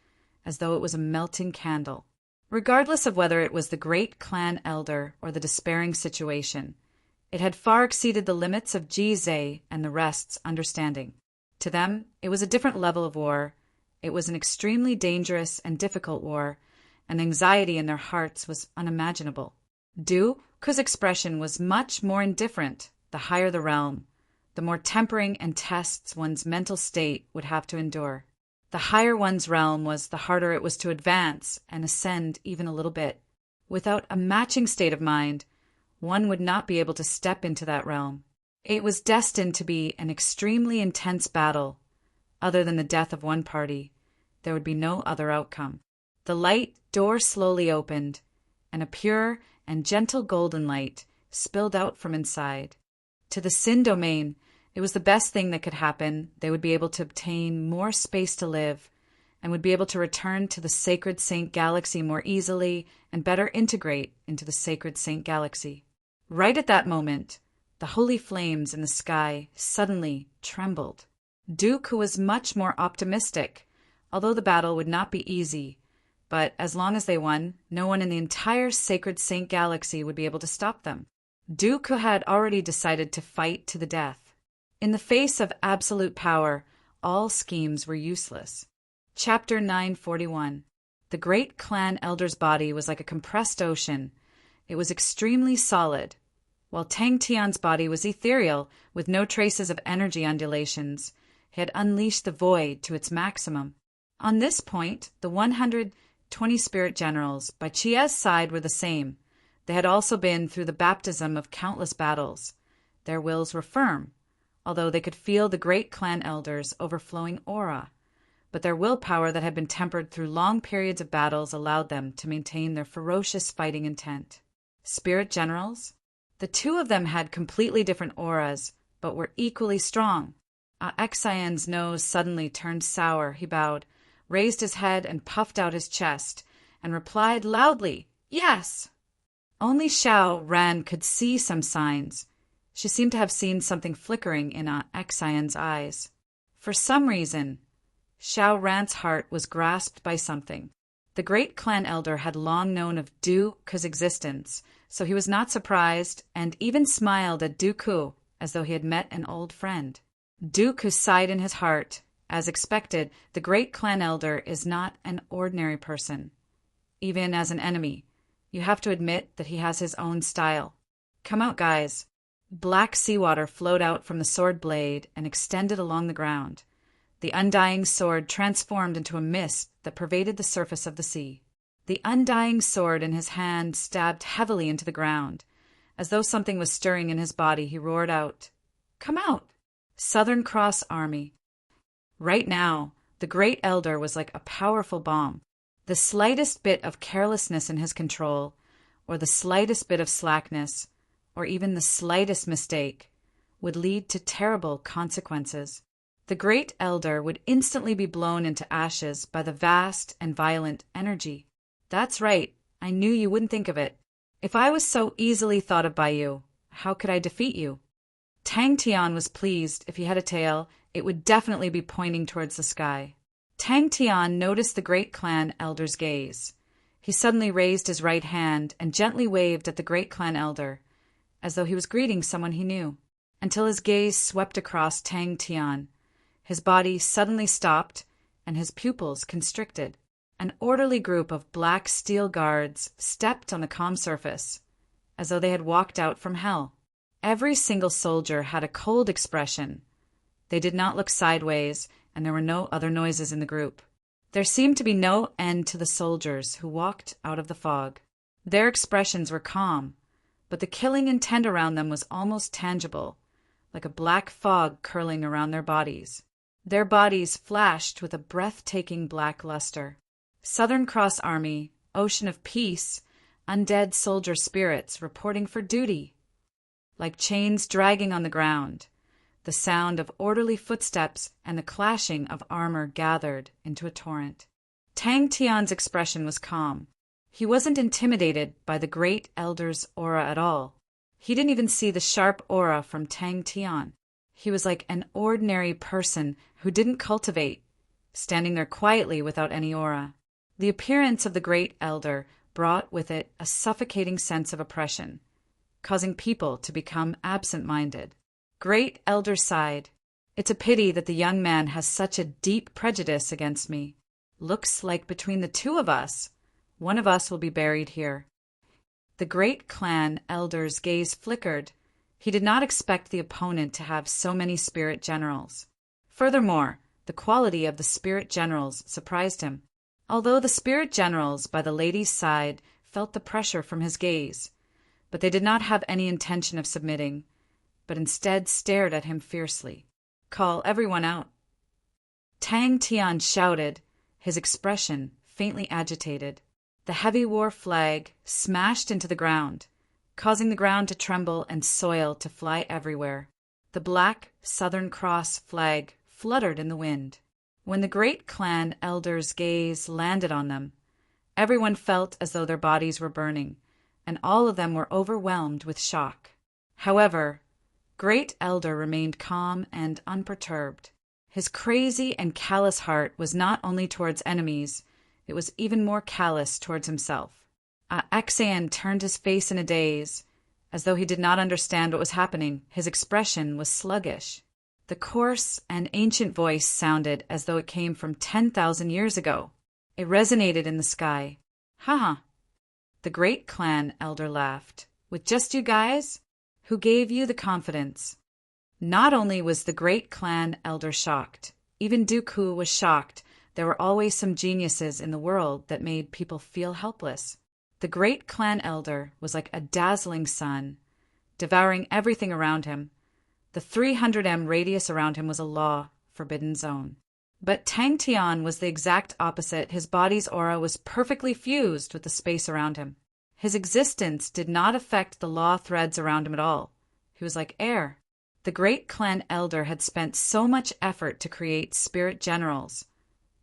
as though it was a melting candle. Regardless of whether it was the great clan elder or the despairing situation, it had far exceeded the limits of Ji Zhe and the rest's understanding. To them, it was a different level of war. It was an extremely dangerous and difficult war, and anxiety in their hearts was unimaginable. Duke's expression was much more indifferent. The higher the realm, the more tempering and tests one's mental state would have to endure. The higher one's realm was, the harder it was to advance and ascend even a little bit. Without a matching state of mind, one would not be able to step into that realm. It was destined to be an extremely intense battle. Other than the death of one party, there would be no other outcome. The light door slowly opened, and a pure and gentle golden light spilled out from inside. To the Sin domain, it was the best thing that could happen. They would be able to obtain more space to live, and would be able to return to the Sacred Saint Galaxy more easily and better integrate into the Sacred Saint Galaxy. Right at that moment, the holy flames in the sky suddenly trembled. Duke, who was much more optimistic, although the battle would not be easy, but as long as they won, no one in the entire Sacred Saint Galaxy would be able to stop them. Duke, who had already decided to fight to the death. In the face of absolute power, all schemes were useless. Chapter 941. The great clan elder's body was like a compressed ocean. It was extremely solid, while Tang Tian's body was ethereal, with no traces of energy undulations. He had unleashed the void to its maximum. On this point, the 120 spirit generals by Chia's side were the same. They had also been through the baptism of countless battles. Their wills were firm, although they could feel the great clan elder's overflowing aura. But their willpower that had been tempered through long periods of battles allowed them to maintain their ferocious fighting intent. Spirit generals? The two of them had completely different auras, but were equally strong. Xian's nose suddenly turned sour. He bowed, raised his head and puffed out his chest, and replied loudly, "Yes!" Only Xiao Ran could see some signs. She seemed to have seen something flickering in Xian's eyes. For some reason, Xiao Ran's heart was grasped by something. The great clan elder had long known of Du Ku's existence, so he was not surprised and even smiled at Du Ku as though he had met an old friend. Du Ku sighed in his heart. As expected, the great clan elder is not an ordinary person. Even as an enemy, you have to admit that he has his own style. Come out, guys. Black seawater flowed out from the sword blade and extended along the ground. The undying sword transformed into a mist that pervaded the surface of the sea. The undying sword in his hand stabbed heavily into the ground. As though something was stirring in his body, he roared out, "Come out! Southern Cross Army." Right now, the great elder was like a powerful bomb. The slightest bit of carelessness in his control, or the slightest bit of slackness, or even the slightest mistake, would lead to terrible consequences. The great elder would instantly be blown into ashes by the vast and violent energy. That's right, I knew you wouldn't think of it. If I was so easily thought of by you, how could I defeat you? Tang Tian was pleased. If he had a tail, it would definitely be pointing towards the sky. Tang Tian noticed the great clan elder's gaze. He suddenly raised his right hand and gently waved at the great clan elder, as though he was greeting someone he knew, until his gaze swept across Tang Tian. His body suddenly stopped, and his pupils constricted. An orderly group of black steel guards stepped on the calm surface, as though they had walked out from hell. Every single soldier had a cold expression. They did not look sideways, and there were no other noises in the group. There seemed to be no end to the soldiers who walked out of the fog. Their expressions were calm, but the killing intent around them was almost tangible, like a black fog curling around their bodies. Their bodies flashed with a breathtaking black luster. Southern Cross Army, Ocean of Peace, undead soldier spirits reporting for duty. Like chains dragging on the ground, the sound of orderly footsteps and the clashing of armor gathered into a torrent. Tang Tian's expression was calm. He wasn't intimidated by the great elder's aura at all. He didn't even see the sharp aura from Tang Tian. He was like an ordinary person who didn't cultivate, standing there quietly without any aura. The appearance of the great elder brought with it a suffocating sense of oppression, causing people to become absent-minded. Great elder sighed. It's a pity that the young man has such a deep prejudice against me. Looks like between the two of us, one of us will be buried here. The great clan elder's gaze flickered. He did not expect the opponent to have so many spirit generals. Furthermore, the quality of the spirit generals surprised him. Although the spirit generals by the lady's side felt the pressure from his gaze, but they did not have any intention of submitting, but instead stared at him fiercely. "Call everyone out." Tang Tian shouted, his expression faintly agitated. The heavy war flag smashed into the ground, causing the ground to tremble and soil to fly everywhere. The black Southern Cross flag fluttered in the wind. When the great clan elder's gaze landed on them, everyone felt as though their bodies were burning, and all of them were overwhelmed with shock. However, Great Elder remained calm and unperturbed. His crazy and callous heart was not only towards enemies, it was even more callous towards himself. Xian turned his face in a daze, as though he did not understand what was happening. His expression was sluggish. The coarse and ancient voice sounded as though it came from 10,000 years ago. It resonated in the sky. "Ha! The great clan elder laughed. "With just you guys? Who gave you the confidence?" Not only was the great clan elder shocked, even Du Ku was shocked. There were always some geniuses in the world that made people feel helpless. The great clan elder was like a dazzling sun, devouring everything around him. The 300 m radius around him was a law, forbidden zone. But Tang Tian was the exact opposite. His body's aura was perfectly fused with the space around him. His existence did not affect the law threads around him at all. He was like air. The great clan elder had spent so much effort to create spirit generals,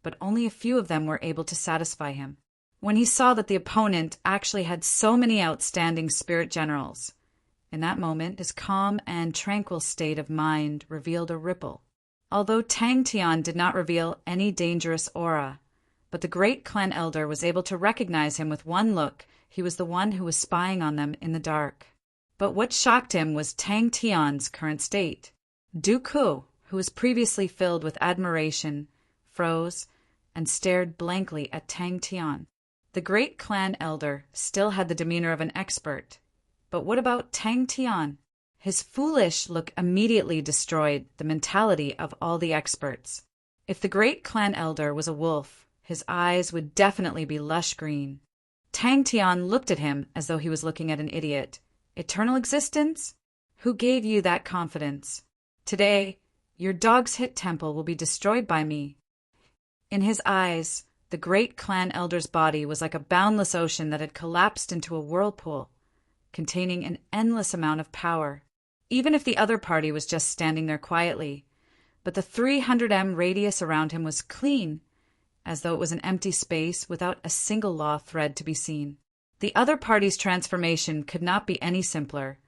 but only a few of them were able to satisfy him. When he saw that the opponent actually had so many outstanding spirit generals, in that moment his calm and tranquil state of mind revealed a ripple. Although Tang Tian did not reveal any dangerous aura, but the great clan elder was able to recognize him with one look. He was the one who was spying on them in the dark. But what shocked him was Tang Tian's current state. Du Ku, who was previously filled with admiration, froze and stared blankly at Tang Tian. The great clan elder still had the demeanor of an expert. But what about Tang Tian? His foolish look immediately destroyed the mentality of all the experts. If the great clan elder was a wolf, his eyes would definitely be lush green. Tang Tian looked at him as though he was looking at an idiot. Eternal existence? Who gave you that confidence? Today, your dog's hit temple will be destroyed by me. In his eyes, the great clan elder's body was like a boundless ocean that had collapsed into a whirlpool, containing an endless amount of power. Even if the other party was just standing there quietly, but the 300 radius around him was clean, as though it was an empty space without a single law thread to be seen. The other party's transformation could not be any simpler.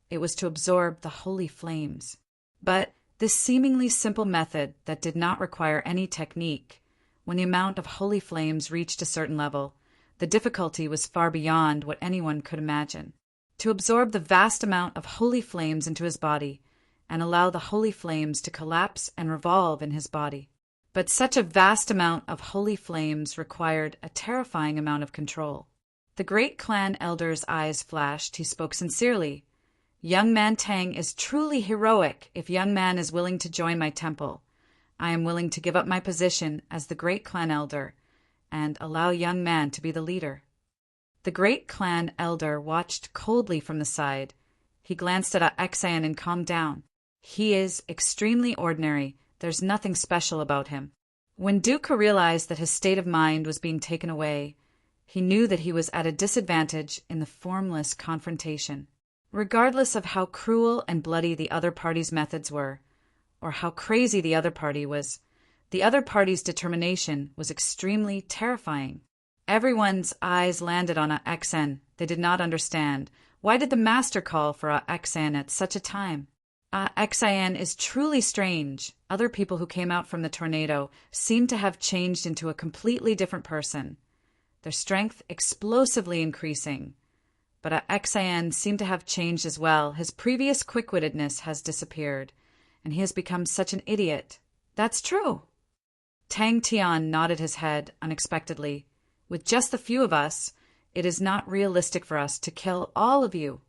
It was to absorb the holy flames. But this seemingly simple method that did not require any technique, when the amount of holy flames reached a certain level, the difficulty was far beyond what anyone could imagine. To absorb the vast amount of holy flames into his body and allow the holy flames to collapse and revolve in his body. But such a vast amount of holy flames required a terrifying amount of control. The great clan elder's eyes flashed. He spoke sincerely. Young man Tang is truly heroic. If young man is willing to join my temple, I am willing to give up my position as the great clan elder and allow young man to be the leader. The great clan elder watched coldly from the side. He glanced at Xan and calmed down. He is extremely ordinary. There's nothing special about him. When Duke realized that his state of mind was being taken away, he knew that he was at a disadvantage in the formless confrontation. Regardless of how cruel and bloody the other party's methods were, or how crazy the other party was, the other party's determination was extremely terrifying. Everyone's eyes landed on Xen. They did not understand. Why did the master call for Xen at such a time? Xen is truly strange. Other people who came out from the tornado seemed to have changed into a completely different person, their strength explosively increasing. But Xen seemed to have changed as well. His previous quick-wittedness has disappeared, and he has become such an idiot. That's true. Tang Tian nodded his head unexpectedly. With just the few of us, it is not realistic for us to kill all of you.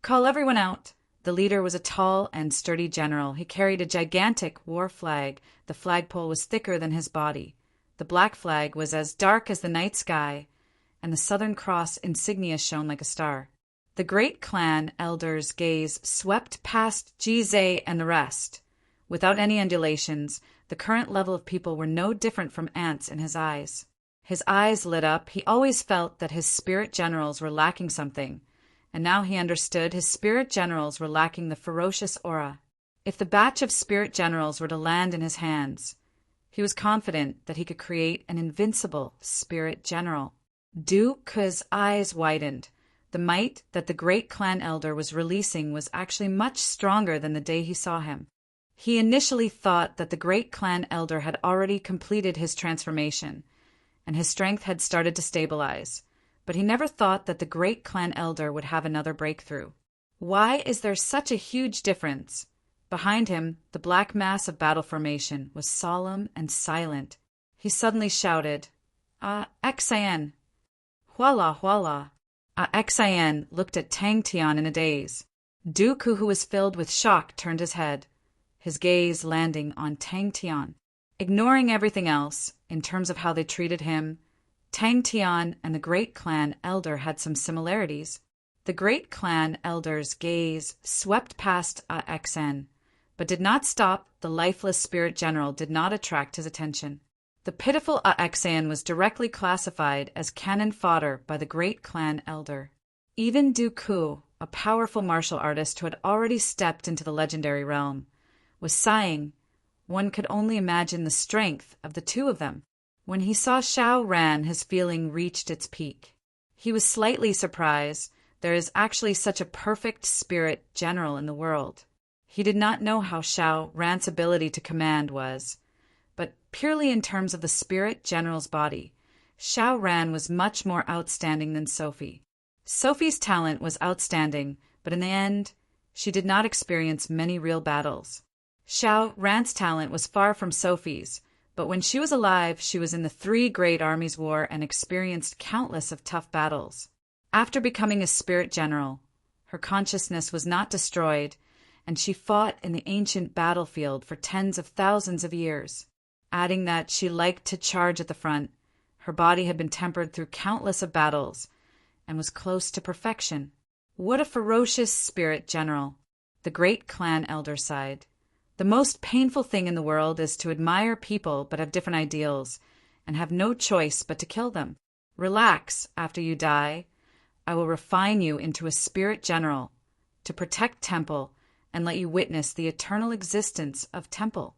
Call everyone out. The leader was a tall and sturdy general. He carried a gigantic war flag. The flagpole was thicker than his body. The black flag was as dark as the night sky, and the Southern Cross insignia shone like a star. The great clan elder's gaze swept past Jizai and the rest. Without any undulations, the current level of people were no different from ants in his eyes. His eyes lit up. He always felt that his spirit generals were lacking something, and now he understood his spirit generals were lacking the ferocious aura. If the batch of spirit generals were to land in his hands, he was confident that he could create an invincible spirit general. Du Ku's eyes widened. The might that the great clan elder was releasing was actually much stronger than the day he saw him. He initially thought that the great clan elder had already completed his transformation, and his strength had started to stabilize, but he never thought that the great clan elder would have another breakthrough. Why is there such a huge difference? Behind him, the black mass of battle formation was solemn and silent. He suddenly shouted, Xan! Huala, huala! Xan looked at Tang Tian in a daze. Du Ku, who was filled with shock, turned his head, his gaze landing on Tang Tian. Ignoring everything else, in terms of how they treated him, Tang Tian and the great clan elder had some similarities. The great clan elder's gaze swept past Xen, but did not stop. The lifeless spirit general did not attract his attention. The pitiful Xen was directly classified as cannon fodder by the great clan elder. Even Du Ku, a powerful martial artist who had already stepped into the legendary realm, was sighing. One could only imagine the strength of the two of them. When he saw Xiao Ran, his feeling reached its peak. He was slightly surprised. There is actually such a perfect spirit general in the world. He did not know how Xiao Ran's ability to command was, but purely in terms of the spirit general's body, Xiao Ran was much more outstanding than Sophie. Sophie's talent was outstanding, but in the end, she did not experience many real battles. Xiao Ran's talent was far from Sophie's, but when she was alive, she was in the 3 Great Armies War and experienced countless of tough battles. After becoming a spirit general, her consciousness was not destroyed, and she fought in the ancient battlefield for tens of thousands of years. Adding that she liked to charge at the front, her body had been tempered through countless of battles, and was close to perfection. What a ferocious spirit general! The great clan elder sighed. The most painful thing in the world is to admire people but have different ideals, and have no choice but to kill them. Relax, after you die. I will refine you into a spirit general, to protect Temple, and let you witness the eternal existence of Temple.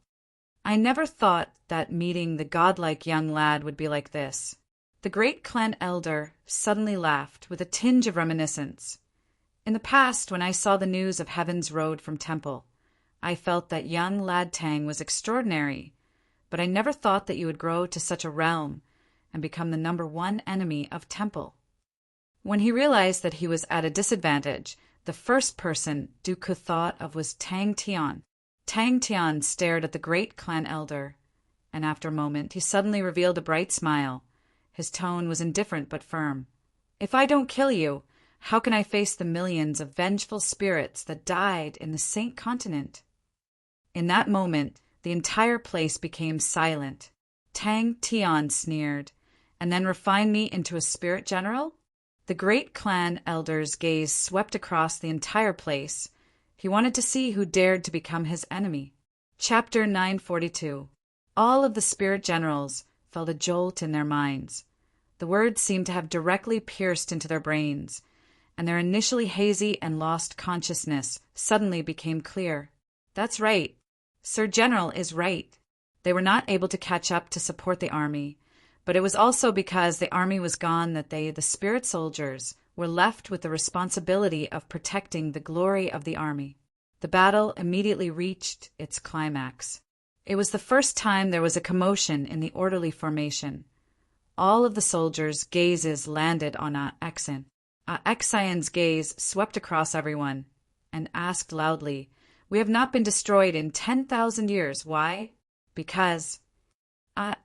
I never thought that meeting the godlike young lad would be like this. The great clan elder suddenly laughed with a tinge of reminiscence. In the past, when I saw the news of Heaven's Road from Temple, I felt that young lad Tang was extraordinary, but I never thought that you would grow to such a realm and become the #1 enemy of Temple. When he realized that he was at a disadvantage, the first person Dooku thought of was Tang Tian. Tang Tian stared at the great clan elder, and after a moment he suddenly revealed a bright smile. His tone was indifferent but firm. If I don't kill you, how can I face the millions of vengeful spirits that died in the Saint Continent? In that moment, the entire place became silent. Tang Tian sneered, and then refined me into a spirit general? The great clan elder's gaze swept across the entire place. He wanted to see who dared to become his enemy. Chapter 942. All of the spirit generals felt a jolt in their minds. The words seemed to have directly pierced into their brains, and their initially hazy and lost consciousness suddenly became clear. That's right. Sir General is right. They were not able to catch up to support the army, but it was also because the army was gone that they, the spirit soldiers, were left with the responsibility of protecting the glory of the army. The battle immediately reached its climax. It was the first time there was a commotion in the orderly formation. All of the soldiers' gazes landed on Exan. Exan's gaze swept across everyone and asked loudly, "We have not been destroyed in 10,000 years. Why?" "Because."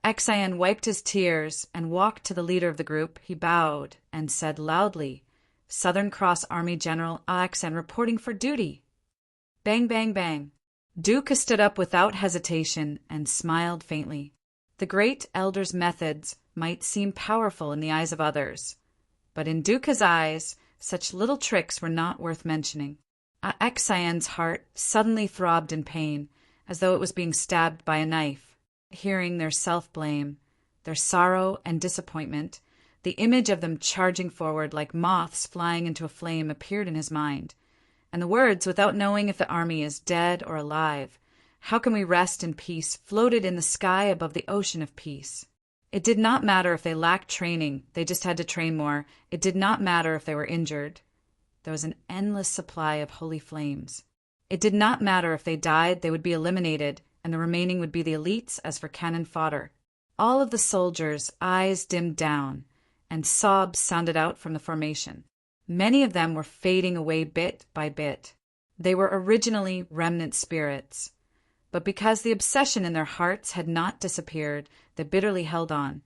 Exan wiped his tears and walked to the leader of the group. He bowed and said loudly, "Southern Cross Army General Exan reporting for duty." Bang, bang, bang. Duke stood up without hesitation and smiled faintly. The great elder's methods might seem powerful in the eyes of others, but in Duke's eyes, such little tricks were not worth mentioning. Exan's heart suddenly throbbed in pain, as though it was being stabbed by a knife. Hearing their self-blame, their sorrow and disappointment, the image of them charging forward like moths flying into a flame appeared in his mind, and the words, "Without knowing if the army is dead or alive, how can we rest in peace?" floated in the sky above the ocean of peace. It did not matter if they lacked training, they just had to train more. It did not matter if they were injured. There was an endless supply of holy flames. It did not matter if they died, they would be eliminated, and the remaining would be the elites as for cannon fodder. All of the soldiers' eyes dimmed down, and sobs sounded out from the formation. Many of them were fading away bit by bit. They were originally remnant spirits, but because the obsession in their hearts had not disappeared, they bitterly held on,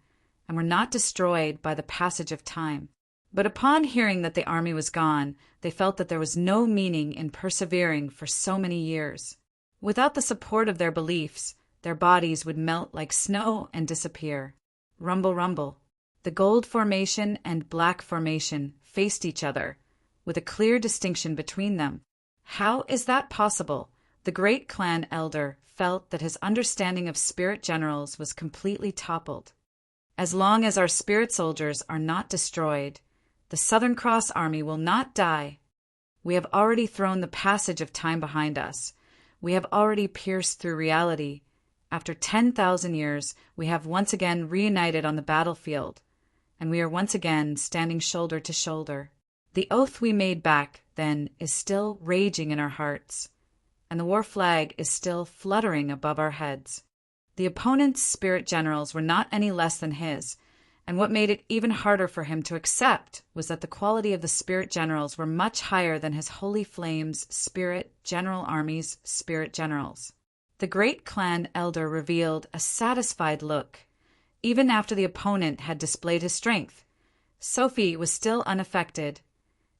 and were not destroyed by the passage of time. But upon hearing that the army was gone, they felt that there was no meaning in persevering for so many years. Without the support of their beliefs, their bodies would melt like snow and disappear. Rumble, rumble. The gold formation and black formation faced each other, with a clear distinction between them. How is that possible? The great clan elder felt that his understanding of spirit generals was completely toppled. As long as our spirit soldiers are not destroyed, the Southern Cross Army will not die. We have already thrown the passage of time behind us. We have already pierced through reality. After 10,000 years, we have once again reunited on the battlefield, and we are once again standing shoulder to shoulder. The oath we made back then is still raging in our hearts, and the war flag is still fluttering above our heads. The opponent's spirit generals were not any less than his, and what made it even harder for him to accept was that the quality of the spirit generals were much higher than his Holy Flame's spirit general army's spirit generals. The great clan elder revealed a satisfied look. Even after the opponent had displayed his strength, Sophie was still unaffected,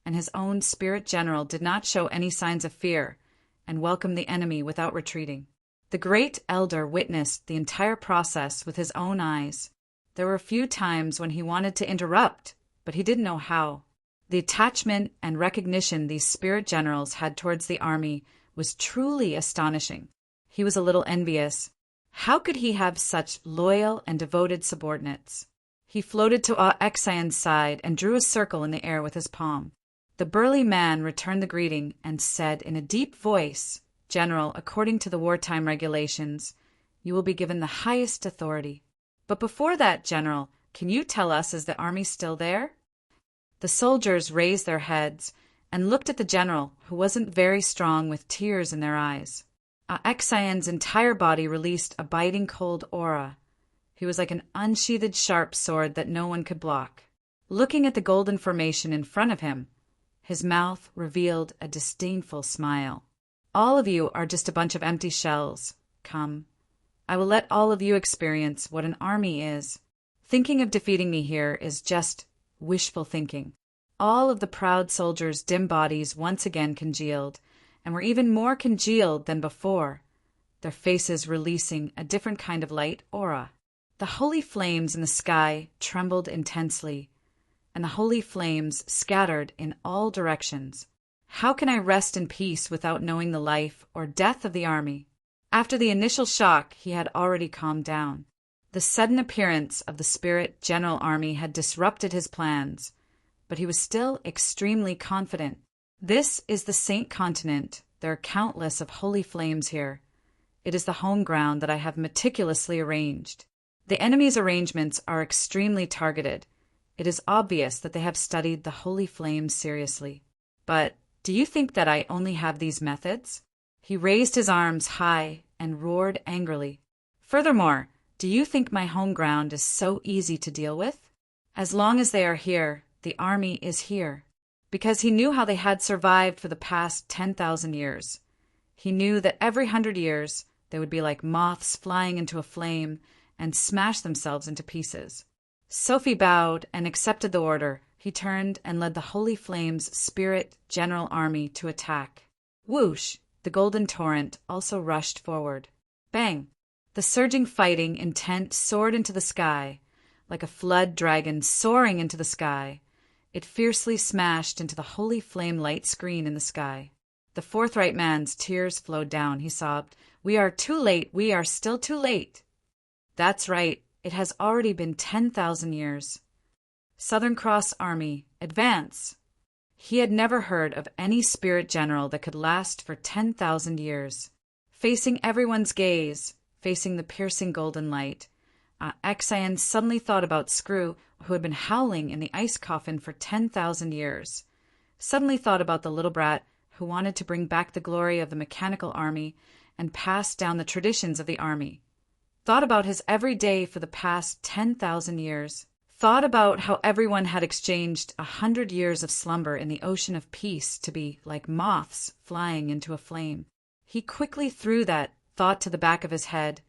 and his own spirit general did not show any signs of fear and welcomed the enemy without retreating. The great elder witnessed the entire process with his own eyes. There were a few times when he wanted to interrupt, but he didn't know how. The attachment and recognition these spirit generals had towards the army was truly astonishing. He was a little envious. How could he have such loyal and devoted subordinates? He floated to Exion's side and drew a circle in the air with his palm. The burly man returned the greeting and said in a deep voice, "General, according to the wartime regulations, you will be given the highest authority. But before that, General, can you tell us, is the army still there?" The soldiers raised their heads and looked at the general, who wasn't very strong, with tears in their eyes. Exion's entire body released a biting cold aura. He was like an unsheathed sharp sword that no one could block. Looking at the golden formation in front of him, his mouth revealed a disdainful smile. "All of you are just a bunch of empty shells. Come, I will let all of you experience what an army is. Thinking of defeating me here is just wishful thinking." All of the proud soldiers' dim bodies once again congealed, and were even more congealed than before, their faces releasing a different kind of light aura. The holy flames in the sky trembled intensely, and the holy flames scattered in all directions. How can I rest in peace without knowing the life or death of the army? After the initial shock, he had already calmed down. The sudden appearance of the spirit general army had disrupted his plans, but he was still extremely confident. "This is the Saint Continent. There are countless of holy flames here. It is the home ground that I have meticulously arranged. The enemy's arrangements are extremely targeted. It is obvious that they have studied the holy flames seriously. But do you think that I only have these methods?" He raised his arms high and roared angrily. "Furthermore, do you think my home ground is so easy to deal with? As long as they are here, the army is here." Because he knew how they had survived for the past 10,000 years. He knew that every 100 years they would be like moths flying into a flame and smash themselves into pieces. Sophie bowed and accepted the order. He turned and led the Holy Flame's spirit general army to attack. Whoosh! The golden torrent also rushed forward. Bang! The surging fighting intent soared into the sky, like a flood dragon soaring into the sky. It fiercely smashed into the holy flame light screen in the sky. The forthright man's tears flowed down. He sobbed, "We are too late. We are still too late." "That's right. It has already been 10,000 years. Southern Cross Army, advance!" He had never heard of any spirit general that could last for 10,000 years. Facing everyone's gaze, facing the piercing golden light, Exion suddenly thought about Screw, who had been howling in the ice coffin for 10,000 years. Suddenly thought about the little brat who wanted to bring back the glory of the mechanical army and pass down the traditions of the army. Thought about his every day for the past 10,000 years. Thought about how everyone had exchanged 100 years of slumber in the ocean of peace to be like moths flying into a flame. He quickly threw that thought to the back of his head.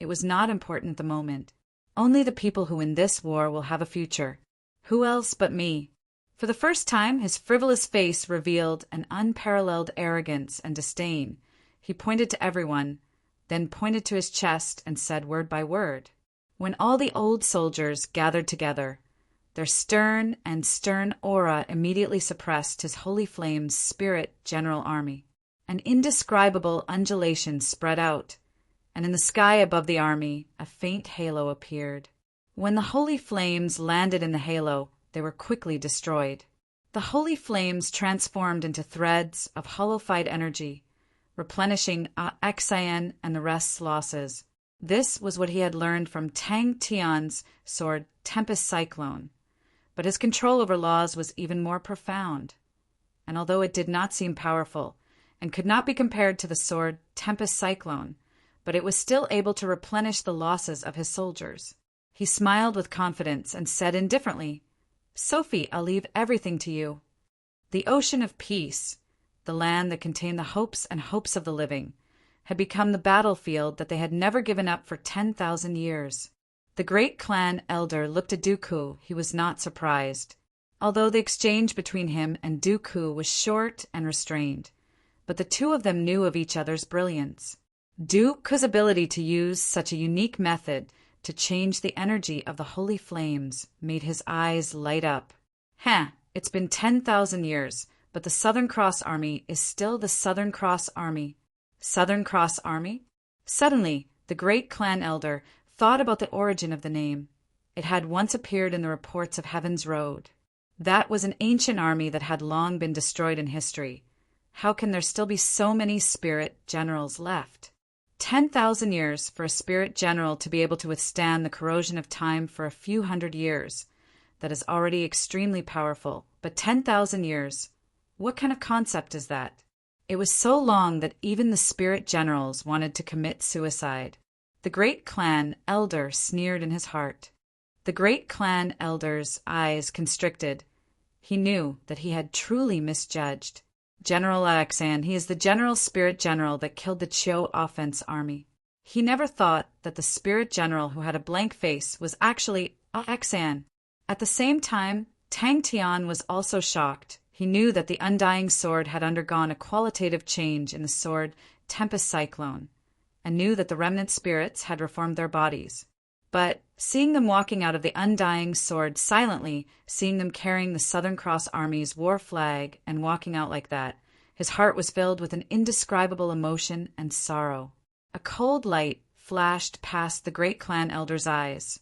It was not important at the moment. Only the people who win this war will have a future. Who else but me? For the first time, his frivolous face revealed an unparalleled arrogance and disdain. He pointed to everyone, then pointed to his chest and said word by word. When all the old soldiers gathered together, their stern aura immediately suppressed his holy flame's spirit general army. An indescribable undulation spread out, and in the sky above the army a faint halo appeared. When the holy flames landed in the halo, they were quickly destroyed. The holy flames transformed into threads of hollowified energy, replenishing Xian and the rest's losses. This was what he had learned from Tang Tian's sword Tempest Cyclone. But his control over laws was even more profound. And although it did not seem powerful, and could not be compared to the sword Tempest Cyclone, but it was still able to replenish the losses of his soldiers. He smiled with confidence and said indifferently, "Sophie, I'll leave everything to you." The ocean of peace, the land that contained the hopes and hopes of the living, had become the battlefield that they had never given up for 10,000 years. The great clan elder looked at Dooku. He was not surprised, although the exchange between him and Dooku was short and restrained. But the two of them knew of each other's brilliance. Dooku's ability to use such a unique method to change the energy of the holy flames made his eyes light up. It's been 10,000 years, but the Southern Cross Army is still the Southern Cross Army. Southern Cross Army? Suddenly, the great clan elder thought about the origin of the name. It had once appeared in the reports of Heaven's Road. That was an ancient army that had long been destroyed in history. How can there still be so many spirit generals left? 10,000 years for a spirit general to be able to withstand the corrosion of time for a few hundred years. That is already extremely powerful, but 10,000 years, what kind of concept is that? It was so long that even the spirit generals wanted to commit suicide. The great clan elder sneered in his heart. The great clan elder's eyes constricted. He knew that he had truly misjudged. General Xian, he is the general spirit general that killed the Chiu offense army. He never thought that the spirit general who had a blank face was actually Xian. At the same time, Tang Tian was also shocked. He knew that the undying sword had undergone a qualitative change in the sword Tempest Cyclone, and knew that the remnant spirits had reformed their bodies. But seeing them walking out of the undying sword silently, seeing them carrying the Southern Cross Army's war flag and walking out like that, his heart was filled with an indescribable emotion and sorrow. A cold light flashed past the great clan elder's eyes.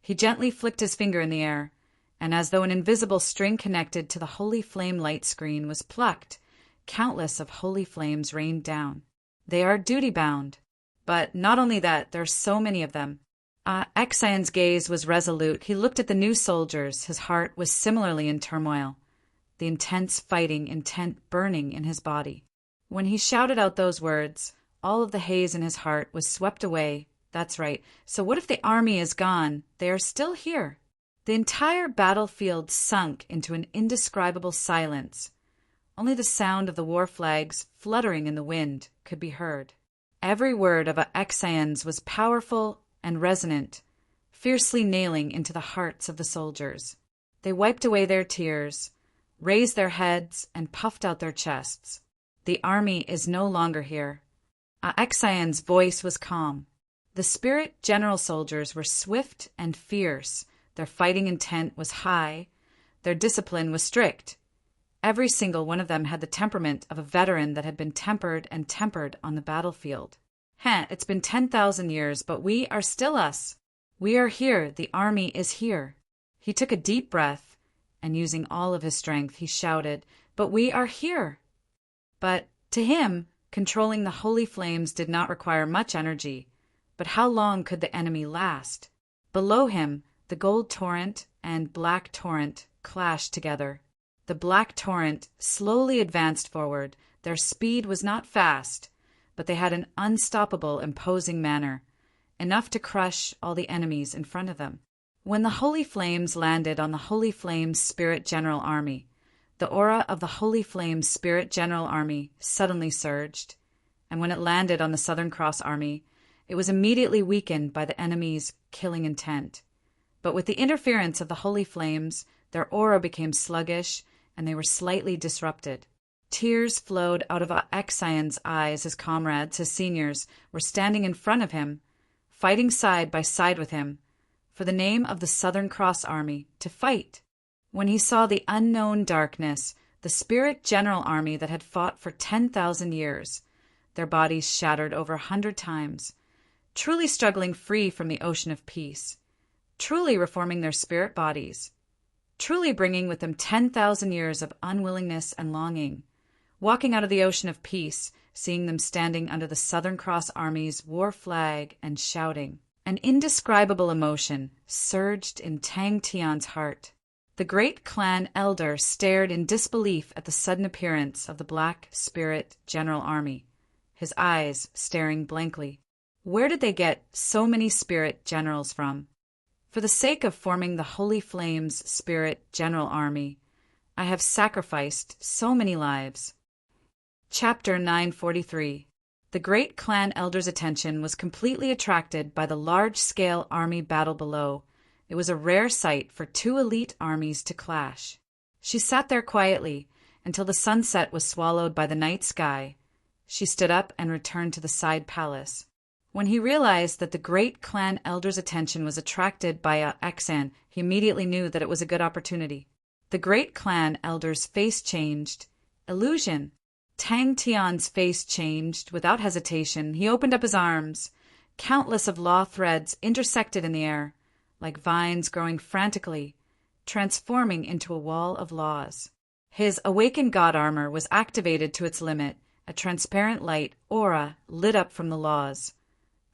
He gently flicked his finger in the air, and as though an invisible string connected to the holy flame light screen was plucked, countless of holy flames rained down. They are duty-bound. But not only that, there are so many of them. Xian's gaze was resolute. He looked at the new soldiers. His heart was similarly in turmoil, the intense fighting intent burning in his body. When he shouted out those words, all of the haze in his heart was swept away. That's right. So what if the army is gone? They are still here. The entire battlefield sunk into an indescribable silence. Only the sound of the war flags fluttering in the wind could be heard. Every word of Xian's was powerful and resonant, fiercely nailing into the hearts of the soldiers. They wiped away their tears, raised their heads, and puffed out their chests. The army is no longer here. Xian's voice was calm. The spirit general soldiers were swift and fierce. Their fighting intent was high. Their discipline was strict. Every single one of them had the temperament of a veteran that had been tempered and tempered on the battlefield. It's been 10,000 years, but we are still us. We are here. The army is here. He took a deep breath, and using all of his strength, he shouted, "But we are here." But to him, controlling the holy flames did not require much energy. But how long could the enemy last? Below him, the gold torrent and black torrent clashed together. The black torrent slowly advanced forward. Their speed was not fast, but they had an unstoppable, imposing manner, enough to crush all the enemies in front of them. When the holy flames landed on the Holy Flames Spirit General Army, the aura of the Holy Flames Spirit General Army suddenly surged, and when it landed on the Southern Cross Army, it was immediately weakened by the enemy's killing intent. But with the interference of the holy flames, their aura became sluggish, and they were slightly disrupted. Tears flowed out of Xian's eyes. His comrades, his seniors, were standing in front of him, fighting side by side with him, for the name of the Southern Cross Army, to fight. When he saw the unknown darkness, the Spirit General Army that had fought for 10,000 years, their bodies shattered over 100 times, truly struggling free from the ocean of peace, truly reforming their spirit bodies, truly bringing with them 10,000 years of unwillingness and longing. Walking out of the ocean of peace, seeing them standing under the Southern Cross Army's war flag and shouting. An indescribable emotion surged in Tang Tian's heart. The great clan elder stared in disbelief at the sudden appearance of the Black Spirit General Army, his eyes staring blankly. Where did they get so many spirit generals from? For the sake of forming the Holy Flames Spirit General Army, I have sacrificed so many lives. Chapter 943. The great clan elder's attention was completely attracted by the large-scale army battle below. It was a rare sight for two elite armies to clash. She sat there quietly until the sunset was swallowed by the night sky. She stood up and returned to the side palace. When he realized that the great clan elder's attention was attracted by Xan, he immediately knew that it was a good opportunity. The great clan elder's face changed. Illusion. Tang Tian's face changed. Without hesitation, he opened up his arms. Countless of law threads intersected in the air, like vines growing frantically, transforming into a wall of laws. His awakened god armor was activated to its limit. A transparent light aura lit up from the laws,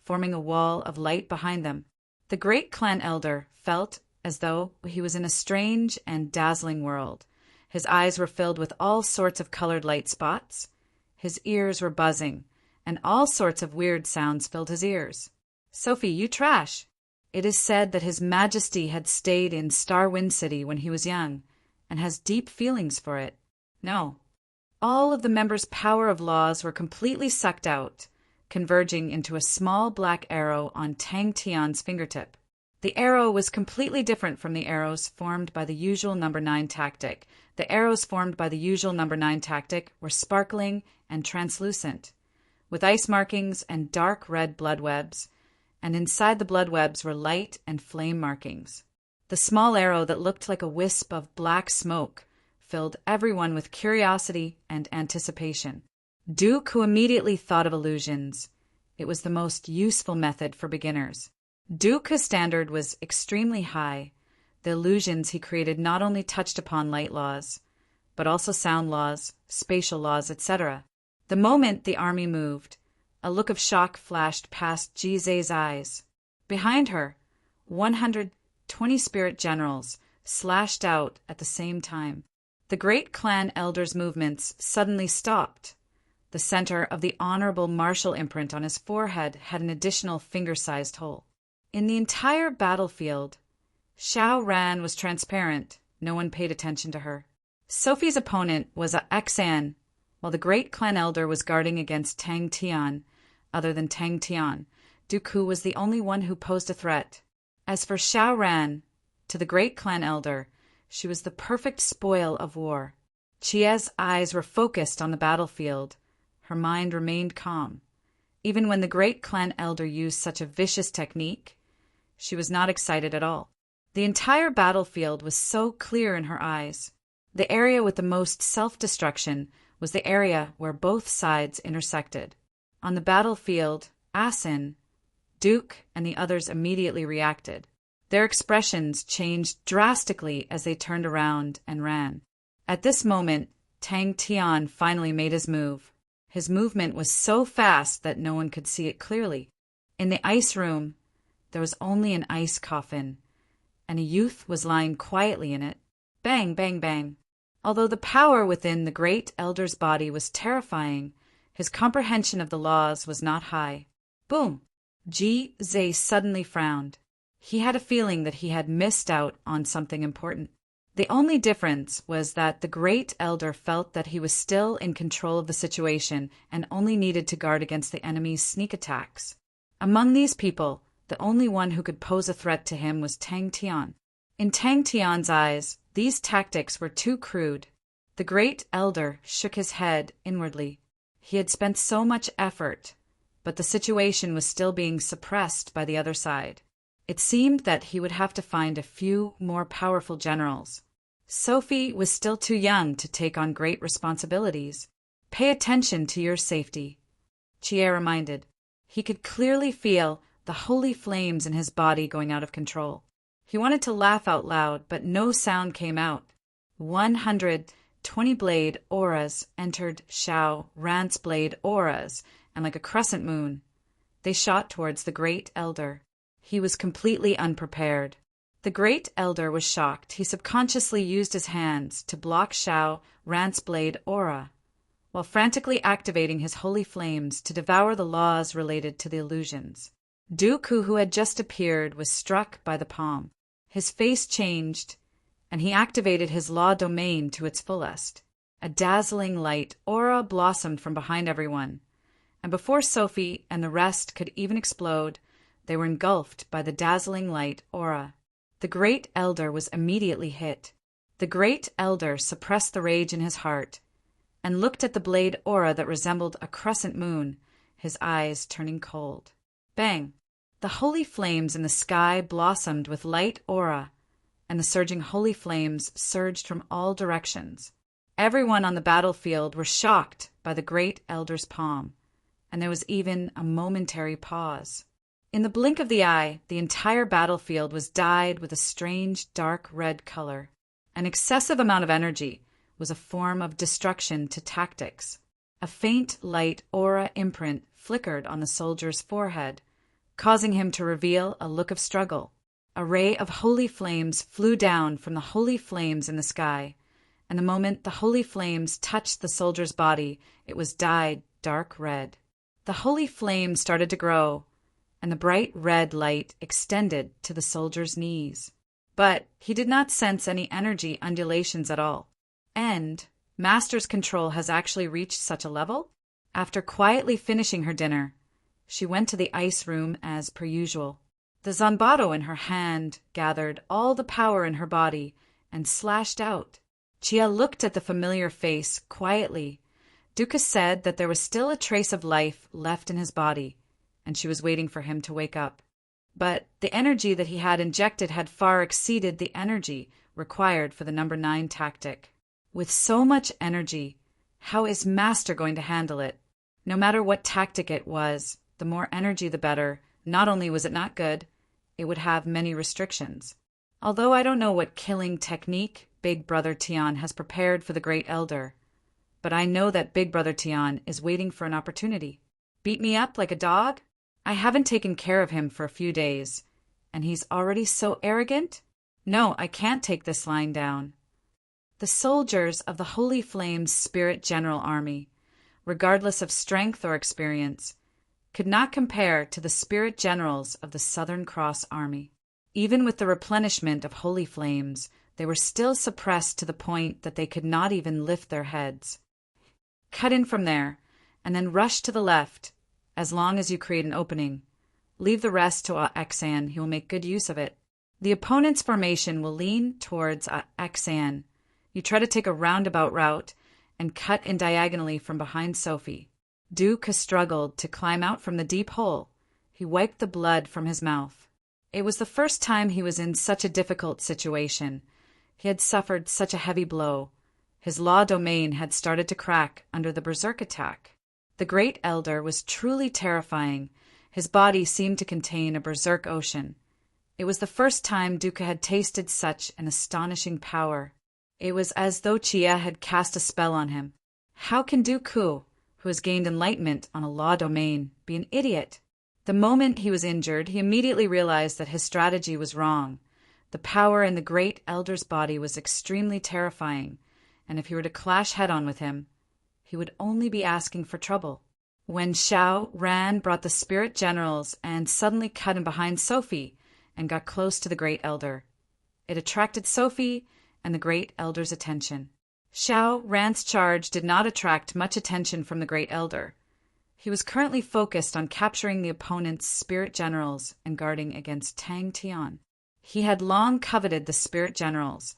forming a wall of light behind them. The great clan elder felt as though he was in a strange and dazzling world. His eyes were filled with all sorts of colored light spots. His ears were buzzing, and all sorts of weird sounds filled his ears. "Sophie, you trash!" It is said that His Majesty had stayed in Starwind City when he was young, and has deep feelings for it. No. All of the members' power of laws were completely sucked out, converging into a small black arrow on Tang Tian's fingertip. The arrow was completely different from the arrows formed by the usual number 9 tactic. The arrows formed by the usual number 9 tactic were sparkling and translucent, with ice markings and dark red blood webs, and inside the blood webs were light and flame markings. The small arrow that looked like a wisp of black smoke filled everyone with curiosity and anticipation. Duke, who immediately thought of illusions. It was the most useful method for beginners. Duke's standard was extremely high. The illusions he created not only touched upon light laws, but also sound laws, spatial laws, etc. The moment the army moved, a look of shock flashed past Jize's eyes. Behind her, 120 spirit generals slashed out at the same time. The great clan elder's movements suddenly stopped. The center of the honorable martial imprint on his forehead had an additional finger-sized hole. In the entire battlefield, Xiao Ran was transparent. No one paid attention to her. Sophie's opponent was Xan, while the great clan elder was guarding against Tang Tian. Other than Tang Tian, Dooku was the only one who posed a threat. As for Xiao Ran, to the great clan elder, she was the perfect spoil of war. Chia's eyes were focused on the battlefield. Her mind remained calm. Even when the great clan elder used such a vicious technique, she was not excited at all. The entire battlefield was so clear in her eyes. The area with the most self-destruction was the area where both sides intersected. On the battlefield, Asin, Duke, and the others immediately reacted. Their expressions changed drastically as they turned around and ran. At this moment, Tang Tian finally made his move. His movement was so fast that no one could see it clearly. In the ice room, there was only an ice coffin, and a youth was lying quietly in it. Bang, bang, bang. Although the power within the great elder's body was terrifying, his comprehension of the laws was not high. Boom! Zhe suddenly frowned. He had a feeling that he had missed out on something important. The only difference was that the great elder felt that he was still in control of the situation and only needed to guard against the enemy's sneak attacks. Among these people, the only one who could pose a threat to him was Tang Tian. In Tang Tian's eyes, these tactics were too crude. The great elder shook his head inwardly. He had spent so much effort, but the situation was still being suppressed by the other side. It seemed that he would have to find a few more powerful generals. Sophie was still too young to take on great responsibilities. Pay attention to your safety, Chie reminded. He could clearly feel the holy flames in his body going out of control. He wanted to laugh out loud, but no sound came out. 120 blade auras entered Shao Ran's blade auras, and like a crescent moon, they shot towards the Great Elder. He was completely unprepared. The Great Elder was shocked. He subconsciously used his hands to block Shao Ran's blade aura, while frantically activating his holy flames to devour the laws related to the illusions. Dooku, who had just appeared, was struck by the palm. His face changed, and he activated his law domain to its fullest. A dazzling light aura blossomed from behind everyone, and before Sophie and the rest could even explode, they were engulfed by the dazzling light aura. The Great Elder was immediately hit. The Great Elder suppressed the rage in his heart and looked at the blade aura that resembled a crescent moon, his eyes turning cold. Bang! The holy flames in the sky blossomed with light aura, and the surging holy flames surged from all directions. Everyone on the battlefield were shocked by the Great Elder's palm, and there was even a momentary pause. In the blink of the eye, the entire battlefield was dyed with a strange dark red color. An excessive amount of energy was a form of destruction to tactics. A faint light aura imprint flickered on the soldier's forehead, causing him to reveal a look of struggle. A ray of holy flames flew down from the holy flames in the sky, and the moment the holy flames touched the soldier's body, it was dyed dark red. The holy flame started to grow, and the bright red light extended to the soldier's knees. But he did not sense any energy undulations at all. And Master's control has actually reached such a level? After quietly finishing her dinner, she went to the ice room as per usual. The zanbato in her hand gathered all the power in her body and slashed out. Chia looked at the familiar face quietly. Duca said that there was still a trace of life left in his body, and she was waiting for him to wake up. But the energy that he had injected had far exceeded the energy required for the number 9 tactic. With so much energy, how is Master going to handle it? No matter what tactic it was, the more energy the better. Not only was it not good, it would have many restrictions. Although I don't know what killing technique Big Brother Tian has prepared for the Great Elder, but I know that Big Brother Tian is waiting for an opportunity. Beat me up like a dog? I haven't taken care of him for a few days, and he's already so arrogant? No, I can't take this lying down. The soldiers of the Holy Flame's Spirit General Army, regardless of strength or experience, could not compare to the Spirit Generals of the Southern Cross Army. Even with the replenishment of Holy Flames, they were still suppressed to the point that they could not even lift their heads. Cut in from there, and then rush to the left, as long as you create an opening. Leave the rest to Xan, he will make good use of it. The opponent's formation will lean towards Xan. You try to take a roundabout route and cut in diagonally from behind Sophie. Duke struggled to climb out from the deep hole. He wiped the blood from his mouth. It was the first time he was in such a difficult situation. He had suffered such a heavy blow. His law domain had started to crack under the berserk attack. The Great Elder was truly terrifying. His body seemed to contain a berserk ocean. It was the first time Duca had tasted such an astonishing power. It was as though Chia had cast a spell on him. How can Dooku, who has gained enlightenment on a law domain, be an idiot? The moment he was injured, he immediately realized that his strategy was wrong. The power in the Great Elder's body was extremely terrifying, and if he were to clash head-on with him, he would only be asking for trouble. When Shao Ran brought the Spirit Generals and suddenly cut in behind Sophie and got close to the Great Elder, it attracted Sophie and the Great Elder's attention. Shao Ran's charge did not attract much attention from the Great Elder. He was currently focused on capturing the opponent's Spirit Generals and guarding against Tang Tian. He had long coveted the Spirit Generals,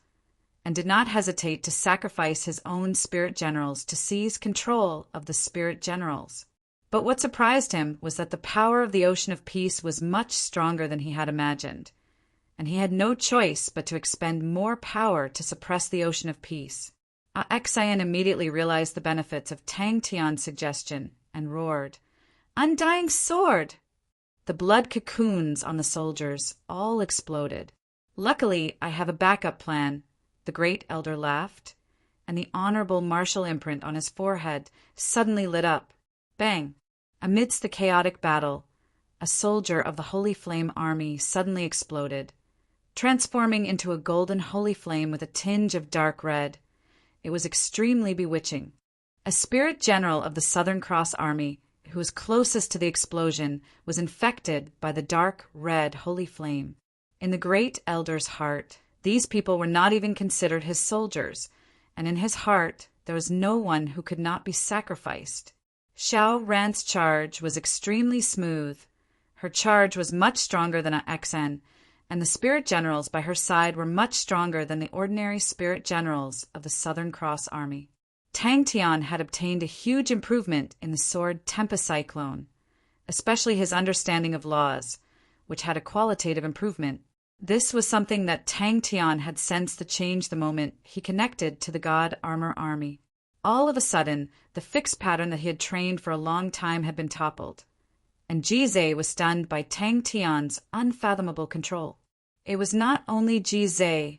and did not hesitate to sacrifice his own Spirit Generals to seize control of the Spirit Generals. But what surprised him was that the power of the Ocean of Peace was much stronger than he had imagined, and he had no choice but to expend more power to suppress the Ocean of Peace. Xian immediately realized the benefits of Tang Tian's suggestion and roared, "Undying sword!" The blood cocoons on the soldiers all exploded. Luckily, I have a backup plan, the great elder laughed, and the honorable martial imprint on his forehead suddenly lit up. Bang! Amidst the chaotic battle, a soldier of the Holy Flame army suddenly exploded, transforming into a golden holy flame with a tinge of dark red. It was extremely bewitching. A spirit general of the Southern Cross Army, who was closest to the explosion, was infected by the dark red holy flame. In the great elder's heart, these people were not even considered his soldiers, and in his heart there was no one who could not be sacrificed. Xiao Ran's charge was extremely smooth. Her charge was much stronger than Exan, and the spirit generals by her side were much stronger than the ordinary spirit generals of the Southern Cross Army. Tang Tian had obtained a huge improvement in the sword Tempest Cyclone, especially his understanding of laws, which had a qualitative improvement. This was something that Tang Tian had sensed to change the moment he connected to the God Armor Army. All of a sudden, the fixed pattern that he had trained for a long time had been toppled, and Jizai was stunned by Tang Tian's unfathomable control. It was not only Jizai.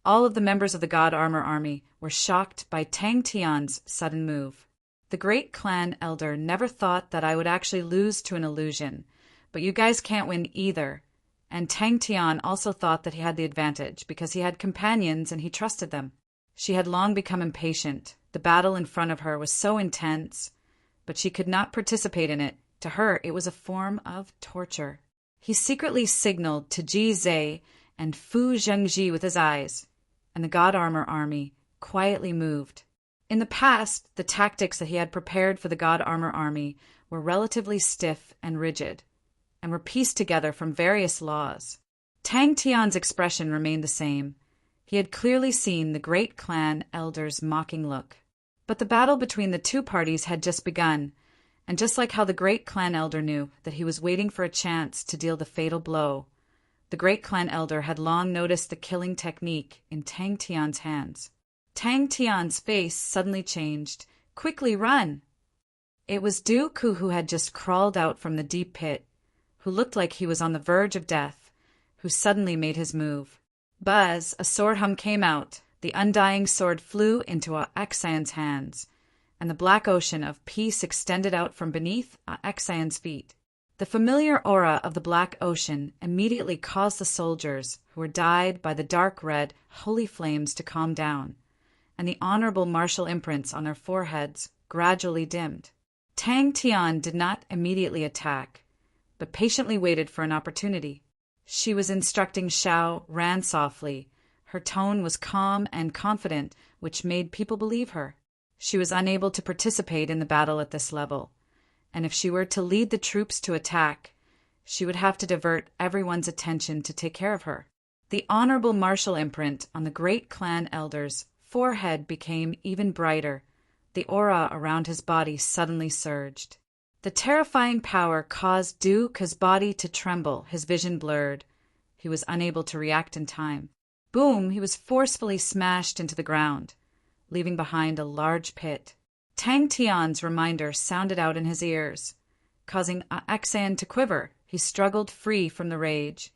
All of the members of the God Armor Army were shocked by Tang Tian's sudden move. The great clan elder never thought that I would actually lose to an illusion, but you guys can't win either. And Tang Tian also thought that he had the advantage because he had companions and he trusted them. She had long become impatient. The battle in front of her was so intense, but she could not participate in it. To her, it was a form of torture. He secretly signaled to Ji Zhe and Fu Zhengji with his eyes, and the God Armor Army quietly moved. In the past, the tactics that he had prepared for the God Armor Army were relatively stiff and rigid, and were pieced together from various laws. Tang Tian's expression remained the same. He had clearly seen the great clan elder's mocking look. But the battle between the two parties had just begun, and just like how the great clan elder knew that he was waiting for a chance to deal the fatal blow, the great clan elder had long noticed the killing technique in Tang Tian's hands. Tang Tian's face suddenly changed. "Quickly run!" It was Dooku who had just crawled out from the deep pit, who looked like he was on the verge of death, who suddenly made his move. Buzz, a sword hum came out. The undying sword flew into Exan's hands, and the black ocean of peace extended out from beneath Exan's feet. The familiar aura of the black ocean immediately caused the soldiers, who were dyed by the dark red holy flames, to calm down, and the honorable martial imprints on their foreheads gradually dimmed. Tang Tian did not immediately attack, but patiently waited for an opportunity. She was instructing Xiao Ran softly. Her tone was calm and confident, which made people believe her. She was unable to participate in the battle at this level, and if she were to lead the troops to attack, she would have to divert everyone's attention to take care of her. The honorable martial imprint on the great clan elder's forehead became even brighter. The aura around his body suddenly surged. The terrifying power caused Dooku's body to tremble, his vision blurred. He was unable to react in time. Boom! He was forcefully smashed into the ground, leaving behind a large pit. Tang Tian's reminder sounded out in his ears, causing Exan to quiver. He struggled free from the rage.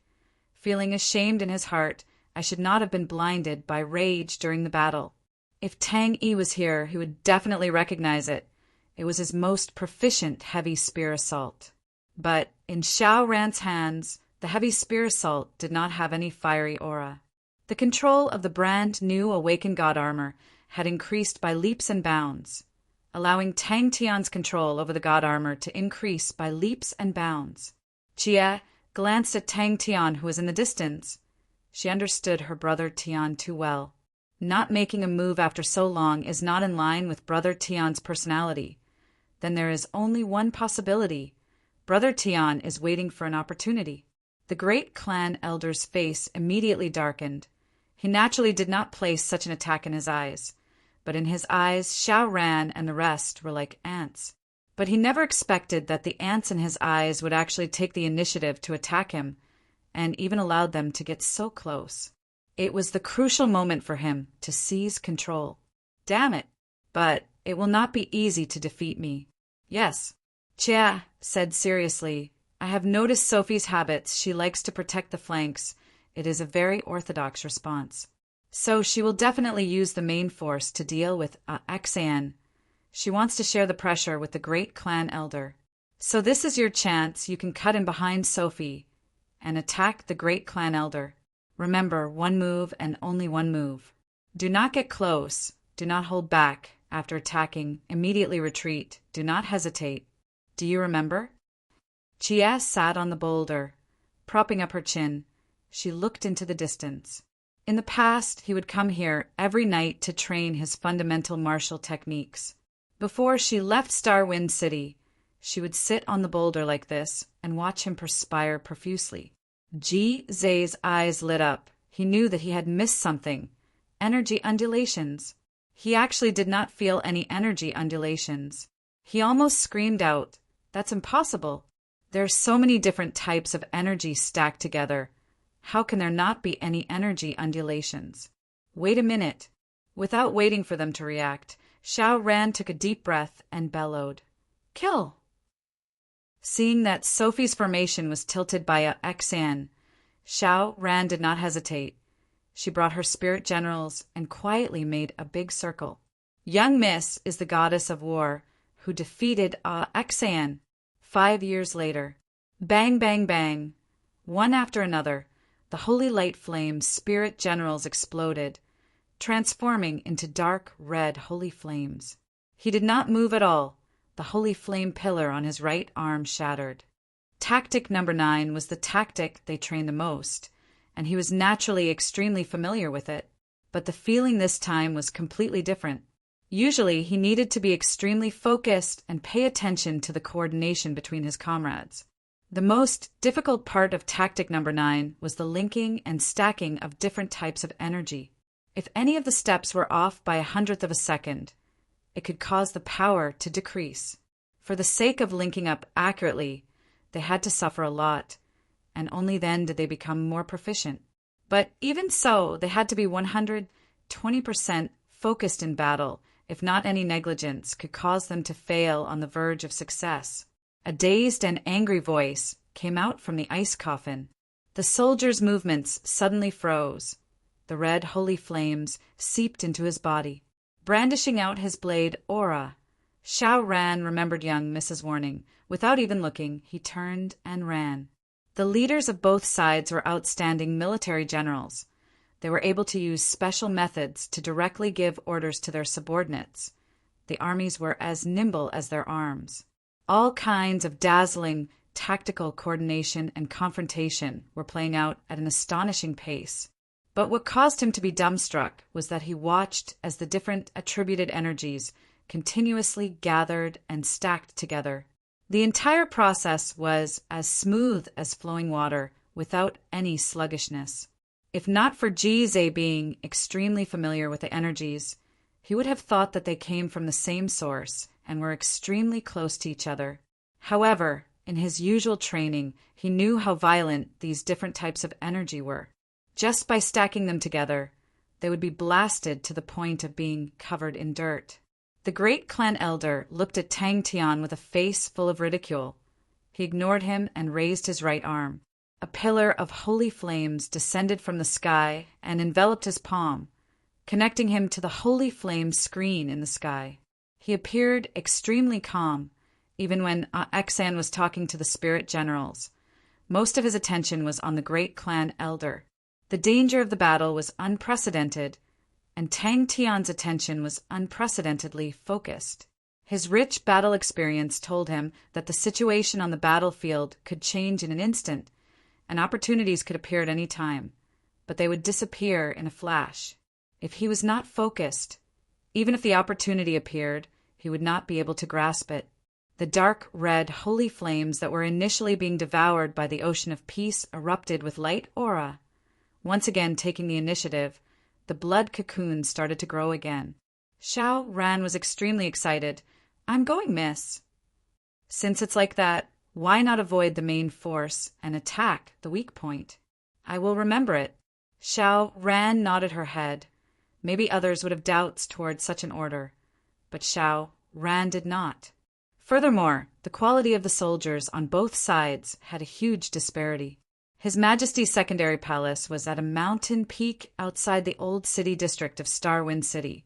Feeling ashamed in his heart, I should not have been blinded by rage during the battle. If Tang Yi was here, he would definitely recognize it. It was his most proficient heavy spear assault. But in Xiao Ran's hands, the heavy spear assault did not have any fiery aura. The control of the brand new awakened God Armor had increased by leaps and bounds, allowing Tang Tian's control over the God Armor to increase by leaps and bounds. Jie glanced at Tang Tian, who was in the distance. She understood her brother Tian too well. Not making a move after so long is not in line with Brother Tian's personality. Then there is only one possibility. Brother Tian is waiting for an opportunity. The great clan elder's face immediately darkened. He naturally did not place such an attack in his eyes, but in his eyes Xiao Ran and the rest were like ants. But he never expected that the ants in his eyes would actually take the initiative to attack him, and even allowed them to get so close. It was the crucial moment for him to seize control. Damn it! But it will not be easy to defeat me. Yes, Chia said seriously. I have noticed Sophie's habits. She likes to protect the flanks. it is a very orthodox response. So she will definitely use the main force to deal with Xan. She wants to share the pressure with the great clan elder. So this is your chance. You can cut in behind Sophie and attack the great clan elder. Remember, one move and only one move. Do not get close. Do not hold back. After attacking, immediately retreat. Do not hesitate. Do you remember? Jia sat on the boulder, propping up her chin. She looked into the distance. In the past, he would come here every night to train his fundamental martial techniques. Before she left Starwind City, she would sit on the boulder like this and watch him perspire profusely. Ji Zhe's eyes lit up. He knew that he had missed something. Energy undulations. He actually did not feel any energy undulations. He almost screamed out, "That's impossible. There are so many different types of energy stacked together. How can there not be any energy undulations?" Wait a minute. Without waiting for them to react, Xiao Ran took a deep breath and bellowed, "Kill!" Seeing that Sophie's formation was tilted by a Xan, Xiao Ran did not hesitate. She brought her spirit generals and quietly made a big circle. Young Miss is the goddess of war who defeated Xan 5 years later. Bang, bang, bang. One after another, the holy light flames spirit generals exploded, transforming into dark red holy flames. He did not move at all. The holy flame pillar on his right arm shattered. Tactic number 9 was the tactic they trained the most, and he was naturally extremely familiar with it. But the feeling this time was completely different. Usually, he needed to be extremely focused and pay attention to the coordination between his comrades. The most difficult part of tactic number 9 was the linking and stacking of different types of energy. If any of the steps were off by 1/100th of a second, it could cause the power to decrease. For the sake of linking up accurately, they had to suffer a lot, and only then did they become more proficient. But even so, they had to be 120% focused in battle, if not any negligence could cause them to fail on the verge of success. A dazed and angry voice came out from the ice coffin. The soldier's movements suddenly froze. The red holy flames seeped into his body. Brandishing out his blade Aura, Xiao Ran remembered young Mrs. Warning. Without even looking, he turned and ran. The leaders of both sides were outstanding military generals. They were able to use special methods to directly give orders to their subordinates. The armies were as nimble as their arms. All kinds of dazzling tactical coordination and confrontation were playing out at an astonishing pace. But what caused him to be dumbstruck was that he watched as the different attributed energies continuously gathered and stacked together. The entire process was as smooth as flowing water, without any sluggishness. If not for Jize being extremely familiar with the energies, he would have thought that they came from the same source and were extremely close to each other. However, in his usual training, he knew how violent these different types of energy were. Just by stacking them together, they would be blasted to the point of being covered in dirt. The great clan elder looked at Tang Tian with a face full of ridicule. He ignored him and raised his right arm. A pillar of holy flames descended from the sky and enveloped his palm, connecting him to the holy flame screen in the sky. He appeared extremely calm, even when Xan was talking to the spirit generals. Most of his attention was on the great clan elder. The danger of the battle was unprecedented, and Tang Tian's attention was unprecedentedly focused. His rich battle experience told him that the situation on the battlefield could change in an instant, and opportunities could appear at any time, but they would disappear in a flash. If he was not focused, even if the opportunity appeared, he would not be able to grasp it. The dark red holy flames that were initially being devoured by the ocean of peace erupted with light aura. Once again taking the initiative, the blood cocoon started to grow again. Xiao Ran was extremely excited. "I'm going, miss." "Since it's like that, why not avoid the main force and attack the weak point?" "I will remember it." Xiao Ran nodded her head. Maybe others would have doubts towards such an order, but Xiao Ran did not. Furthermore, the quality of the soldiers on both sides had a huge disparity. His Majesty's secondary palace was at a mountain peak outside the old city district of Starwind City.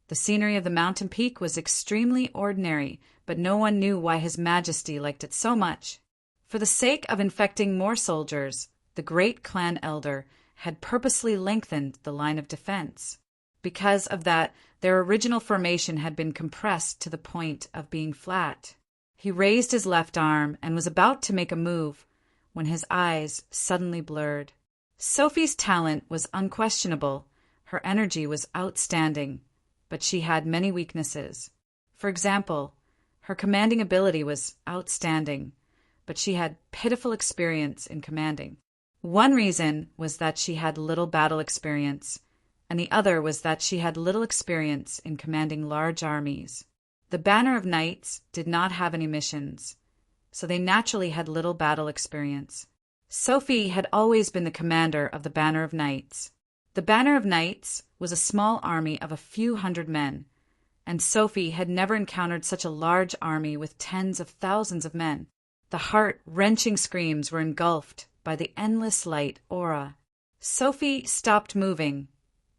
The scenery of the mountain peak was extremely ordinary, but no one knew why His Majesty liked it so much. For the sake of infecting more soldiers, the great clan elder had purposely lengthened the line of defense. Because of that, their original formation had been compressed to the point of being flat. He raised his left arm and was about to make a move when his eyes suddenly blurred. Sophie's talent was unquestionable. Her energy was outstanding, but she had many weaknesses. For example, her commanding ability was outstanding, but she had pitiful experience in commanding. One reason was that she had little battle experience, and the other was that she had little experience in commanding large armies. The Banner of Knights did not have any missions, so they naturally had little battle experience. Sophie had always been the commander of the Banner of Knights. The Banner of Knights was a small army of a few hundred men, and Sophie had never encountered such a large army with tens of thousands of men. The heart-wrenching screams were engulfed by the endless light aura. Sophie stopped moving.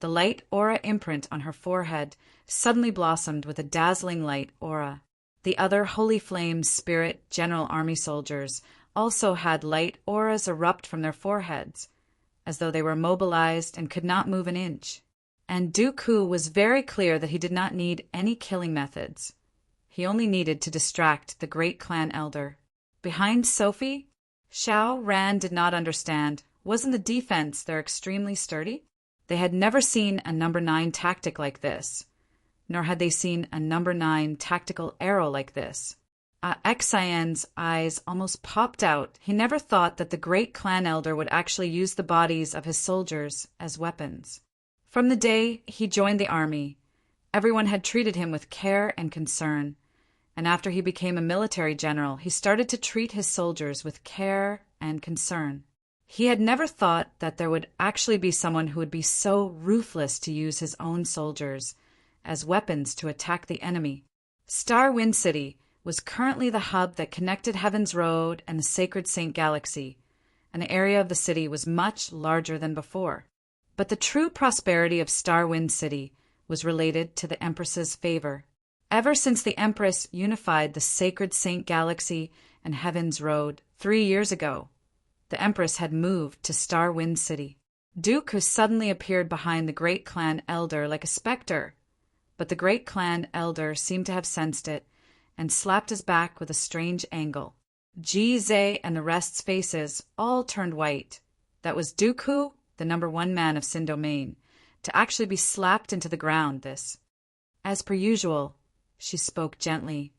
The light aura imprint on her forehead suddenly blossomed with a dazzling light aura. The other Holy Flame Spirit General Army soldiers also had light auras erupt from their foreheads, as though they were mobilized and could not move an inch. And Dooku was very clear that he did not need any killing methods. He only needed to distract the great clan elder. Behind Sophie, Xiao Ran did not understand. Wasn't the defense there extremely sturdy? They had never seen a number 9 tactic like this, nor had they seen a number 9 tactical arrow like this. Xian's eyes almost popped out. He never thought that the great clan elder would actually use the bodies of his soldiers as weapons. From the day he joined the army, everyone had treated him with care and concern, and after he became a military general, he started to treat his soldiers with care and concern. He had never thought that there would actually be someone who would be so ruthless to use his own soldiers as weapons to attack the enemy. Starwind City was currently the hub that connected Heaven's Road and the Sacred Saint Galaxy, and the area of the city was much larger than before. But the true prosperity of Starwind City was related to the Empress's favor. Ever since the Empress unified the Sacred Saint Galaxy and Heaven's Road 3 years ago, the Empress had moved to Starwind City. Dooku suddenly appeared behind the great clan elder like a specter, but the great clan elder seemed to have sensed it and slapped his back with a strange angle. Ji-Zhe and the rest's faces all turned white. That was Dooku, the number 1 man of Sin Domain, to actually be slapped into the ground, this. As per usual, she spoke gently.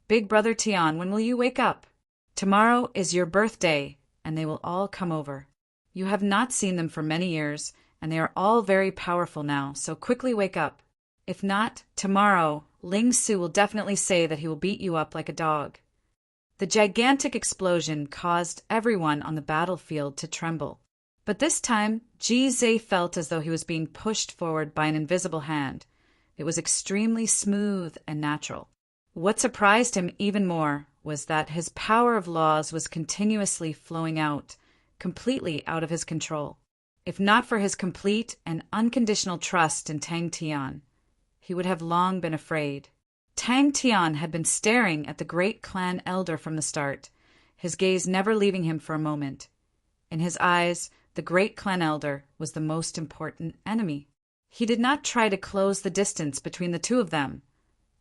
Big Brother Tian, when will you wake up? Tomorrow is your birthday, and they will all come over. You have not seen them for many years, and they are all very powerful now, so quickly wake up. If not, tomorrow, Ling Su will definitely say that he will beat you up like a dog. The gigantic explosion caused everyone on the battlefield to tremble. But this time, Ji-Zhe felt as though he was being pushed forward by an invisible hand. It was extremely smooth and natural. What surprised him even more was that his power of laws was continuously flowing out, completely out of his control. If not for his complete and unconditional trust in Tang Tian, he would have long been afraid. Tang Tian had been staring at the great clan elder from the start, his gaze never leaving him for a moment. In his eyes, the great clan elder was the most important enemy. He did not try to close the distance between the two of them,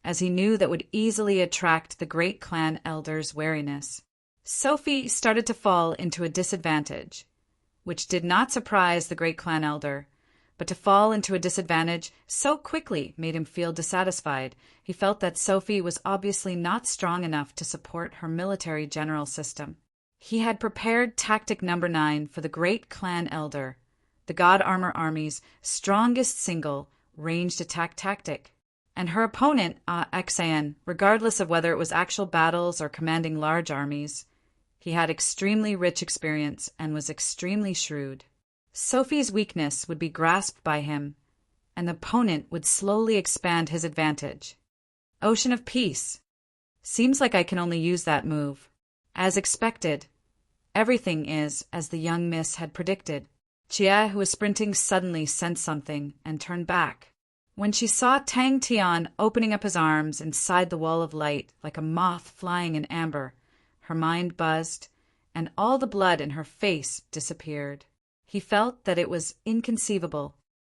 as he knew that would easily attract the great clan elder's wariness. Sophie started to fall into a disadvantage, which did not surprise the great clan elder, but to fall into a disadvantage so quickly made him feel dissatisfied. He felt that Sophie was obviously not strong enough to support her military general system. He had prepared tactic number 9 for the great clan elder, the God Armor Army's strongest single ranged attack tactic. And her opponent, Xian, regardless of whether it was actual battles or commanding large armies, he had extremely rich experience and was extremely shrewd. Sophie's weakness would be grasped by him, and the opponent would slowly expand his advantage. Ocean of Peace. Seems like I can only use that move. As expected, Everything is as the young miss had predicted. Jie, who was sprinting, suddenly sensed something and turned back. When she saw Tang Tian opening up his arms inside the wall of light like a moth flying in amber, her mind buzzed, and all the blood in her face disappeared. He felt that it was inconceivable